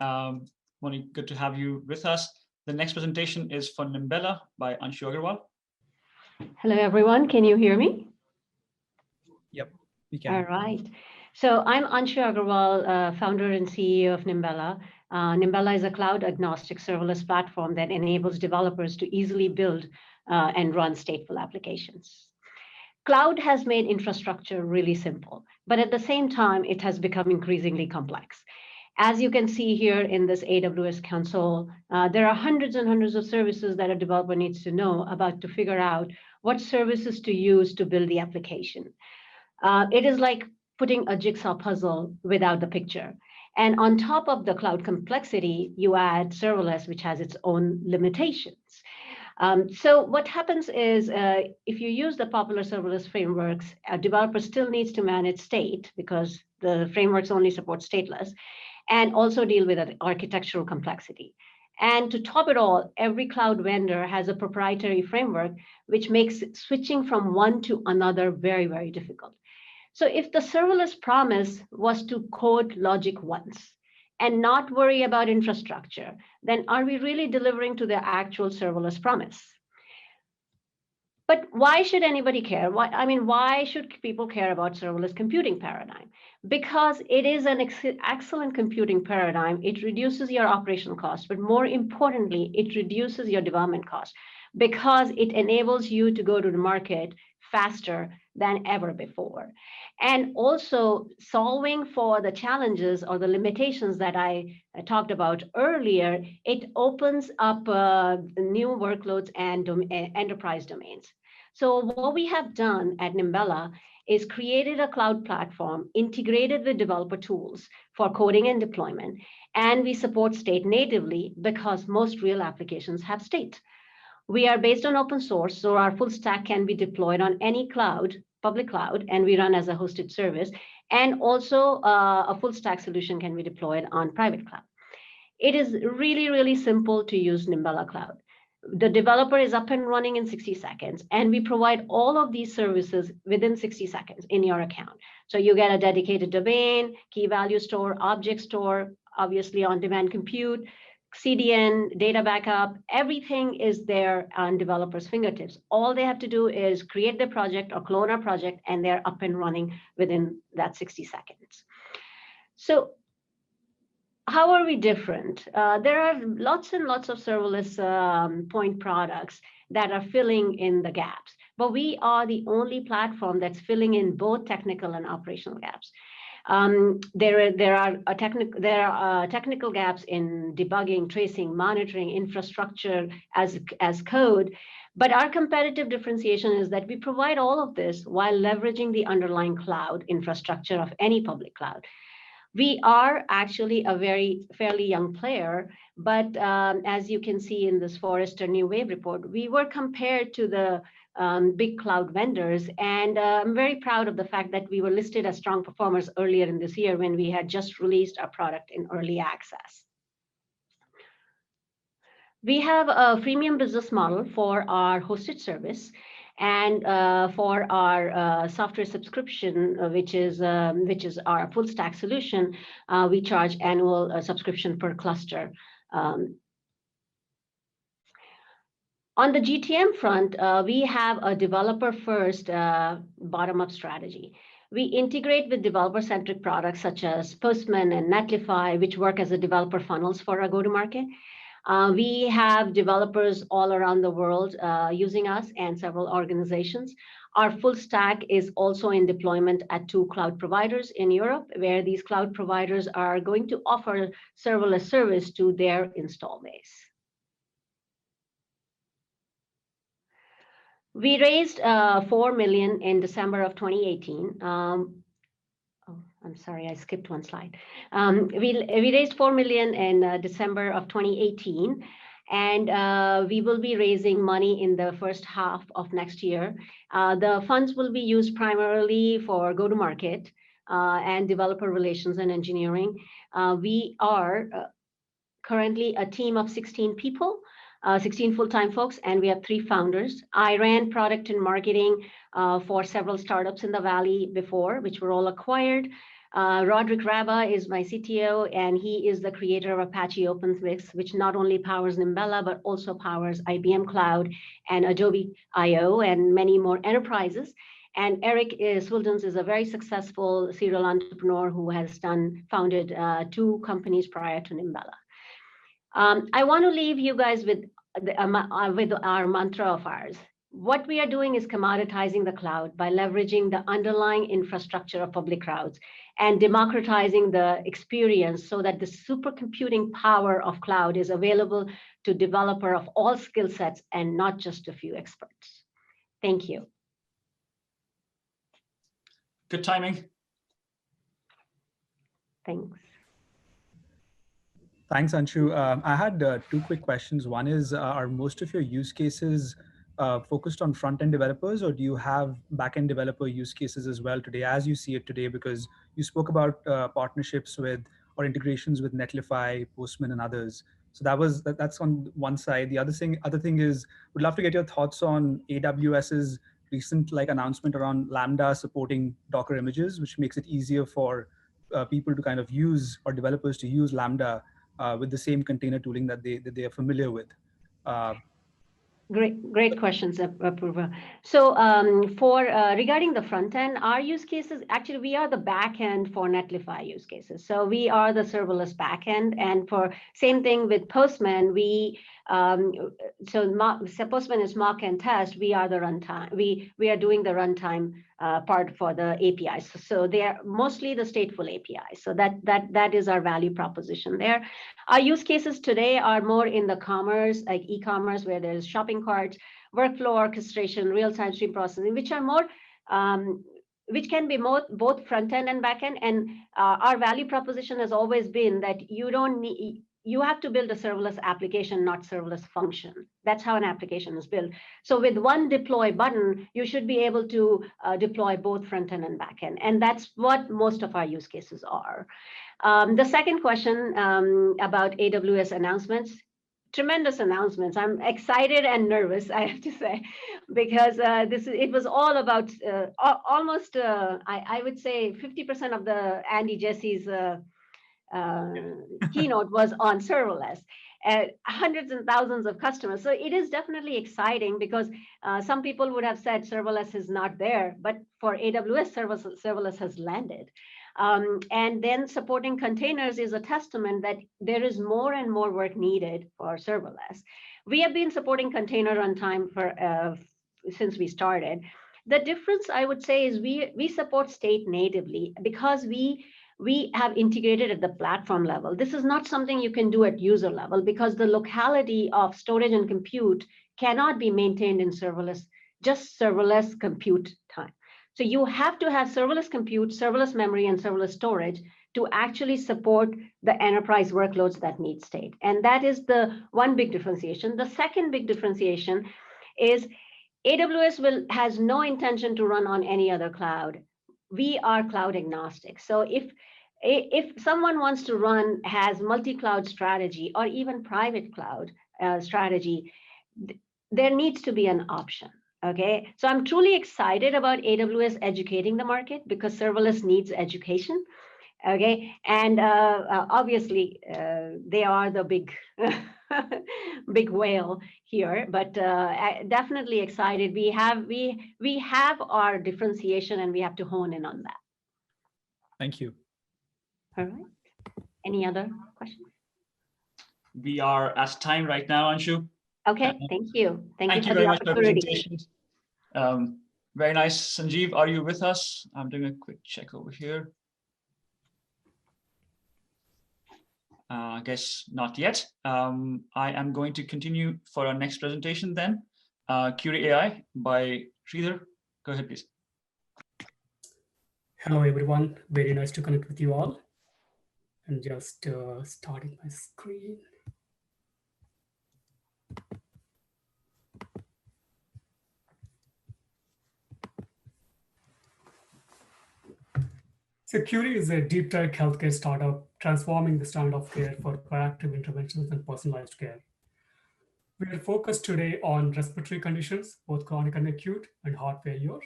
Monique, good to have you with us. The next presentation is for Nimbella by Anshu Agarwal. Hello, everyone. Can you hear me? Yep, we can. All right. So I'm Anshu Agarwal, founder and CEO of Nimbella. Nimbella is a cloud agnostic serverless platform that enables developers to easily build and run stateful applications. Cloud has made infrastructure really simple, but at the same time, it has become increasingly complex. As you can see here in this AWS console, there are hundreds and hundreds of services that a developer needs to know about to figure out what services to use to build the application. It is like putting a jigsaw puzzle without the picture. And on top of the cloud complexity, you add serverless, which has its own limitations. So what happens is if you use the popular serverless frameworks, a developer still needs to manage state because the frameworks only support stateless, and also deal with an architectural complexity. And to top it all, every cloud vendor has a proprietary framework, which makes switching from one to another very, very difficult. So if the serverless promise was to code logic once and not worry about infrastructure, then are we really delivering to the actual serverless promise? But why should anybody care? Why should people care about serverless computing paradigm? Because it is an excellent computing paradigm. It reduces your operational cost, but more importantly, it reduces your development cost because it enables you to go to the market faster than ever before. And also solving for the challenges or the limitations that I talked about earlier, it opens up new workloads and enterprise domains. So what we have done at Nimbella is created a cloud platform integrated with developer tools for coding and deployment. And we support state natively because most real applications have state. We are based on open source, so our full stack can be deployed on any cloud, public cloud, and we run as a hosted service. And also a full stack solution can be deployed on private cloud. It is really, really simple to use Nimbella Cloud. The developer is up and running in 60 seconds, and we provide all of these services within 60 seconds in your account. So you get a dedicated domain, key value store, object store, obviously on-demand compute, CDN, data backup, everything is there on developers' fingertips. All they have to do is create their project or clone our project, and they're up and running within that 60 seconds. So how are we different? There are lots and lots of serverless point products that are filling in the gaps, but we are the only platform that's filling in both technical and operational gaps. There are technical gaps in debugging, tracing, monitoring, infrastructure as code. But our competitive differentiation is that we provide all of this while leveraging the underlying cloud infrastructure of any public cloud. We are actually a fairly young player, but as you can see in this Forrester New Wave report, we were compared to the big cloud vendors. And I'm very proud of the fact that we were listed as strong performers earlier in this year when we had just released our product in early access. We have a freemium business model for our hosted service. And for our software subscription, which is our full stack solution, we charge annual subscription per cluster. On the GTM front, we have a developer-first bottom-up strategy. We integrate with developer-centric products such as Postman and Netlify, which work as a developer funnels for our go-to-market. We have developers all around the world using us and several organizations. Our full stack is also in deployment at 2 cloud providers in Europe, where these cloud providers are going to offer serverless service to their install base. We raised $4 million in December of 2018. I'm sorry, I skipped one slide. We raised $4 million in December of 2018, and we will be raising money in the first half of next year. The funds will be used primarily for go-to-market and developer relations and engineering. We are currently a team of 16 people, 16 full-time folks, and we have 3 founders. I ran product and marketing for several startups in the Valley before, which were all acquired. Roderick Raba is my CTO, and he is the creator of Apache OpenMix, which not only powers Nimbella, but also powers IBM Cloud and Adobe I/O and many more enterprises. And Eric Swildens is a very successful serial entrepreneur who has founded 2 companies prior to Nimbella. I want to leave you guys with our mantra of ours. What we are doing is commoditizing the cloud by leveraging the underlying infrastructure of public clouds and democratizing the experience so that the supercomputing power of cloud is available to developer of all skill sets and not just a few experts. Thank you. Good timing. Thanks. Thanks, Anshu. I had two quick questions. One is, are most of your use cases focused on front-end developers, or do you have back-end developer use cases as well today, as you see it today? Because you spoke about partnerships with or integrations with Netlify, Postman, and others. So that's on one side. The other thing is, would love to get your thoughts on AWS's recent announcement around Lambda supporting Docker images, which makes it easier for people to kind of use, or developers to use Lambda with the same container tooling that they are familiar with. Great questions, Apurva. So regarding the front end, our use cases, actually, we are the back end for Netlify use cases. So we are the serverless back end. And for same thing with Postman, Postman is mock and test. We are the runtime. We are doing the runtime part for the APIs. So they are mostly the stateful APIs. So that is our value proposition there. Our use cases today are more in the commerce, like e-commerce, where there's shopping carts, workflow orchestration, real-time stream processing, which are more, which can be both front end and back end. And our value proposition has always been that you have to build a serverless application, not serverless function. That's how an application is built. So with one deploy button, you should be able to deploy both front end and back end. And that's what most of our use cases are. The second question about AWS announcements, tremendous announcements. I'm excited and nervous, I have to say, because it was all about almost, I would say 50% of the Andy Jesse's keynote was on serverless. Hundreds and thousands of customers. So it is definitely exciting, because some people would have said serverless is not there, but for AWS, serverless has landed. And then supporting containers is a testament that there is more and more work needed for serverless. We have been supporting container runtime since we started. The difference, I would say, is we support state natively, because we have integrated at the platform level. This is not something you can do at user level, because the locality of storage and compute cannot be maintained in serverless, just serverless compute time. So you have to have serverless compute, serverless memory, and serverless storage to actually support the enterprise workloads that need state. And that is the one big differentiation. The second big differentiation is AWS has no intention to run on any other cloud. We are cloud agnostic. So if someone wants to has multi-cloud strategy, or even private cloud strategy, there needs to be an option. Okay, so I'm truly excited about AWS educating the market, because serverless needs education. Okay, and obviously they are the big big whale here, but definitely excited. We have our differentiation, and we have to hone in on that. Thank you. All right. Any other questions? We are at time right now, Anshu. Okay, thank you. Thank you very much for the presentation. Very nice. Sanjeev, are you with us? I'm doing a quick check over here. I guess not yet. I am going to continue for our next presentation then. Curie AI by Sridhar. Go ahead, please. Hello, everyone. Very nice to connect with you all. And just starting my screen. So Curie is a deep tech healthcare startup transforming the standard of care for proactive interventions and personalized care. We are focused today on respiratory conditions, both chronic and acute, and heart failure.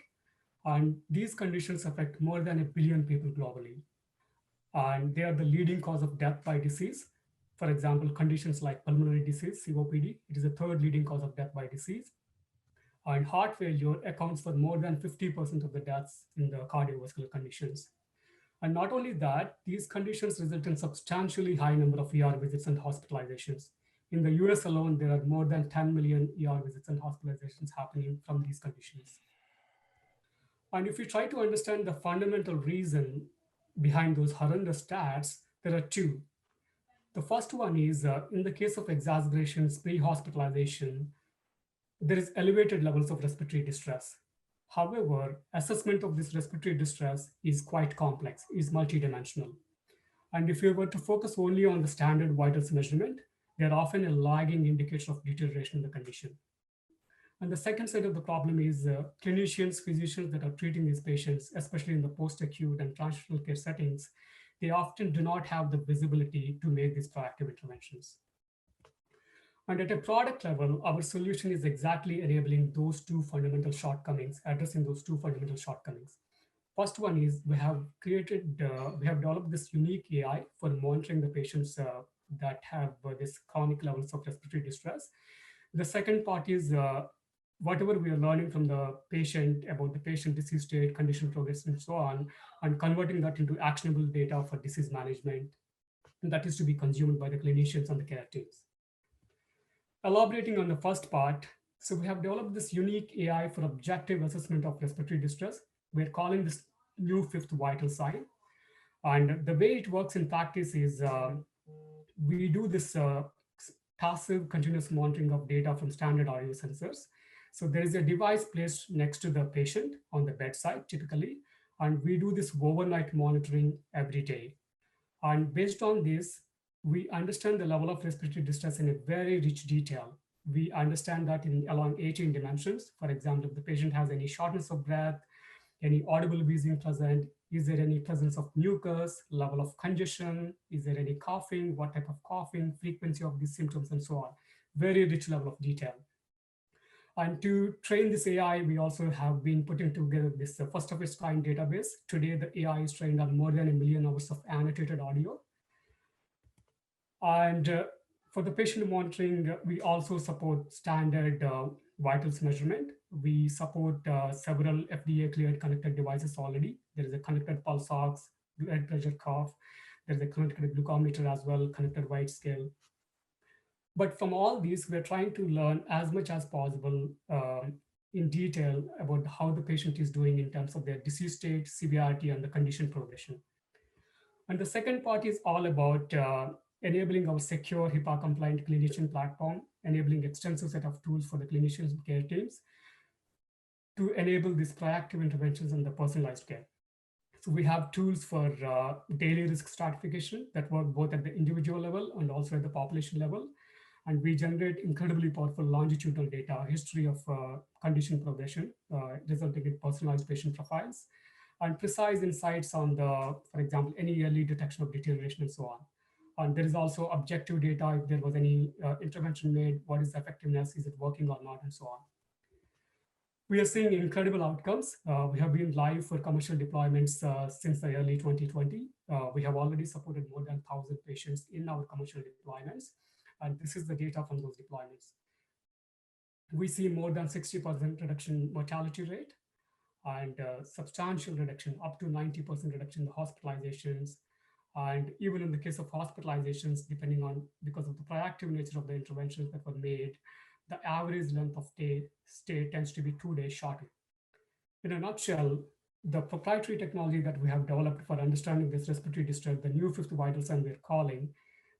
And these conditions affect more than 1 billion people globally. And they are the leading cause of death by disease. For example, conditions like pulmonary disease, COPD, it is the third leading cause of death by disease. And heart failure accounts for more than 50% of the deaths in the cardiovascular conditions. And not only that, these conditions result in substantially high number of ER visits and hospitalizations. In the US alone, there are more than 10 million ER visits and hospitalizations happening from these conditions. And if you try to understand the fundamental reason behind those horrendous stats, there are two. The first one is in the case of exacerbations pre-hospitalization, there is elevated levels of respiratory distress. However, assessment of this respiratory distress is quite complex, is multidimensional. And if you were to focus only on the standard vitals measurement, they're often a lagging indicator of deterioration in the condition. And the second side of the problem is clinicians, physicians that are treating these patients, especially in the post-acute and transitional care settings, they often do not have the visibility to make these proactive interventions. And at a product level, our solution is exactly enabling those two fundamental shortcomings, addressing those two fundamental shortcomings. First one is we have developed this unique AI for monitoring the patients that have this chronic levels of respiratory distress. The second part is whatever we are learning from the patient about the patient disease state, condition progress, and so on, and converting that into actionable data for disease management. And that is to be consumed by the clinicians and the care teams. Elaborating on the first part, so we have developed this unique AI for objective assessment of respiratory distress. We're calling this new fifth vital sign. And the way it works in practice is we do this passive continuous monitoring of data from standard audio sensors. So there is a device placed next to the patient on the bedside typically, and we do this overnight monitoring every day. And based on this, we understand the level of respiratory distress in a very rich detail. We understand that along 18 dimensions. For example, if the patient has any shortness of breath, any audible wheezing present, is there any presence of mucus, level of congestion, is there any coughing, what type of coughing, frequency of these symptoms, and so on. Very rich level of detail. And to train this AI, we also have been putting together this first of its kind database. Today, the AI is trained on more than 1 million hours of annotated audio. And for the patient monitoring, we also support standard vitals measurement. We support several FDA cleared connected devices already. There is a connected pulse ox, blood pressure cuff. There's a connected glucometer as well, connected weight scale. But from all these, we're trying to learn as much as possible in detail about how the patient is doing in terms of their disease state, severity, and the condition progression. And the second part is all about enabling our secure HIPAA-compliant clinician platform, enabling extensive set of tools for the clinicians and care teams to enable these proactive interventions and the personalized care. So we have tools for daily risk stratification that work both at the individual level and also at the population level. And we generate incredibly powerful longitudinal data, history of condition progression, resulting in personalized patient profiles, and precise insights on for example, any early detection of deterioration and so on. And there is also objective data if there was any intervention made, what is the effectiveness, is it working or not, and so on. We are seeing incredible outcomes. We have been live for commercial deployments since the early 2020. We have already supported more than 1,000 patients in our commercial deployments. And this is the data from those deployments. We see more than 60% reduction mortality rate and substantial reduction, up to 90% reduction in the hospitalizations. And even in the case of hospitalizations, depending on, because of the proactive nature of the interventions that were made, the average length of stay tends to be 2 days shorter. In a nutshell, the proprietary technology that we have developed for understanding this respiratory distress, the new fifth vital sign we're calling,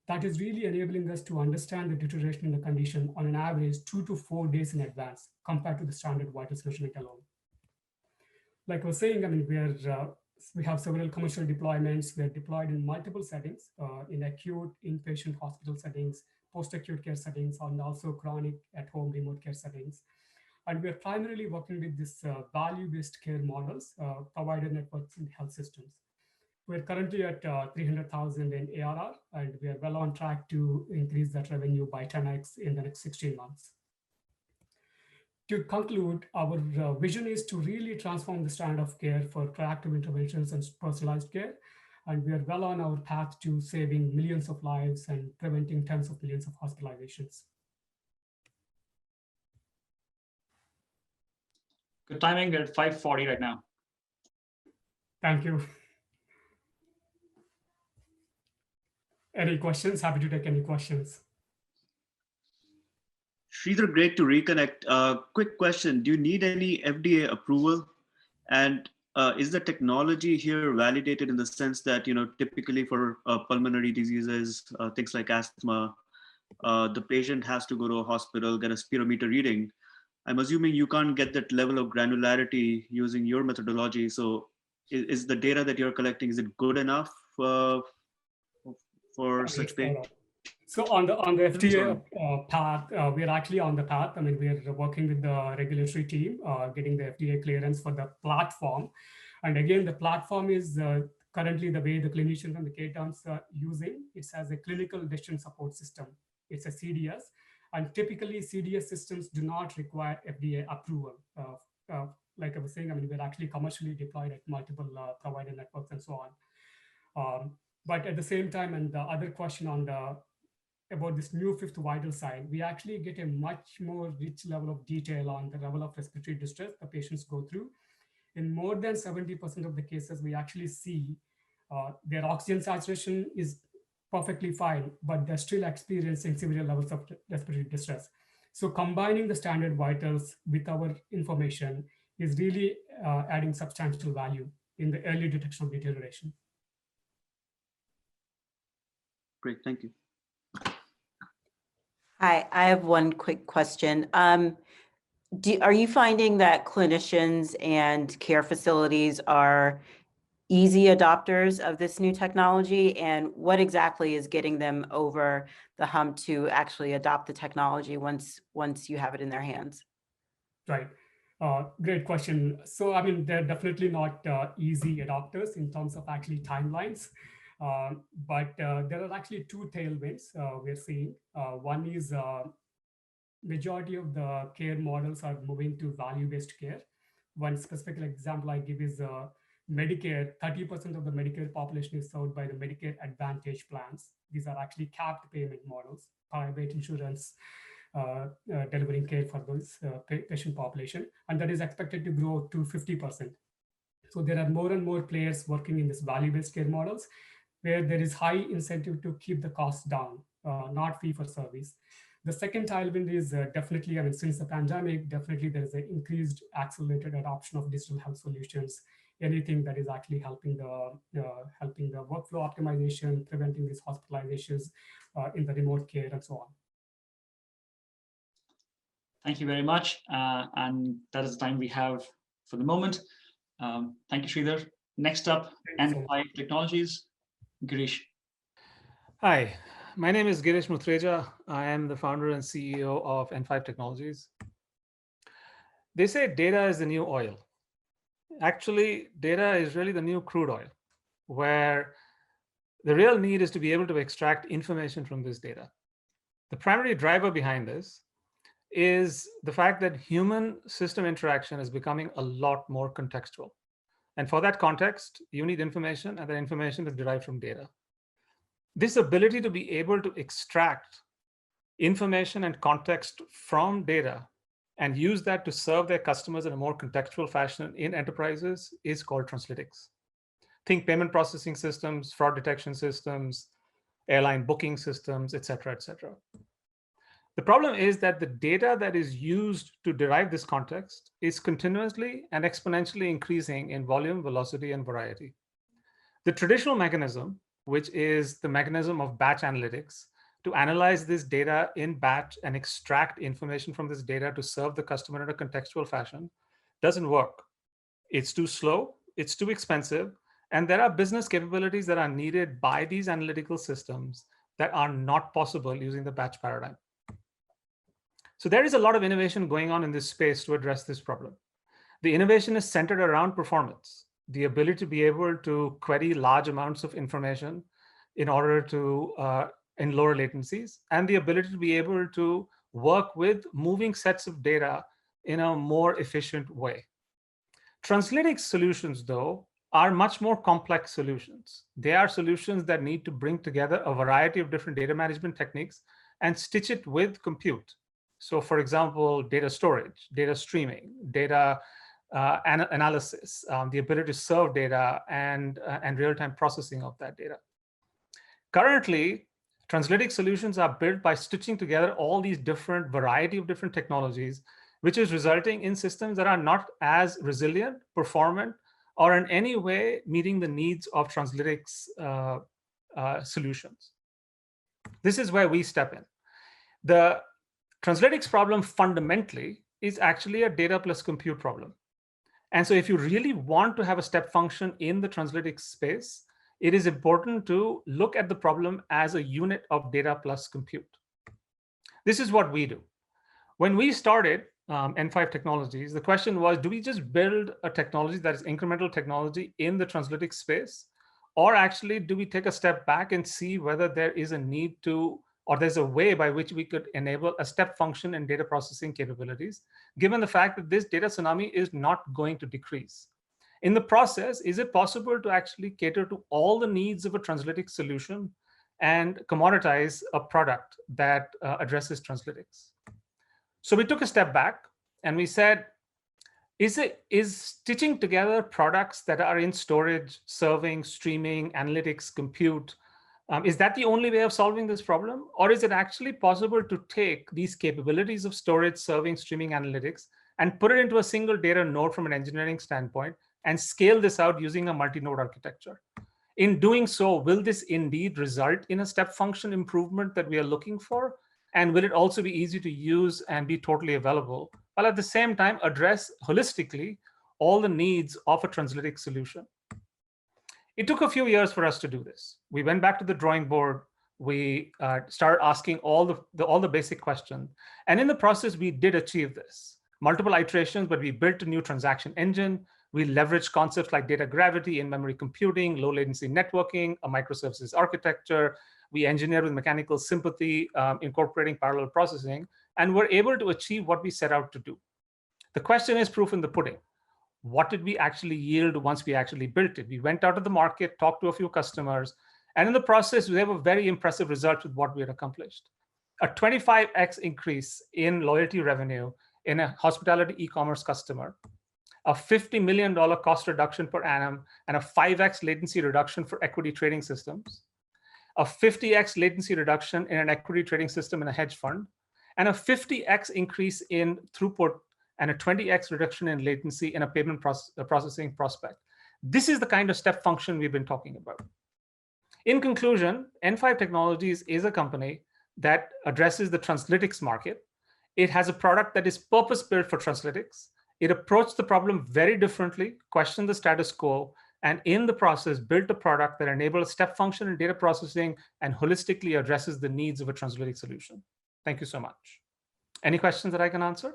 that is really enabling us to understand the deterioration in the condition on an average 2 to 4 days in advance compared to the standard vitals measurement alone. Like I was saying, I mean, we have several commercial deployments. We're deployed in multiple settings, in acute, inpatient hospital settings, post-acute care settings, and also chronic at-home remote care settings. And we're primarily working with this value-based care models, provider networks in health systems. We're currently at 300,000 in ARR, and we are well on track to increase that revenue by 10x in the next 16 months. To conclude, our vision is to really transform the standard of care for proactive interventions and personalized care. And we are well on our path to saving millions of lives and preventing tens of millions of hospitalizations. Good timing, we're at 5:40 right now. Thank you. Any questions? Happy to take any questions. Sridhar, great to reconnect. Quick question. Do you need any FDA approval? And is the technology here validated in the sense that, typically for pulmonary diseases, things like asthma, the patient has to go to a hospital, get a spirometer reading. I'm assuming you can't get that level of granularity using your methodology. So is the data that you're collecting, is it good enough for such big? So on the FDA path, we are actually on the path. I mean, we are working with the regulatory team, getting the FDA clearance for the platform. And again, the platform is currently the way the clinicians and the KTAMs are using. It's as a clinical decision support system. It's a CDS. And typically, CDS systems do not require FDA approval. Like I was saying, I mean, we're actually commercially deployed at multiple provider networks and so on. But at the same time, and the other question on about this new fifth vital sign, we actually get a much more rich level of detail on the level of respiratory distress the patients go through. In more than 70% of the cases, we actually see their oxygen saturation is perfectly fine, but they're still experiencing severe levels of respiratory distress. So combining the standard vitals with our information is really adding substantial value in the early detection of deterioration. Great, thank you. Hi, I have one quick question. Are you finding that clinicians and care facilities are easy adopters of this new technology? And what exactly is getting them over the hump to actually adopt the technology once you have it in their hands? Right. Great question. So, I mean, they're definitely not easy adopters in terms of actually timelines. But there are actually two tailwinds we're seeing. One is majority of the care models are moving to value-based care. One specific example I give is Medicare. 30% of the Medicare population is served by the Medicare Advantage plans. These are actually capped payment models, private insurance delivering care for those patient population. And that is expected to grow to 50%. So there are more and more players working in this value-based care models, where there is high incentive to keep the costs down, not fee for service. The second tailwind is definitely, I mean, since the pandemic, definitely there is an increased accelerated adoption of digital health solutions, anything that is actually helping the workflow optimization, preventing these hospitalizations in the remote care and so on. Thank you very much. And that is the time we have for the moment. Thank you, Sridhar. Next up, N5 Technologies, Girish. Hi, my name is Girish Muthreja. I am the founder and CEO of N5 Technologies. They say data is the new oil. Actually, data is really the new crude oil, where the real need is to be able to extract information from this data. The primary driver behind this is the fact that human system interaction is becoming a lot more contextual. And for that context, you need information, and that information is derived from data. This ability to be able to extract information and context from data and use that to serve their customers in a more contextual fashion in enterprises is called translytics. Think payment processing systems, fraud detection systems, airline booking systems, et cetera, et cetera. The problem is that the data that is used to derive this context is continuously and exponentially increasing in volume, velocity, and variety. The traditional mechanism, which is the mechanism of batch analytics, to analyze this data in batch and extract information from this data to serve the customer in a contextual fashion, doesn't work. It's too slow, it's too expensive, and there are business capabilities that are needed by these analytical systems that are not possible using the batch paradigm. So there is a lot of innovation going on in this space to address this problem. The innovation is centered around performance, the ability to be able to query large amounts of information in order to, in lower latencies, and the ability to be able to work with moving sets of data in a more efficient way. Translytics solutions, though, are much more complex solutions. They are solutions that need to bring together a variety of different data management techniques and stitch it with compute. So for example, data storage, data streaming, data analysis, the ability to serve data and real-time processing of that data. Currently, translytic solutions are built by stitching together all these different variety of different technologies, which is resulting in systems that are not as resilient, performant, or in any way meeting the needs of translytics solutions. This is where we step in. The translytics problem fundamentally is actually a data plus compute problem. And so if you really want to have a step function in the translytics space, it is important to look at the problem as a unit of data plus compute. This is what we do. When we started N5 Technologies, the question was, do we just build a technology that is incremental technology in the translytics space? Or actually, do we take a step back and see whether there is a need to, or there's a way by which we could enable a step function in data processing capabilities, given the fact that this data tsunami is not going to decrease? In the process, is it possible to actually cater to all the needs of a translytics solution and commoditize a product that addresses translytics? So we took a step back and we said, is stitching together products that are in storage, serving, streaming, analytics, compute, is that the only way of solving this problem? Or is it actually possible to take these capabilities of storage, serving, streaming, analytics, and put it into a single data node from an engineering standpoint and scale this out using a multi-node architecture? In doing so, will this indeed result in a step function improvement that we are looking for? And will it also be easy to use and be totally available, while at the same time address holistically all the needs of a translytic solution? It took a few years for us to do this. We went back to the drawing board. We started asking all the basic questions. And in the process, we did achieve this. Multiple iterations, but we built a new transaction engine. We leveraged concepts like data gravity, in-memory computing, low latency networking, a microservices architecture. We engineered with mechanical sympathy, incorporating parallel processing, and were able to achieve what we set out to do. The question is proof in the pudding. What did we actually yield once we actually built it? We went out to the market, talked to a few customers, and in the process, we have a very impressive result with what we had accomplished. A 25x increase in loyalty revenue in a hospitality e-commerce customer, a $50 million cost reduction per annum, and a 5x latency reduction for equity trading systems, a 50x latency reduction in an equity trading system in a hedge fund, and a 50x increase in throughput and a 20x reduction in latency in a payment processing prospect. This is the kind of step function we've been talking about. In conclusion, N5 Technologies is a company that addresses the translytics market. It has a product that is purpose-built for translytics. It approached the problem very differently, questioned the status quo, and in the process, built a product that enables step function in data processing and holistically addresses the needs of a translytic solution. Thank you so much. Any questions that I can answer?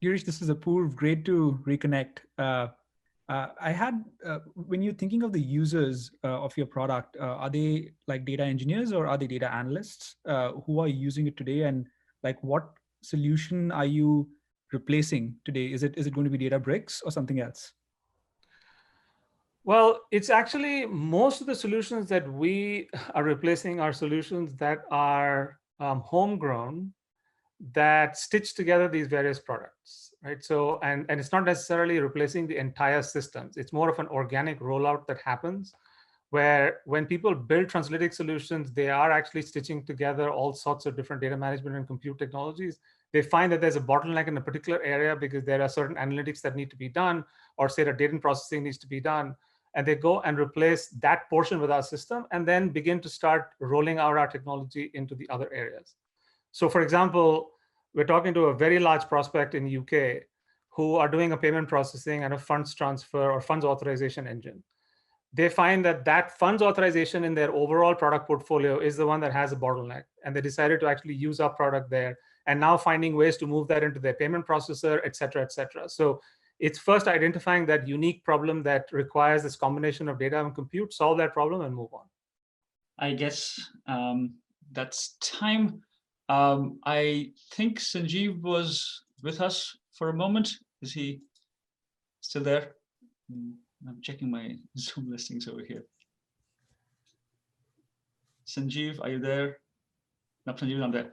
Girish, this is Apurv. Great to reconnect. I had, when you're thinking of the users of your product, are they like data engineers or are they data analysts who are using it today? And like, what solution are you replacing today? Is it going to be Databricks or something else? Well, it's actually most of the solutions that we are replacing are solutions that are homegrown, that stitch together these various products, right? So, and it's not necessarily replacing the entire systems. It's more of an organic rollout that happens where when people build translytic solutions, they are actually stitching together all sorts of different data management and compute technologies. They find that there's a bottleneck in a particular area because there are certain analytics that need to be done, or say that data processing needs to be done. And they go and replace that portion with our system and then begin to start rolling out our technology into the other areas. So for example, we're talking to a very large prospect in UK who are doing a payment processing and a funds transfer or funds authorization engine. They find that that funds authorization in their overall product portfolio is the one that has a bottleneck. And they decided to actually use our product there and now finding ways to move that into their payment processor, et cetera, et cetera. So it's first identifying that unique problem that requires this combination of data and compute, solve that problem and move on. I guess that's time. I think Sanjeev was with us for a moment. Is he still there? I'm checking my Zoom listings over here. Sanjeev, are you there? No, Sanjeev is not there.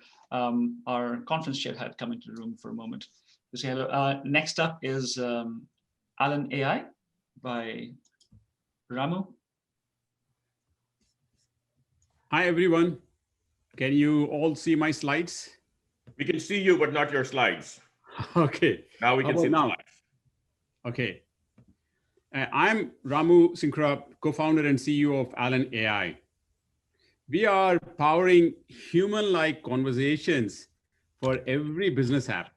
Our conference chair had come into the room for a moment to say hello. Next up is Alan AI by Ramo. Hi, everyone. Can you all see my slides? We can see you, but not your slides. Okay. Now we can see the slides. Okay. I'm Ramo Sinkra, co-founder and CEO of Alan AI. We are powering human-like conversations for every business app.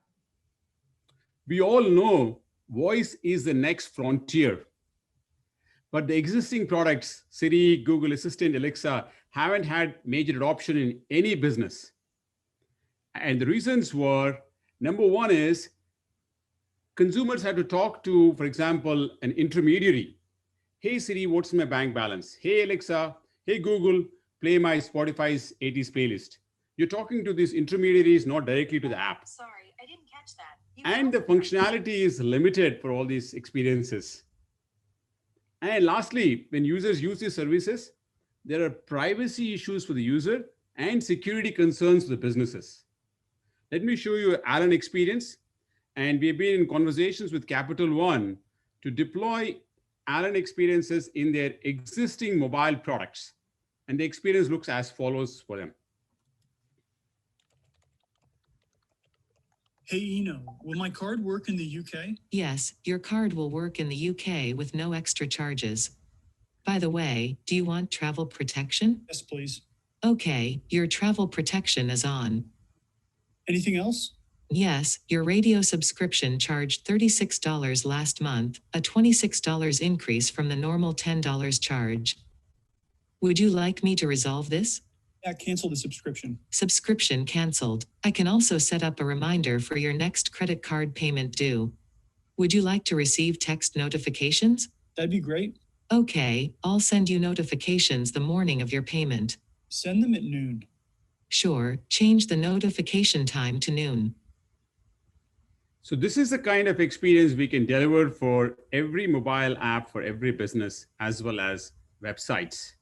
We all know voice is the next frontier, but the existing products, Siri, Google Assistant, Alexa, haven't had major adoption in any business. And the reasons were, number one is consumers have to talk to, for example, an intermediary. Hey Siri, what's my bank balance? Hey Alexa, hey Google, play my Spotify's 80s playlist. You're talking to these intermediaries, not directly to the app. Sorry, I didn't catch that. And the functionality is limited for all these experiences. And lastly, when users use these services, there are privacy issues for the user and security concerns for the businesses. Let me show you an Alan experience. And we've been in conversations with Capital One to deploy Alan experiences in their existing mobile products. And the experience looks as follows for them. Hey, Eno, will my card work in the UK? Yes, your card will work in the UK with no extra charges. By the way, do you want travel protection? Yes, please. Okay, your travel protection is on. Anything else? Yes, your radio subscription charged $36 last month, a $26 increase from the normal $10 charge. Would you like me to resolve this? Yeah, cancel the subscription. Subscription canceled. I can also set up a reminder for your next credit card payment due. Would you like to receive text notifications? That'd be great. Okay, I'll send you notifications the morning of your payment. Send them at noon. Sure, change the notification time to noon. So this is the kind of experience we can deliver for every mobile app for every business, as well as websites.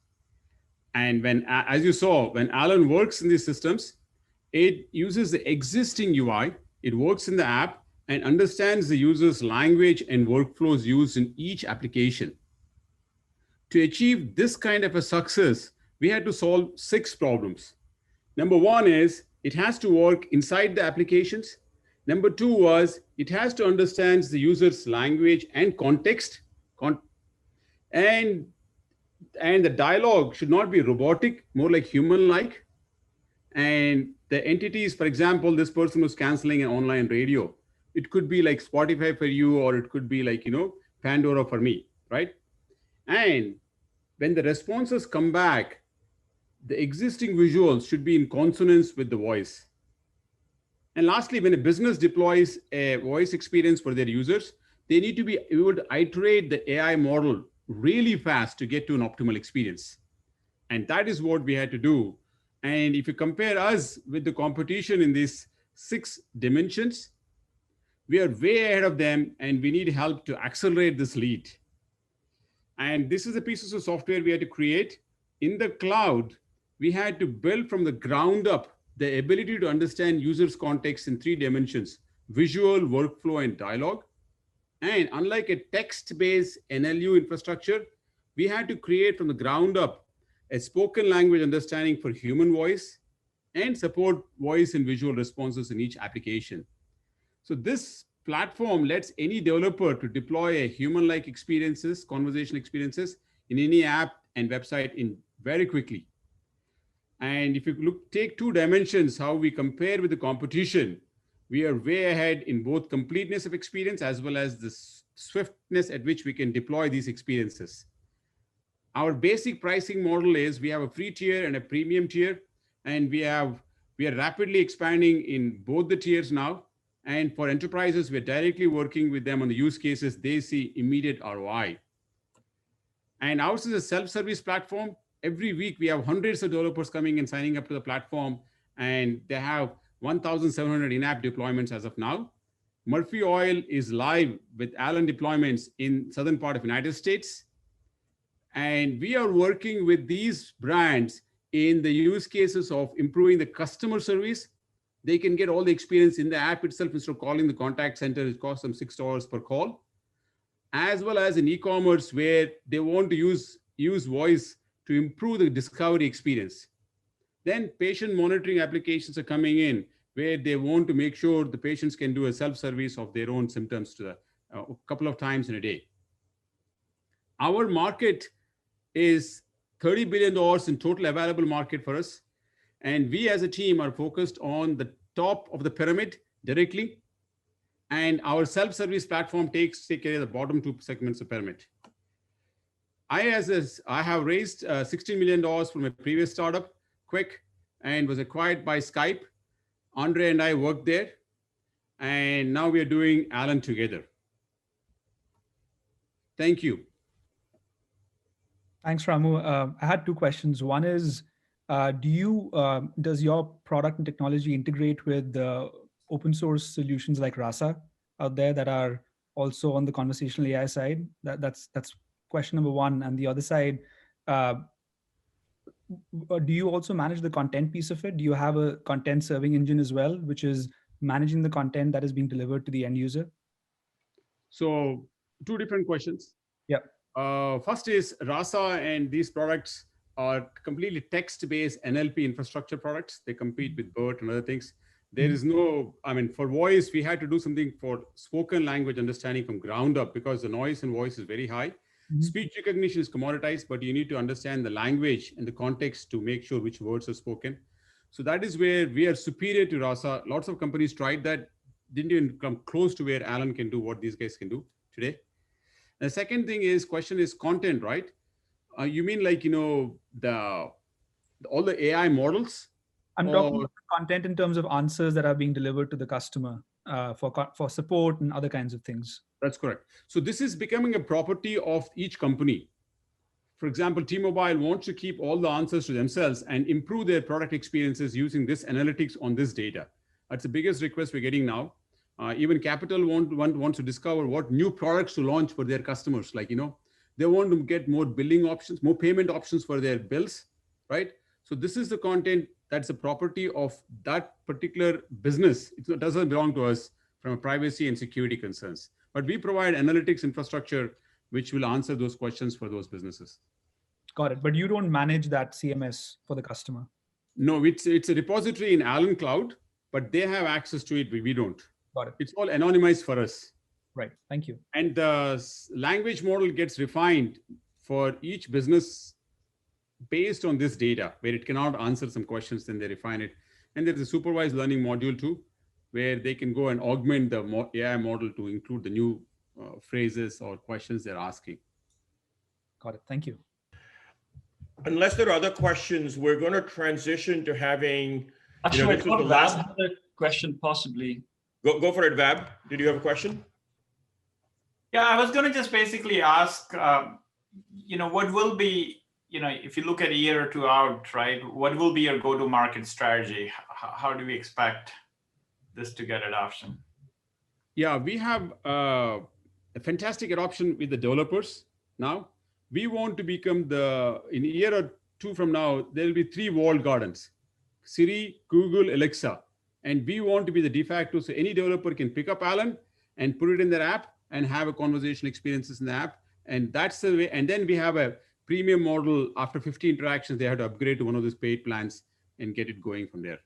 And when, as you saw, when Alan works in these systems, it uses the existing UI, it works in the app and understands the user's language and workflows used in each application. To achieve this kind of a success, we had to solve 6 problems. Number one is it has to work inside the applications. Number 2 was it has to understand the user's language and context. And the dialogue should not be robotic, more like human-like. And the entities, for example, this person was canceling an online radio. It could be like Spotify for you, or it could be like, Pandora for me, right? And when the responses come back, the existing visuals should be in consonance with the voice. And lastly, when a business deploys a voice experience for their users, they need to be able to iterate the AI model really fast to get to an optimal experience. And that is what we had to do. And if you compare us with the competition in these 6 dimensions, we are way ahead of them, and we need help to accelerate this lead. And this is the pieces of software we had to create. In the cloud, we had to build from the ground up the ability to understand users' context in 3 dimensions: visual, workflow, and dialogue. And unlike a text-based NLU infrastructure, we had to create from the ground up a spoken language understanding for human voice and support voice and visual responses in each application. So this platform lets any developer to deploy a human-like experiences, conversational experiences in any app and website in very quickly. And if you take 2 dimensions, how we compare with the competition, we are way ahead in both completeness of experience as well as the swiftness at which we can deploy these experiences. Our basic pricing model is we have a free tier and a premium tier, and we are rapidly expanding in both the tiers now. And for enterprises, we're directly working with them on the use cases they see immediate ROI. And ours is a self-service platform. Every week, we have hundreds of developers coming and signing up to the platform, and they have 1,700 in-app deployments as of now. Murphy Oil is live with Alan deployments in southern part of the United States. And we are working with these brands in the use cases of improving the customer service. They can get all the experience in the app itself instead of calling the contact center. It costs them $6 per call. As well as in e-commerce, where they want to use voice to improve the discovery experience. Then patient monitoring applications are coming in, where they want to make sure the patients can do a self-service of their own symptoms to a couple of times in a day. Our market is $30 billion in total available market for us. And we as a team are focused on the top of the pyramid directly. And our self-service platform takes care of the bottom 2 segments of pyramid. I have raised $16 million from a previous startup, Quick, and was acquired by Skype. Andre and I worked there, and now we are doing Alan together. Thank you. Thanks, Ramo. I had two questions. One is, does your product and technology integrate with open source solutions like Rasa out there that are also on the conversational AI side? That's question number one. And the other side, do you also manage the content piece of it? Do you have a content serving engine as well, which is managing the content that is being delivered to the end user? So two different questions. Yeah. First is Rasa and these products are completely text-based NLP infrastructure products. They compete with BERT and other things. There is no, I mean, for voice, we had to do something for spoken language understanding from ground up because the noise in voice is very high. Speech recognition is commoditized, but you need to understand the language and the context to make sure which words are spoken. So that is where we are superior to Rasa. Lots of companies tried that, didn't even come close to where Alan can do what these guys can do today. The second thing is, question is content, right? You mean like, all the AI models? I'm talking about content in terms of answers that are being delivered to the customer for support and other kinds of things. That's correct. So this is becoming a property of each company. For example, T-Mobile wants to keep all the answers to themselves and improve their product experiences using this analytics on this data. That's the biggest request we're getting now. Even Capital wants to discover what new products to launch for their customers. Like, they want to get more billing options, more payment options for their bills, right? So this is the content that's a property of that particular business. It doesn't belong to us from a privacy and security concerns. But we provide analytics infrastructure which will answer those questions for those businesses. Got it. But you don't manage that CMS for the customer? No, it's a repository in Alan Cloud, but they have access to it. We don't. Got it. It's all anonymized for us. Right. Thank you. And the language model gets refined for each business based on this data, where it cannot answer some questions, then they refine it. And there's a supervised learning module too, where they can go and augment the AI model to include the new phrases or questions they're asking. Got it. Thank you. Unless there are other questions, we're going to transition to having. Actually, this was the last question, possibly. Go for it, Vab. Did you have a question? Yeah, I was going to just basically ask, what will be, if you look at a year or two out, right, what will be your go-to-market strategy? How do we expect this to get adoption? Yeah, we have a fantastic adoption with the developers now. We want to become in a year or two from now, there will be 3 walled gardens: Siri, Google, Alexa. And we want to be the de facto, so any developer can pick up Alan and put it in their app and have a conversation experiences in the app. And that's the way. And then we have a premium model. After 50 interactions, they have to upgrade to one of those paid plans and get it going from there.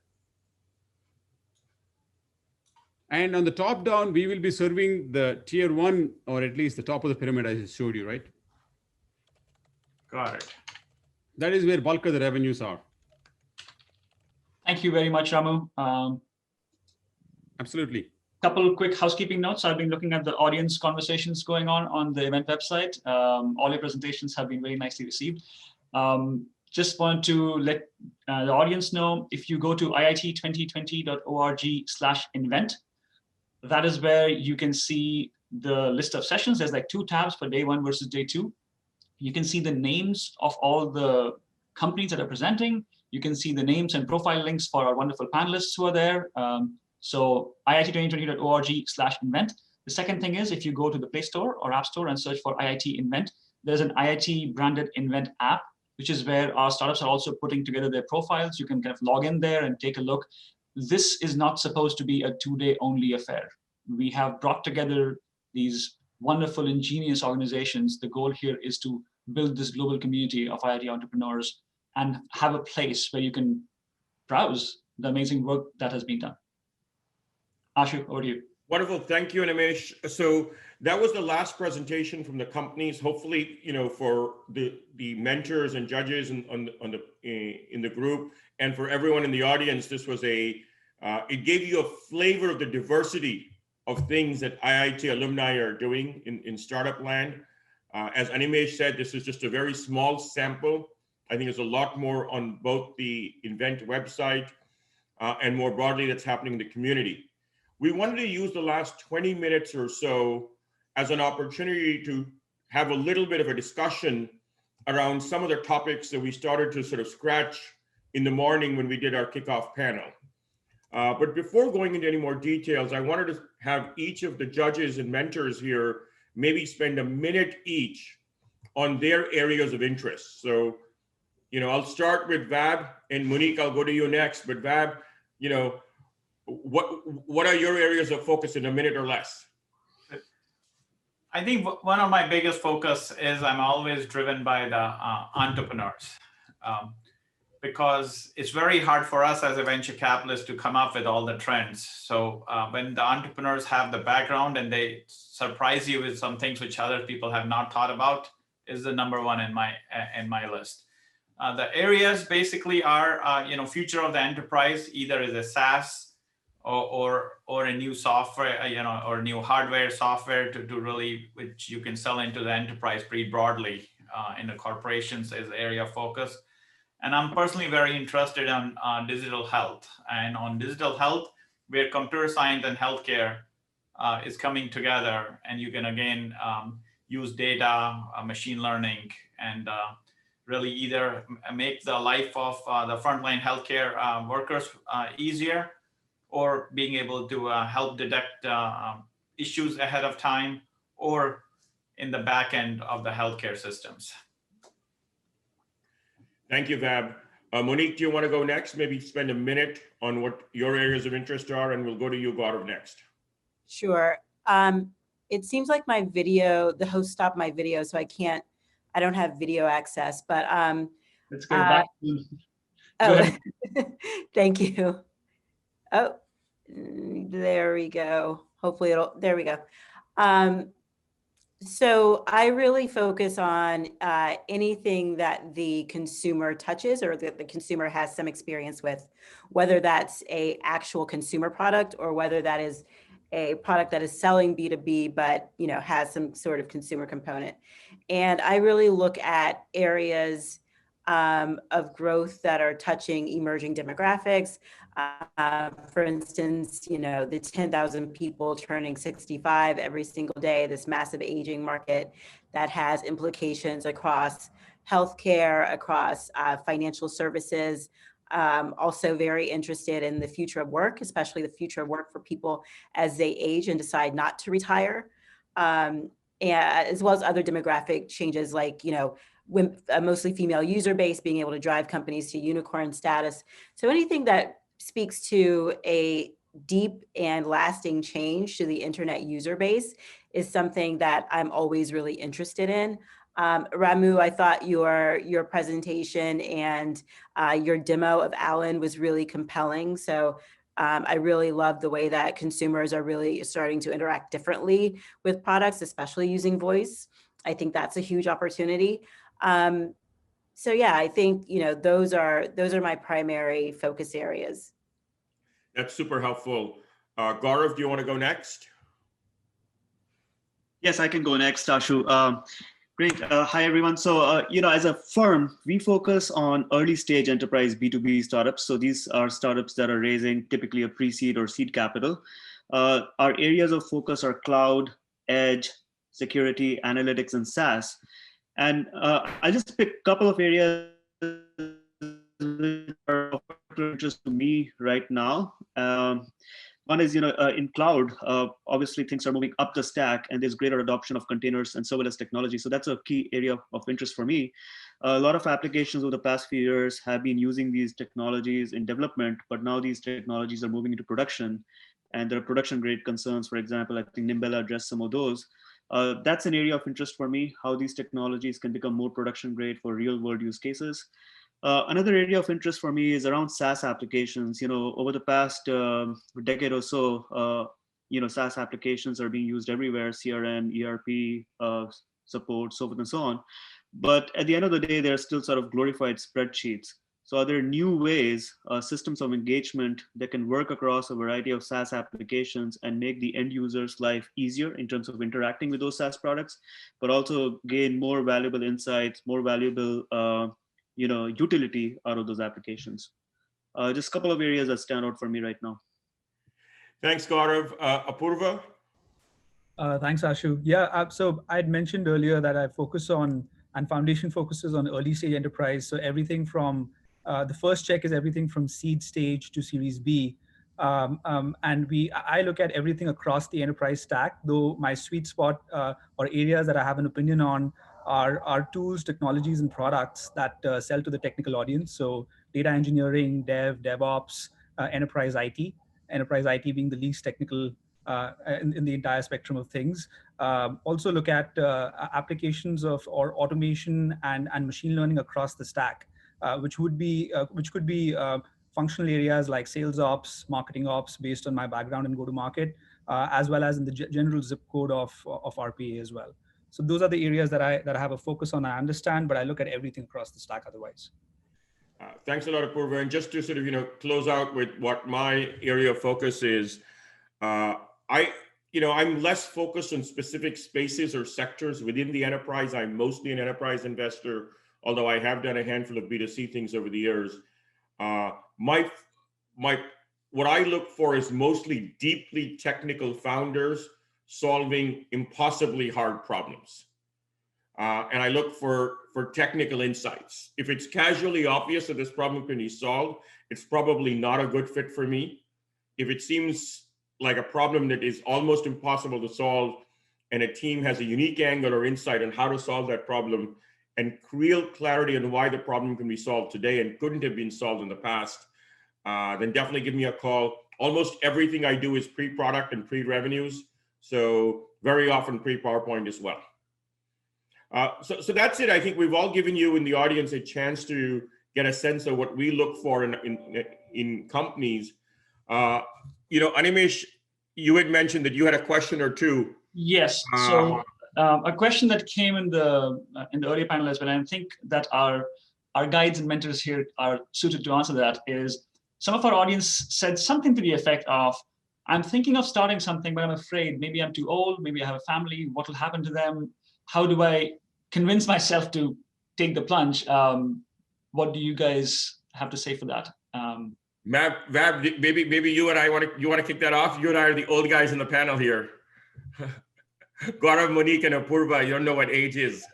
And on the top down, we will be serving the tier 1, or at least the top of the pyramid, I just showed you, right? Got it. That is where bulk of the revenues are. Thank you very much, Ramo. Absolutely. Couple quick housekeeping notes. I've been looking at the audience conversations going on the event website. All your presentations have been very nicely received. Just want to let the audience know, if you go to IIT2020.org/invent, that is where you can see the list of sessions. There's like 2 tabs for day 1 versus day 2. You can see the names of all the companies that are presenting. You can see the names and profile links for our wonderful panelists who are there. So IIT2020.org/invent. The second thing is, if you go to the Play Store or App Store and search for IIT Invent, there's an IIT branded Invent app, which is where our startups are also putting together their profiles. You can kind of log in there and take a look. This is not supposed to be a 2-day only affair. We have brought together these wonderful, ingenious organizations. The goal here is to build this global community of IIT entrepreneurs and have a place where you can browse the amazing work that has been done. Ashu, over to you. Wonderful. Thank you, Animesh. So that was the last presentation from the companies. Hopefully, for the mentors and judges in the group, and for everyone in the audience, this was it gave you a flavor of the diversity of things that IIT alumni are doing in startup land. As Animesh said, this is just a very small sample. I think there's a lot more on both the Invent website and more broadly that's happening in the community. We wanted to use the last 20 minutes or so as an opportunity to have a little bit of a discussion around some of the topics that we started to sort of scratch in the morning when we did our kickoff panel. But before going into any more details, I wanted to have each of the judges and mentors here maybe spend a minute each on their areas of interest. So, I'll start with Vab, and Monique, I'll go to you next. But Vab, what are your areas of focus in a minute or less? I think one of my biggest focus is I'm always driven by the entrepreneurs, because it's very hard for us as a venture capitalist to come up with all the trends. So when the entrepreneurs have the background and they surprise you with some things which other people have not thought about, is the number one in my list. The areas basically are, future of the enterprise, either as a SaaS or a new software, or new hardware, software to really, which you can sell into the enterprise pretty broadly in the corporations as area of focus. And I'm personally very interested in digital health. And on digital health, where computer science and healthcare is coming together, and you can again use data, machine learning, and really either make the life of the frontline healthcare workers easier, or being able to help detect issues ahead of time, or in the back end of the healthcare systems. Thank you, Vab. Monique, do you want to go next? Maybe spend a minute on what your areas of interest are, and we'll go to you, Gaurav, next. Sure. It seems like my video, the host stopped my video, so I don't have video access, but let's go back. Oh, thank you. Oh, there we go. Hopefully there we go. So I really focus on anything that the consumer touches or that the consumer has some experience with, whether that's a actual consumer product or whether that is a product that is selling B2B, but has some sort of consumer component. And I really look at areas of growth that are touching emerging demographics. For instance, the 10,000 people turning 65 every single day, this massive aging market that has implications across healthcare, across financial services. Also very interested in the future of work, especially the future of work for people as they age and decide not to retire, and as well as other demographic changes like, a mostly female user base being able to drive companies to unicorn status. So anything that speaks to a deep and lasting change to the internet user base is something that I'm always really interested in. Ramo, I thought your presentation and your demo of Alan was really compelling. So I really love the way that consumers are really starting to interact differently with products, especially using voice. I think that's a huge opportunity. So yeah, I think those are my primary focus areas. That's super helpful. Gaurav, do you want to go next? Yes, I can go next, Ashu. Great. Hi, everyone. So, as a firm, we focus on early stage enterprise B2B startups. So these are startups that are raising typically a pre-seed or seed capital. Our areas of focus are cloud, edge, security, analytics, and SaaS. And I'll just pick a couple of areas that are of interest to me right now. One is, in cloud, obviously things are moving up the stack and there's greater adoption of containers and serverless technology. So that's a key area of interest for me. A lot of applications over the past few years have been using these technologies in development, but now these technologies are moving into production and there are production grade concerns. For example, I think Nimbella addressed some of those. That's an area of interest for me, how these technologies can become more production grade for real world use cases. Another area of interest for me is around SaaS applications. Over the past decade or so, SaaS applications are being used everywhere, CRM, ERP, support, so forth and so on. But at the end of the day, they're still sort of glorified spreadsheets. So are there new ways, systems of engagement that can work across a variety of SaaS applications and make the end user's life easier in terms of interacting with those SaaS products, but also gain more valuable insights, more valuable utility out of those applications? Just a couple of areas that stand out for me right now. Thanks, Gaurav. Apurva? Thanks, Ashu. Yeah, so I had mentioned earlier that I focus on, and Foundation focuses on early stage enterprise. So everything from, the first check is everything from seed stage to Series B. And I look at everything across the enterprise stack, though my sweet spot or areas that I have an opinion on are tools, technologies, and products that sell to the technical audience. So data engineering, dev, DevOps, enterprise IT being the least technical in the entire spectrum of things. Also look at applications or automation and machine learning across the stack, which could be functional areas like sales ops, marketing ops, based on my background in go-to-market, as well as in the general zip code of RPA as well. So those are the areas that I have a focus on. I understand, but I look at everything across the stack otherwise. Thanks a lot, Apurva. And just to sort of, close out with what my area of focus is, I'm less focused on specific spaces or sectors within the enterprise. I'm mostly an enterprise investor, although I have done a handful of B2C things over the years. What I look for is mostly deeply technical founders solving impossibly hard problems. And I look for technical insights. If it's casually obvious that this problem can be solved, it's probably not a good fit for me. If it seems like a problem that is almost impossible to solve, and a team has a unique angle or insight on how to solve that problem and real clarity on why the problem can be solved today and couldn't have been solved in the past, then definitely give me a call. Almost everything I do is pre-product and pre-revenues, so very often pre-PowerPoint as well. So that's it. I think we've all given you in the audience a chance to get a sense of what we look for in companies. Animesh, you had mentioned that you had a question or two. Yes. So a question that came in the earlier panel as well, and I think that our guides and mentors here are suited to answer that, is some of our audience said something to the effect of, I'm thinking of starting something, but I'm afraid maybe I'm too old, maybe I have a family, what will happen to them? How do I convince myself to take the plunge? What do you guys have to say for that? Vab, maybe you and I want to kick that off. You and I are the old guys in the panel here. Gaurav, Monique, and Apurva, you don't know what age is.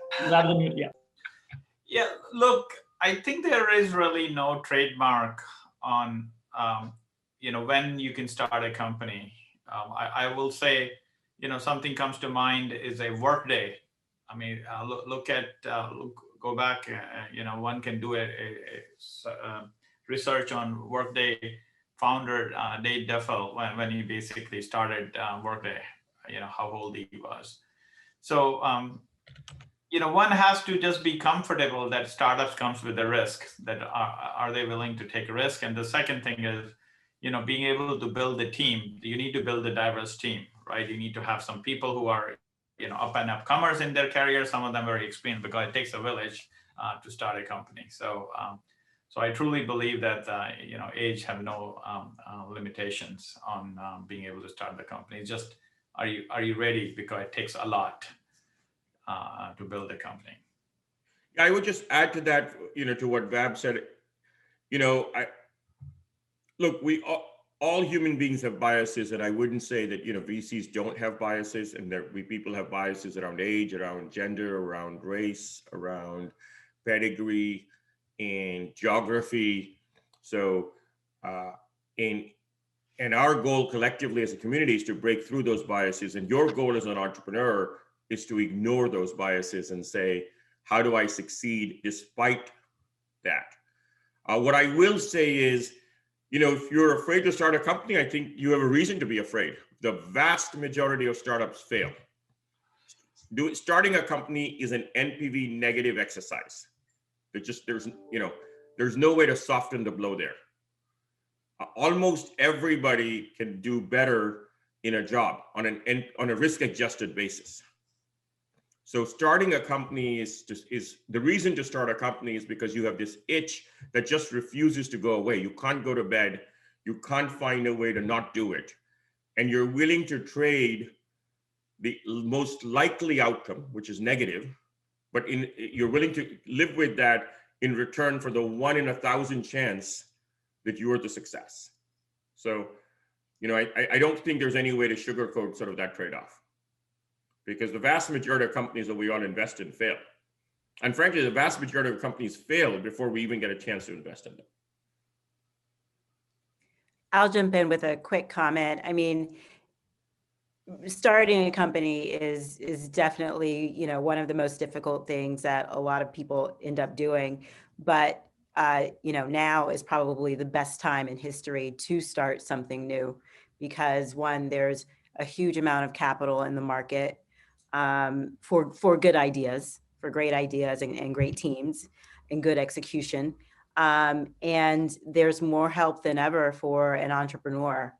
Yeah, look, I think there is really no trademark on when you can start a company. I will say, something comes to mind is a Workday. I mean, go back. One can do a research on Workday founder Dave Duffel when he basically started Workday. How old he was. So one has to just be comfortable that startups comes with a risk. That are they willing to take a risk? And the second thing is, being able to build a team. You need to build a diverse team, right? You need to have some people who are up and upcomers in their career. Some of them very experienced, because it takes a village to start a company. So I truly believe that age have no limitations on being able to start the company. It's just, are you ready? Because it takes a lot to build a company. I would just add to that, to what Vab said. Look, all human beings have biases, and I wouldn't say that VCs don't have biases, and that people have biases around age, around gender, around race, around pedigree, and geography. So, and our goal collectively as a community is to break through those biases. And your goal as an entrepreneur is to ignore those biases and say, how do I succeed despite that? What I will say is, if you're afraid to start a company, I think you have a reason to be afraid. The vast majority of startups fail. Starting a company is an NPV negative exercise. There's no way to soften the blow there. Almost everybody can do better in a job on a risk-adjusted basis. So starting a company is the reason to start a company is because you have this itch that just refuses to go away. You can't go to bed. You can't find a way to not do it. And you're willing to trade the most likely outcome, which is negative, but you're willing to live with that in return for the 1 in 1,000 chance that you are the success. So, I don't think there's any way to sugarcoat sort of that trade-off, because the vast majority of companies that we all invest in fail. And frankly, the vast majority of companies fail before we even get a chance to invest in them. I'll jump in with a quick comment. I mean, starting a company is definitely, one of the most difficult things that a lot of people end up doing. But, now is probably the best time in history to start something new, because one, there's a huge amount of capital in the market for good ideas, for great ideas and great teams and good execution. And there's more help than ever for an entrepreneur.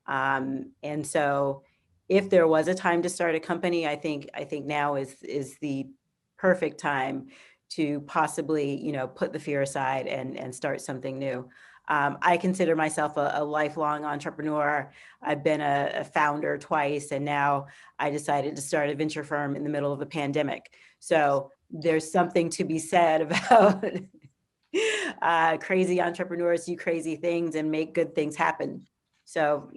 And so if there was a time to start a company, I think now is the perfect time to possibly, put the fear aside and start something new. I consider myself a lifelong entrepreneur. I've been a founder twice, and now I decided to start a venture firm in the middle of a pandemic. So there's something to be said about crazy entrepreneurs do crazy things and make good things happen. So,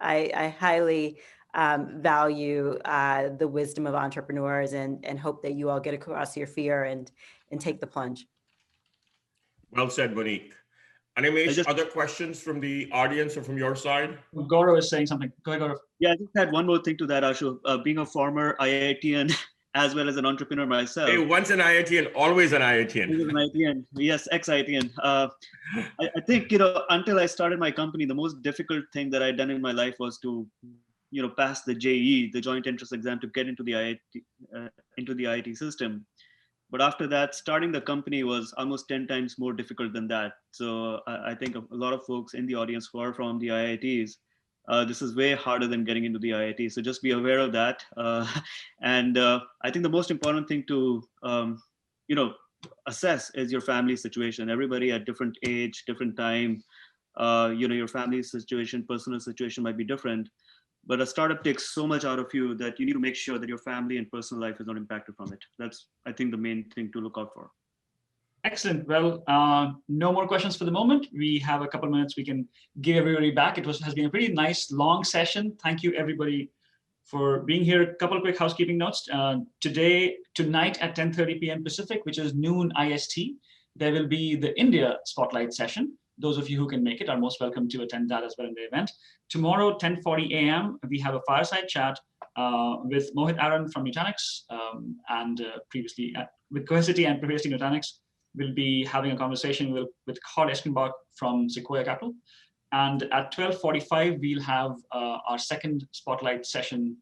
I highly value the wisdom of entrepreneurs and hope that you all get across your fear and take the plunge. Well said, Monique. Animesh, other questions from the audience or from your side? Gaurav is saying something. Go ahead, Gaurav. Yeah, I just had one more thing to that, Ashu. Being a former IITian as well as an entrepreneur myself. Hey, once an IITian, always an IITian. Always an IITian. Yes, ex-IITian. I think, until I started my company, the most difficult thing that I'd done in my life was to, pass the JEE, the Joint Entrance Exam, to get into the IIT system. But after that, starting the company was almost 10 times more difficult than that. So I think a lot of folks in the audience who are from the IITs, this is way harder than getting into the IIT. So just be aware of that. And I think the most important thing to, assess is your family situation. Everybody at different age, different time, your family situation, personal situation might be different. But a startup takes so much out of you that you need to make sure that your family and personal life is not impacted from it. That's, I think, the main thing to look out for. Excellent. Well, no more questions for the moment. We have a couple of minutes we can give everybody back. It has been a pretty nice long session. Thank you, everybody, for being here. A couple of quick housekeeping notes. Tonight at 10:30 p.m. Pacific, which is noon IST, there will be the India Spotlight session. Those of you who can make it are most welcome to attend that as well in the event. Tomorrow, 10:40 a.m., we have a fireside chat with Mohit Aaron from Nutanix and previously with Cohesity and previously Nutanix. We'll be having a conversation with Carl Eskenbach from Sequoia Capital. And at 12:45, we'll have our second Spotlight session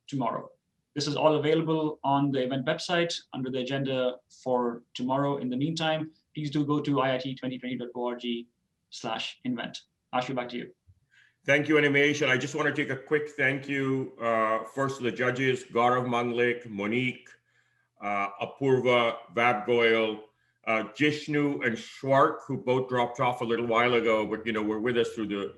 tomorrow. This is all available on the event website under the agenda for tomorrow. In the meantime, please do go to IIT2020.org/invent. Ashu, back to you. Thank you, Animesh. And I just want to take a quick thank you first to the judges, Gaurav Maglik, Monique, Apurva, Vab Goyal, Jishnu and Schwark, who both dropped off a little while ago, but were with us through the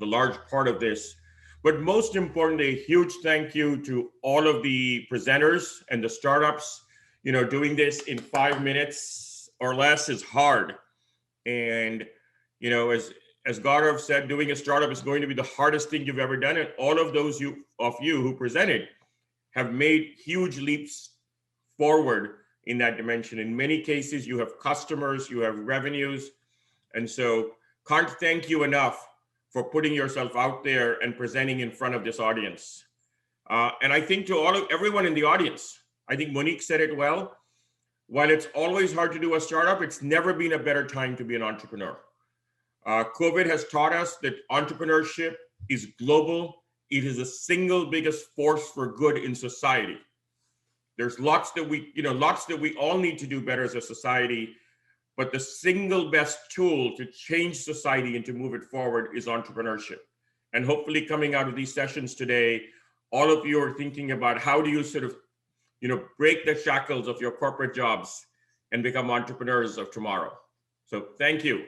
large part of this. But most importantly, a huge thank you to all of the presenters and the startups. Doing this in 5 minutes or less is hard. And as Gaurav said, doing a startup is going to be the hardest thing you've ever done. And all of those of you who presented have made huge leaps forward in that dimension. In many cases, you have customers, you have revenues. And so can't thank you enough for putting yourself out there and presenting in front of this audience. And I think to everyone in the audience, I think Monique said it well. While it's always hard to do a startup, it's never been a better time to be an entrepreneur. COVID has taught us that entrepreneurship is global. It is the single biggest force for good in society. There's lots that we all need to do better as a society, but the single best tool to change society and to move it forward is entrepreneurship. And hopefully coming out of these sessions today, all of you are thinking about how do you sort of break the shackles of your corporate jobs and become entrepreneurs of tomorrow. So thank you.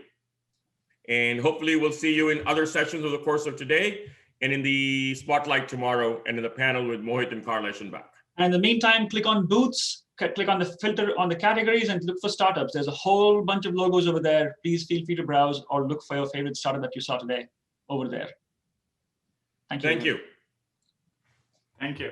And hopefully we'll see you in other sessions over the course of today and in the spotlight tomorrow and in the panel with Mohit and Kailash and back. And in the meantime, click on booths, click on the filter on the categories and look for startups. There's a whole bunch of logos over there. Please feel free to browse or look for your favorite startup that you saw today over there. Thank you. Thank you. Thank you.